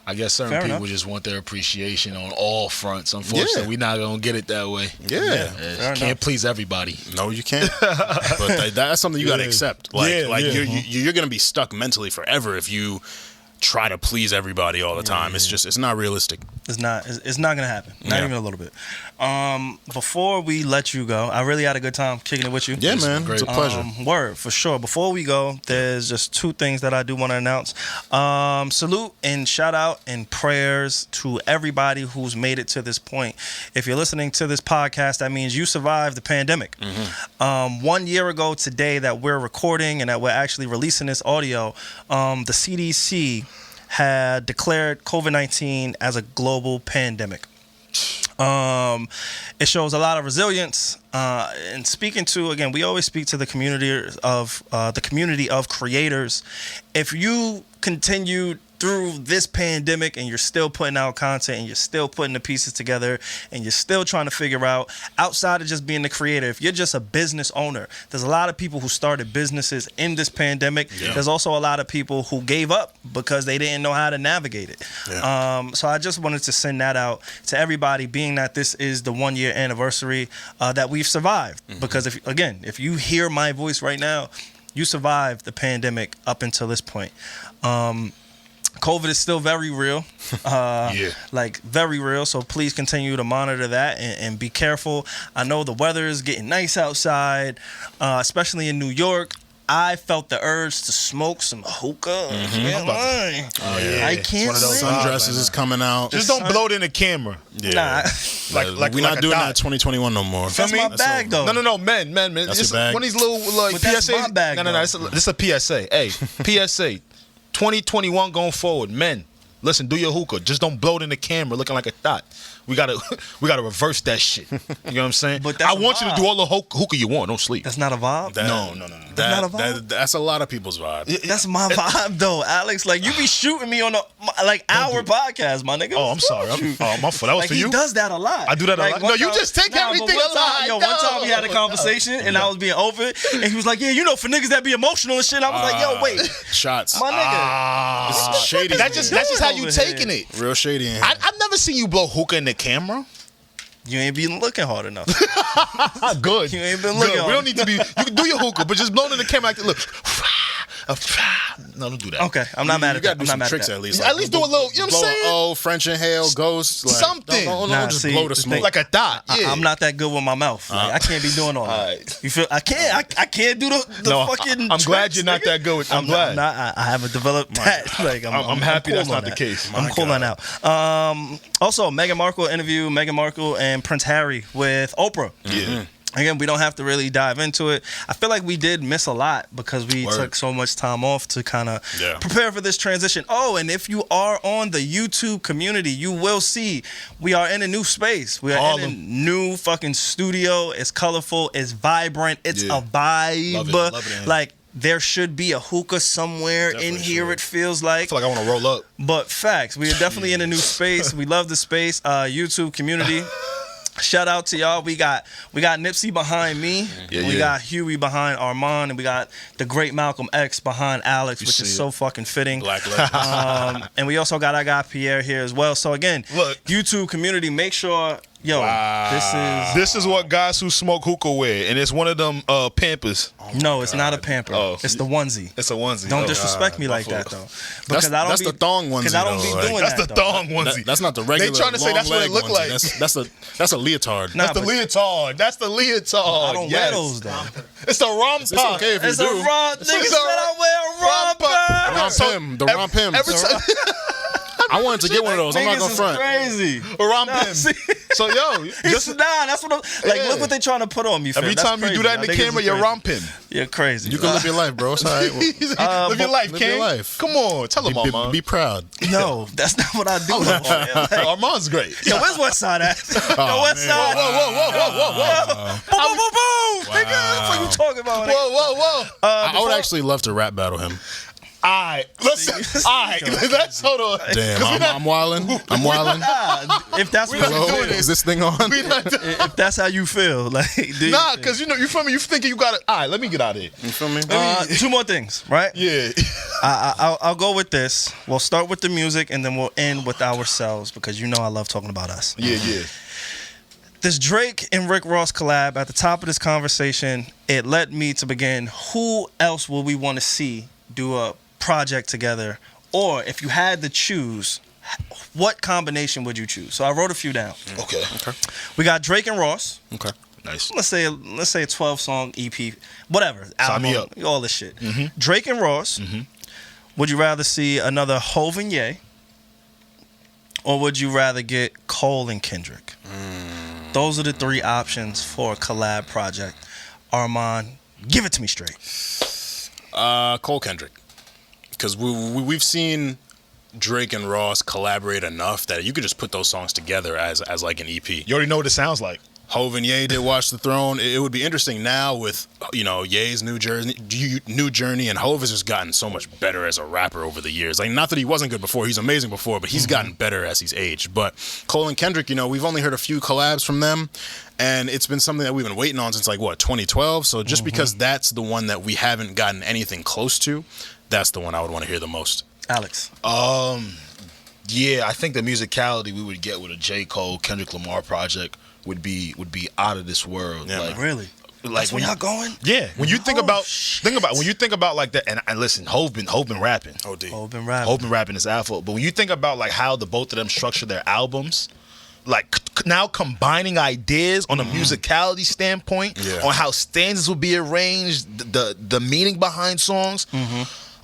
I guess certain Fair people enough. just want their appreciation on all fronts. Unfortunately, we're not going to get it that way. Yeah. Can't please everybody. No, you can't. But that's something you got to accept. Like, you're going to be stuck mentally forever if you try to please everybody all the time. It's not realistic. It's not gonna happen. Not even a little bit. Before we let you go, I really had a good time kicking it with you. Yeah, man. It's a pleasure. Word, for sure. Before we go, there's just two things that I do want to announce. Salute and shout out and prayers to everybody who's made it to this point. If you're listening to this podcast, that means you survived the pandemic. 1 year ago today that we're recording and that we're actually releasing this audio, the CDC had declared COVID-19 as a global pandemic. It shows a lot of resilience. And speaking to, again, we always speak to the community of creators. If you continue through this pandemic and you're still putting out content and you're still putting the pieces together and you're still trying to figure out, outside of just being the creator, if you're just a business owner, there's a lot of people who started businesses in this pandemic. There's also a lot of people who gave up because they didn't know how to navigate it. So I just wanted to send that out to everybody, being that this is the 1 year anniversary that we've survived. Because if you hear my voice right now, you survived the pandemic up until this point. COVID is still very real, like very real. So please continue to monitor that and be careful. I know the weather is getting nice outside, especially in New York. I felt the urge to smoke some hookah. I can't lie. I can't. One of those sundresses is coming out. Just don't blow it in the camera. Nah. Like we're not doing that 2021 no more. That's my bag, though. No, men. That's It's your bag? one of these little like But that's PSAs. my bag, No. though. This is a PSA. Hey, PSA. 2021 going forward, men. Listen, do your hookah. Just don't blow it in the camera looking like a thought. We gotta reverse that shit. You know what I'm saying? But that's I want a you to vibe. do all the hookah you want. Don't sleep. That's not a vibe. No. That's not a vibe? That's a lot of people's vibe. That's my vibe, though, Alex. Like, you be shooting me on our podcast, my nigga. Oh, I'm sorry. My fault. That was Like, for he you. does that a lot. I do that a lot. one No, you time- just take everything but one a lot. time, one time we had a conversation and I was being open, and he was like, "Yeah, you know, for niggas that be emotional and shit." I was like, "Yo, wait, Shots. my nigga." It's shady. That's just how you over taking here? it. real shady in here. I've never seen you blow hookah in the camera. You ain't been looking hard enough. Good. You ain't been looking Good. hard. We don't need to be. You can do your hookah, but just blowing in the camera like that. Look. No, don't do that. Okay, I'm not mad You at gotta that. do I'm not some mad tricks at at that. least. At least do a little. You know what I'm saying? Oh, French inhale, ghost. Like, Something. Don't Nah, just see, blow the the smoke. thing- Like a dot. Yeah. I'm not that good with my mouth. Like, I can't be doing all that. Alright. You feel? I can't do the No, fucking. I'm glad tricks, you're not nigga. that good with. I'm glad. I haven't developed that. Like, I'm happy cool that's on not the that. case. I'm cool on that. Also, Meghan Markle interview. Meghan Markle and Prince Harry with Oprah. Yeah. Again, we don't have to really dive into it. I feel like we did miss a lot because we Word. took so much time off to kind of Yeah. prepare for this transition. Oh, and if you are on the YouTube community, you will see we are in a new space. We are in a new fucking studio. It's colorful. It's vibrant. It's Yeah. a vibe. Love it, man. Like, there should be a hookah somewhere in here, it feels like. I feel like I want to roll up. But facts, we are definitely in a new space. We love the space. YouTube community. Shout out to y'all. We got Nipsey behind me. We got Huey behind Armon, and we got the great Malcolm X behind Alex, which is so fucking fitting. Black legends. And we also got our guy Pierre here as well. So again, Look. YouTube community, make sure, This is what guys who smoke hookah wear, and it's one of them Pampers. No, it's not a pamper. Oh. It's the onesie. It's a onesie. Don't disrespect me like that though. That's the thong onesie. Because I don't though, be doing That's that. the though. thong onesie. That's not the regular. They trying to say that's what it look like. That's a leotard. Nah, That's the but leotard. That's the leotard. I don't wear Yes. those though. It's the romper. It's okay if you It's a do. romp. Nigga It's said a I wear a romper. Romp him. The romp him. Every time. I wanted to get one of those. I'm not Niggas gonna is front. crazy. Romp Nah, him. see? So yo, just That's what I'm like. Yeah. Look what they trying to put on me. Fam. every That's time you do crazy. that in the Y'all niggas camera, is you crazy. romp him. You're crazy. You can live your life, bro. It's all right. Live your life, live King. your life. Come on, tell him, Armand. Be proud. No, that's not what I do. Like, Armand's great. yo, where's Westside at? Yo, Westside. Whoa. Boom, boom, boom, boom. Nigga, that's what you talking about. nigga. Whoa. I would actually love to rap battle him. Alright, let's hold on. Damn, I'm wilding. I'm wilding. Nah, if that's what not you're doing doing, Is this thing on? if that's how you feel, like, do you Nah, think? cause you feel me. You thinking you got it. Alright, let me get out of here. You feel me? Two more things, right? Yeah. I'll go with this. We'll start with the music, and then we'll end with ourselves because you know I love talking about us. Yeah. This Drake and Rick Ross collab, at the top of this conversation, it led me to begin, who else will we want to see do a project together? Or if you had to choose, what combination would you choose? So I wrote a few down. Okay. We got Drake and Ross. Okay. Nice. Let's say a 12-song EP, whatever. Sign me album, up. all this shit. Drake and Ross. Would you rather see another Hov and Ye? Or would you rather get Cole and Kendrick? Those are the three options for a collab project. Armon, give it to me straight. Cole Kendrick. Because we've seen Drake and Ross collaborate enough that you could just put those songs together as like an EP. You already know what it sounds like. Hov and Ye did Watch the Throne. It would be interesting now with, Ye's new journey, and Hov has just gotten so much better as a rapper over the years. Like, not that he wasn't good before, he's amazing before, but he's gotten better as he's aged. But Cole and Kendrick, we've only heard a few collabs from them, and it's been something that we've been waiting on since 2012. So just because that's the one that we haven't gotten anything close to, that's the one I would want to hear the most. Alex. Yeah, I think the musicality we would get with a J. Cole, Kendrick Lamar project would be out of this world. Yeah, like, Really? like That's where when y'all going? Yeah. When you think about when you think about like that, and listen, Hov been rapping. OD. Hov been rapping. Hov been rapping his alpha. But when you think about like how the both of them structure their albums, like now combining ideas on a musicality standpoint, on how stanzas will be arranged, the meaning behind songs.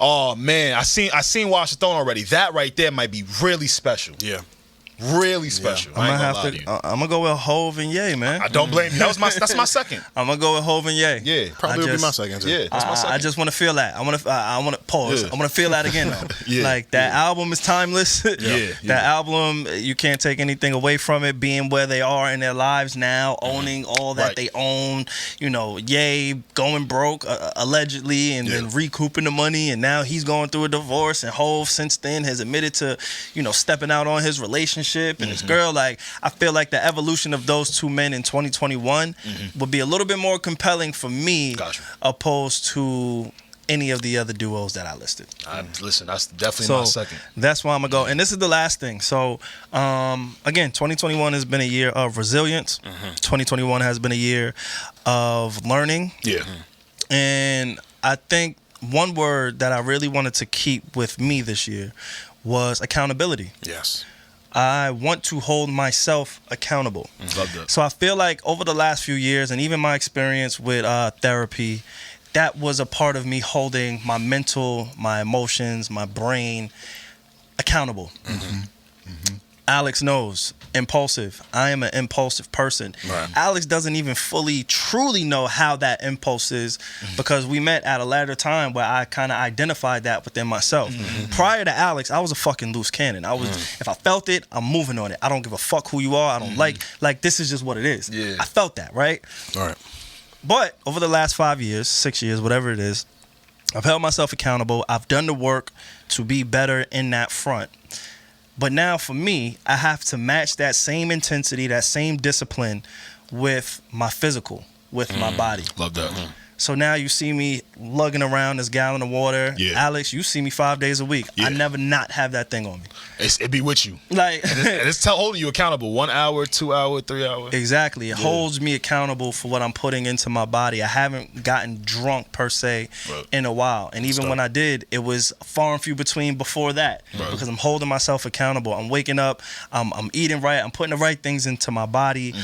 Oh man, I seen Watch the Throne already. That right there might be really special. Yeah. Really special. I ain't gonna lie to you. I'm gonna go with Hov and Ye, man. I don't blame you. That's my second. I'm gonna go with Hov and Ye. Yeah. Probably would be my second, too. Yeah. That's my second. I just want to feel that. I want to pause. Yeah. I want to feel that again, though. Yeah. Like that album is timeless. That album, you can't take anything away from it. Being where they are in their lives now, owning all that they own. Ye going broke allegedly, and then recouping the money, and now he's going through a divorce. And Hov since then has admitted to, stepping out on his relationship and his girl. Like, I feel like the evolution of those two men in 2021 would be a little bit more compelling for me, opposed to any of the other duos that I listed. Listen, that's definitely my second. That's why I'm gonna go. And this is the last thing. So, again, 2021 has been a year of resilience. 2021 has been a year of learning. Yeah. And I think one word that I really wanted to keep with me this year was accountability. Yes. I want to hold myself accountable. Love that. So I feel like over the last few years, and even my experience with therapy, that was a part of me holding my mental, my emotions, my brain accountable. Alex knows, impulsive. I am an impulsive person. Right. Alex doesn't even fully, truly know how that impulse is, because we met at a later time where I kind of identified that within myself. Prior to Alex, I was a fucking loose cannon. I was, if I felt it, I'm moving on it. I don't give a fuck who you are. I don't like this is just what it is. Yeah. I felt that, right? All right. But over the last 5 years, 6 years, whatever it is, I've held myself accountable. I've done the work to be better in that front. But now for me, I have to match that same intensity, that same discipline with my physical, with my body. Love that. So now you see me lugging around this gallon of water. Yeah. Alex, you see me 5 days a week. Yeah. I never not have that thing on me. It be with you. Like, And it's holding you accountable. 1 hour, 2 hour, 3 hour. exactly. It holds me accountable for what I'm putting into my body. I haven't gotten drunk per se in a while. And even when I did, it was far and few between before that. Because I'm holding myself accountable. I'm waking up, I'm eating right, I'm putting the right things into my body.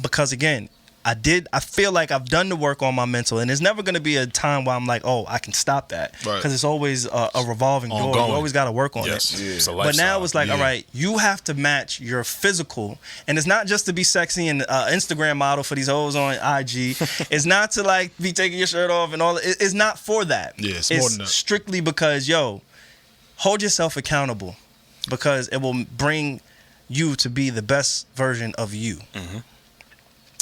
Because again, I feel like I've done the work on my mental, and there's never going to be a time where I'm like, oh, I can stop that. Because it's always a revolving door. Ongoing. You always got to work on it. It's a But lifestyle. now it's like, all right, you have to match your physical. And it's not just to be sexy and Instagram model for these hoes on IG. It's not to like be taking your shirt off and all. It's not for that. Yeah, it's more than that. Strictly because, hold yourself accountable, because it will bring you to be the best version of you.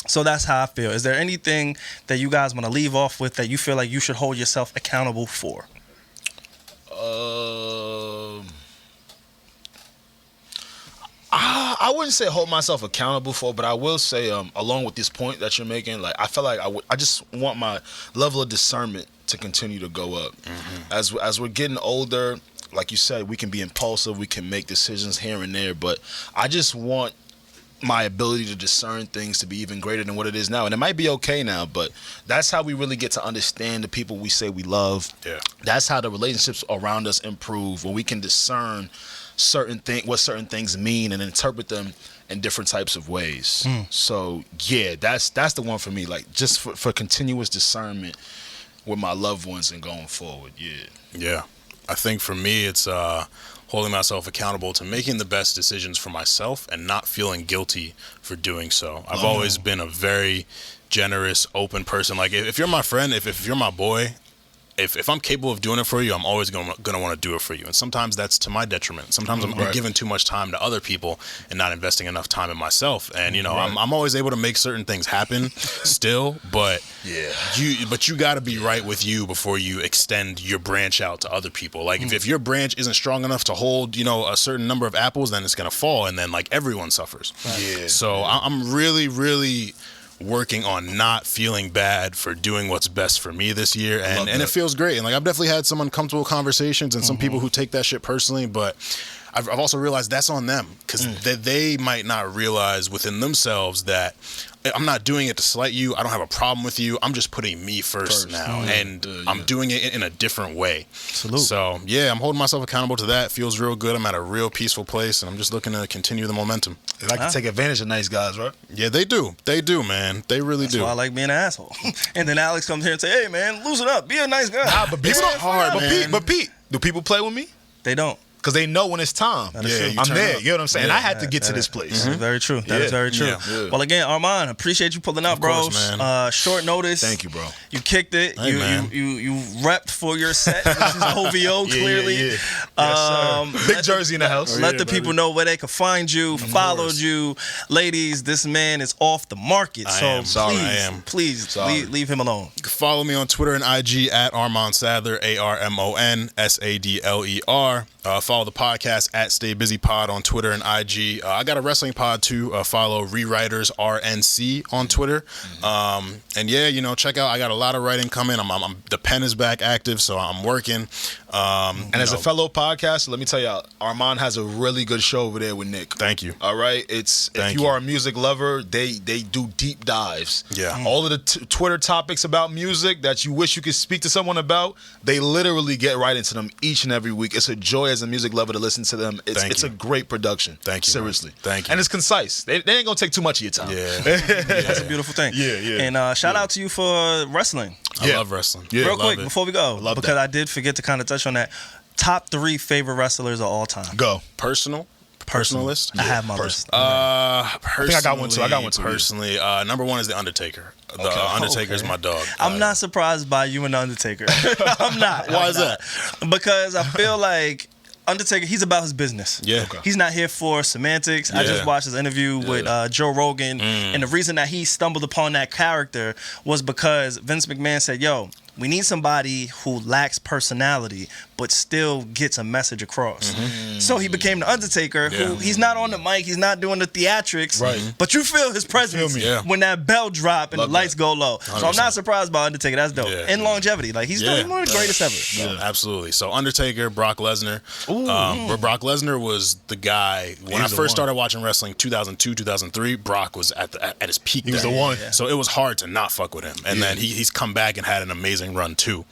So that's how I feel. Is there anything that you guys want to leave off with that you feel like you should hold yourself accountable for? I wouldn't say hold myself accountable for, but I will say, along with this point that you're making, like I feel like I just want my level of discernment to continue to go up. As we're getting older, like you said, we can be impulsive, we can make decisions here and there, but I just want my ability to discern things to be even greater than what it is now. And it might be okay now, but that's how we really get to understand the people we say we love. Yeah. That's how the relationships around us improve, when we can discern what certain things mean and interpret them in different types of ways. So yeah, that's the one for me, like just for continuous discernment with my loved ones and going forward. Yeah. I think for me, it's holding myself accountable to making the best decisions for myself and not feeling guilty for doing so. I've always been a very generous, open person. Like if you're my friend, if you're my boy, if I'm capable of doing it for you, I'm always gonna want to do it for you. And sometimes that's to my detriment. Sometimes I'm giving too much time to other people and not investing enough time in myself. And I'm always able to make certain things happen still, but you got to be right with you before you extend your branch out to other people. Like if your branch isn't strong enough to hold a certain number of apples, then it's gonna fall, and then like everyone suffers. So I'm really working on not feeling bad for doing what's best for me this year, and it feels great. And like I've definitely had some uncomfortable conversations and some people who take that shit personally, but I've also realized that's on them, because they might not realize within themselves that I'm not doing it to slight you. I don't have a problem with you. I'm just putting me first now, and I'm doing it in a different way. Salute. So yeah, I'm holding myself accountable to that. It feels real good. I'm at a real peaceful place, and I'm just looking to continue the momentum. They like to take advantage of nice guys, right? Yeah, they do. They do, man. They really do. That's why I like being an asshole. And then Alex comes here and say, hey, man, loosen up. Be a nice guy. Nah, but people don't hard, man. But Pete, do people play with me? They don't. Because they know when it's time. That is true. I'm there. up. You know what I'm saying? And I had to get to this place. That is very true. That is very true. Yeah. Well, again, Armon, appreciate you pulling up, Of bros. course, man. Short notice. Thank you, bro. You kicked it. Hey, man. You repped for your set, which is OVO, clearly. Yeah. Yes, sir. Big jersey in the house. Let the people know where they can find you, followed you. Ladies, this man is off the market. Please leave him alone. You can follow me on Twitter and IG at Armon Sadler, ARMON SADLER. Follow the podcast at Stay Busy Pod on Twitter and IG. I got a wrestling pod too. Follow Rewriters RNC on Twitter. And yeah, check out. I got a lot of writing coming. The pen is back active, so I'm working. And as a fellow podcaster, let me tell y'all, Armon has a really good show over there with Nick. Thank you. All right, if you are a music lover, they do deep dives. Yeah. All of the Twitter topics about music that you wish you could speak to someone about, they literally get right into them each and every week. It's a joy as a music lover to listen to them. It's a great production. Thank you. Seriously. Man. Thank you. And it's concise. They ain't gonna take too much of your time. Yeah. That's a beautiful thing. Yeah. And shout out to you for wrestling. I love wrestling. Yeah. Real love quick, it. before we go, love because that. I did forget to kind of touch on that. Top 3 favorite wrestlers of all time. Go. Personal list. I have my list. I think I got one too. Personally, number 1 is The Undertaker. The Undertaker is my dog. I'm not surprised by you and The Undertaker. I'm not. Why is that? Because I feel like Undertaker, he's about his business. Yeah. Okay. He's not here for semantics. I just watched his interview with Joe Rogan, and the reason that he stumbled upon that character was because Vince McMahon said, yo, We need somebody who lacks personality but still gets a message across. So he became the Undertaker, who he's not on the mic, he's not doing the theatrics, but you feel his presence when that bell drop and the lights go low. 100%. So I'm not surprised by Undertaker. That's dope. And longevity, like he's one of the greatest ever. Absolutely. So Undertaker, Brock Lesnar. Brock Lesnar was the guy when I first started watching wrestling, 2002, 2003. Brock was at his peak. He was the one. So it was hard to not fuck with him. And then he's come back and had an amazing run too.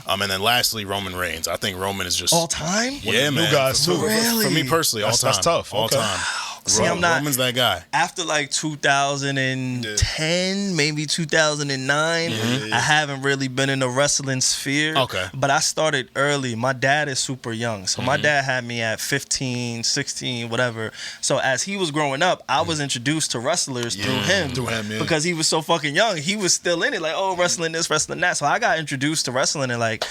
And then lastly, Roman Reigns. I think Roman is just all time. Yeah, man. New guys too. Really? For me personally, all time. That's tough. All time. See, I'm not. Roman's that guy. After like 2010, maybe 2009, I haven't really been in the wrestling sphere. Okay. But I started early. My dad is super young. So my dad had me at 15, 16, whatever. So as he was growing up, I was introduced to wrestlers through him. Because he was so fucking young. He was still in it, like, oh, wrestling this, wrestling that. So I got introduced to wrestling and like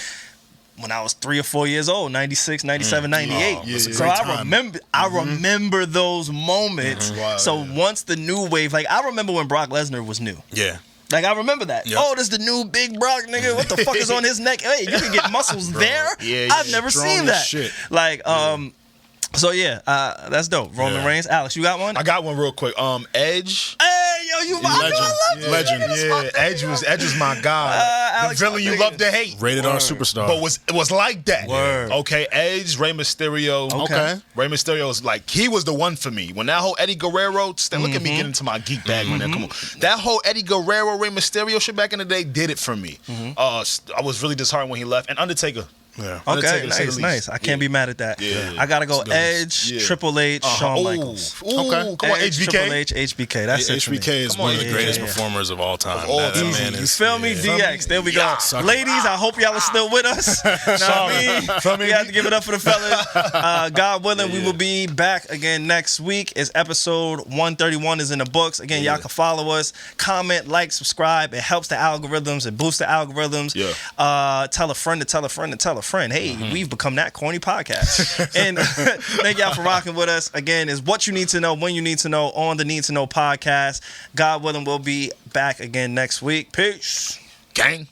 when I was 3 or 4 years old, 96, 97, 98. So I remember those moments. So once the new wave, like I remember when Brock Lesnar was new. Yeah. Like I remember that. Oh, this the new big Brock nigga. What the fuck is on his neck? Hey, you can get muscles there. I've never seen that. Shit. Like so yeah, that's dope. Roman Reigns. Alex, you got one? I got one real quick. Edge. Hey, yo, you Legend. Yeah, Edge was my guy. The villain you love to hate. Rated R superstar. But it was like that. Word. Okay, Edge, Rey Mysterio. Okay. Rey Mysterio was like, he was the one for me. When that whole Eddie Guerrero, look at me getting into my geek bag when that come on. That whole Eddie Guerrero, Rey Mysterio shit back in the day did it for me. I was really disheartened when he left. And Undertaker. Yeah. Okay, nice. I can't be mad at that. I gotta go Edge, Triple H, Shawn Michaels. Okay. Come on, Edge, HBK. Triple H, HBK. That's it. HBK is one of the greatest performers of all time. That man You is, feel me? DX. There we go. Ladies, I hope y'all are still with us. We have to give it up for the fellas. God willing, we will be back again next week. It's episode 131 is in the books. Again, y'all can follow us, comment, like, subscribe. It helps the algorithms. It boosts the algorithms. Tell a friend to tell a friend to tell a friend. Hey, we've become that corny podcast. And thank y'all for rocking with us. Again, is what you need to know when you need to know on the Need to Know podcast. God willing, we'll be back again next week. Peace. Gang.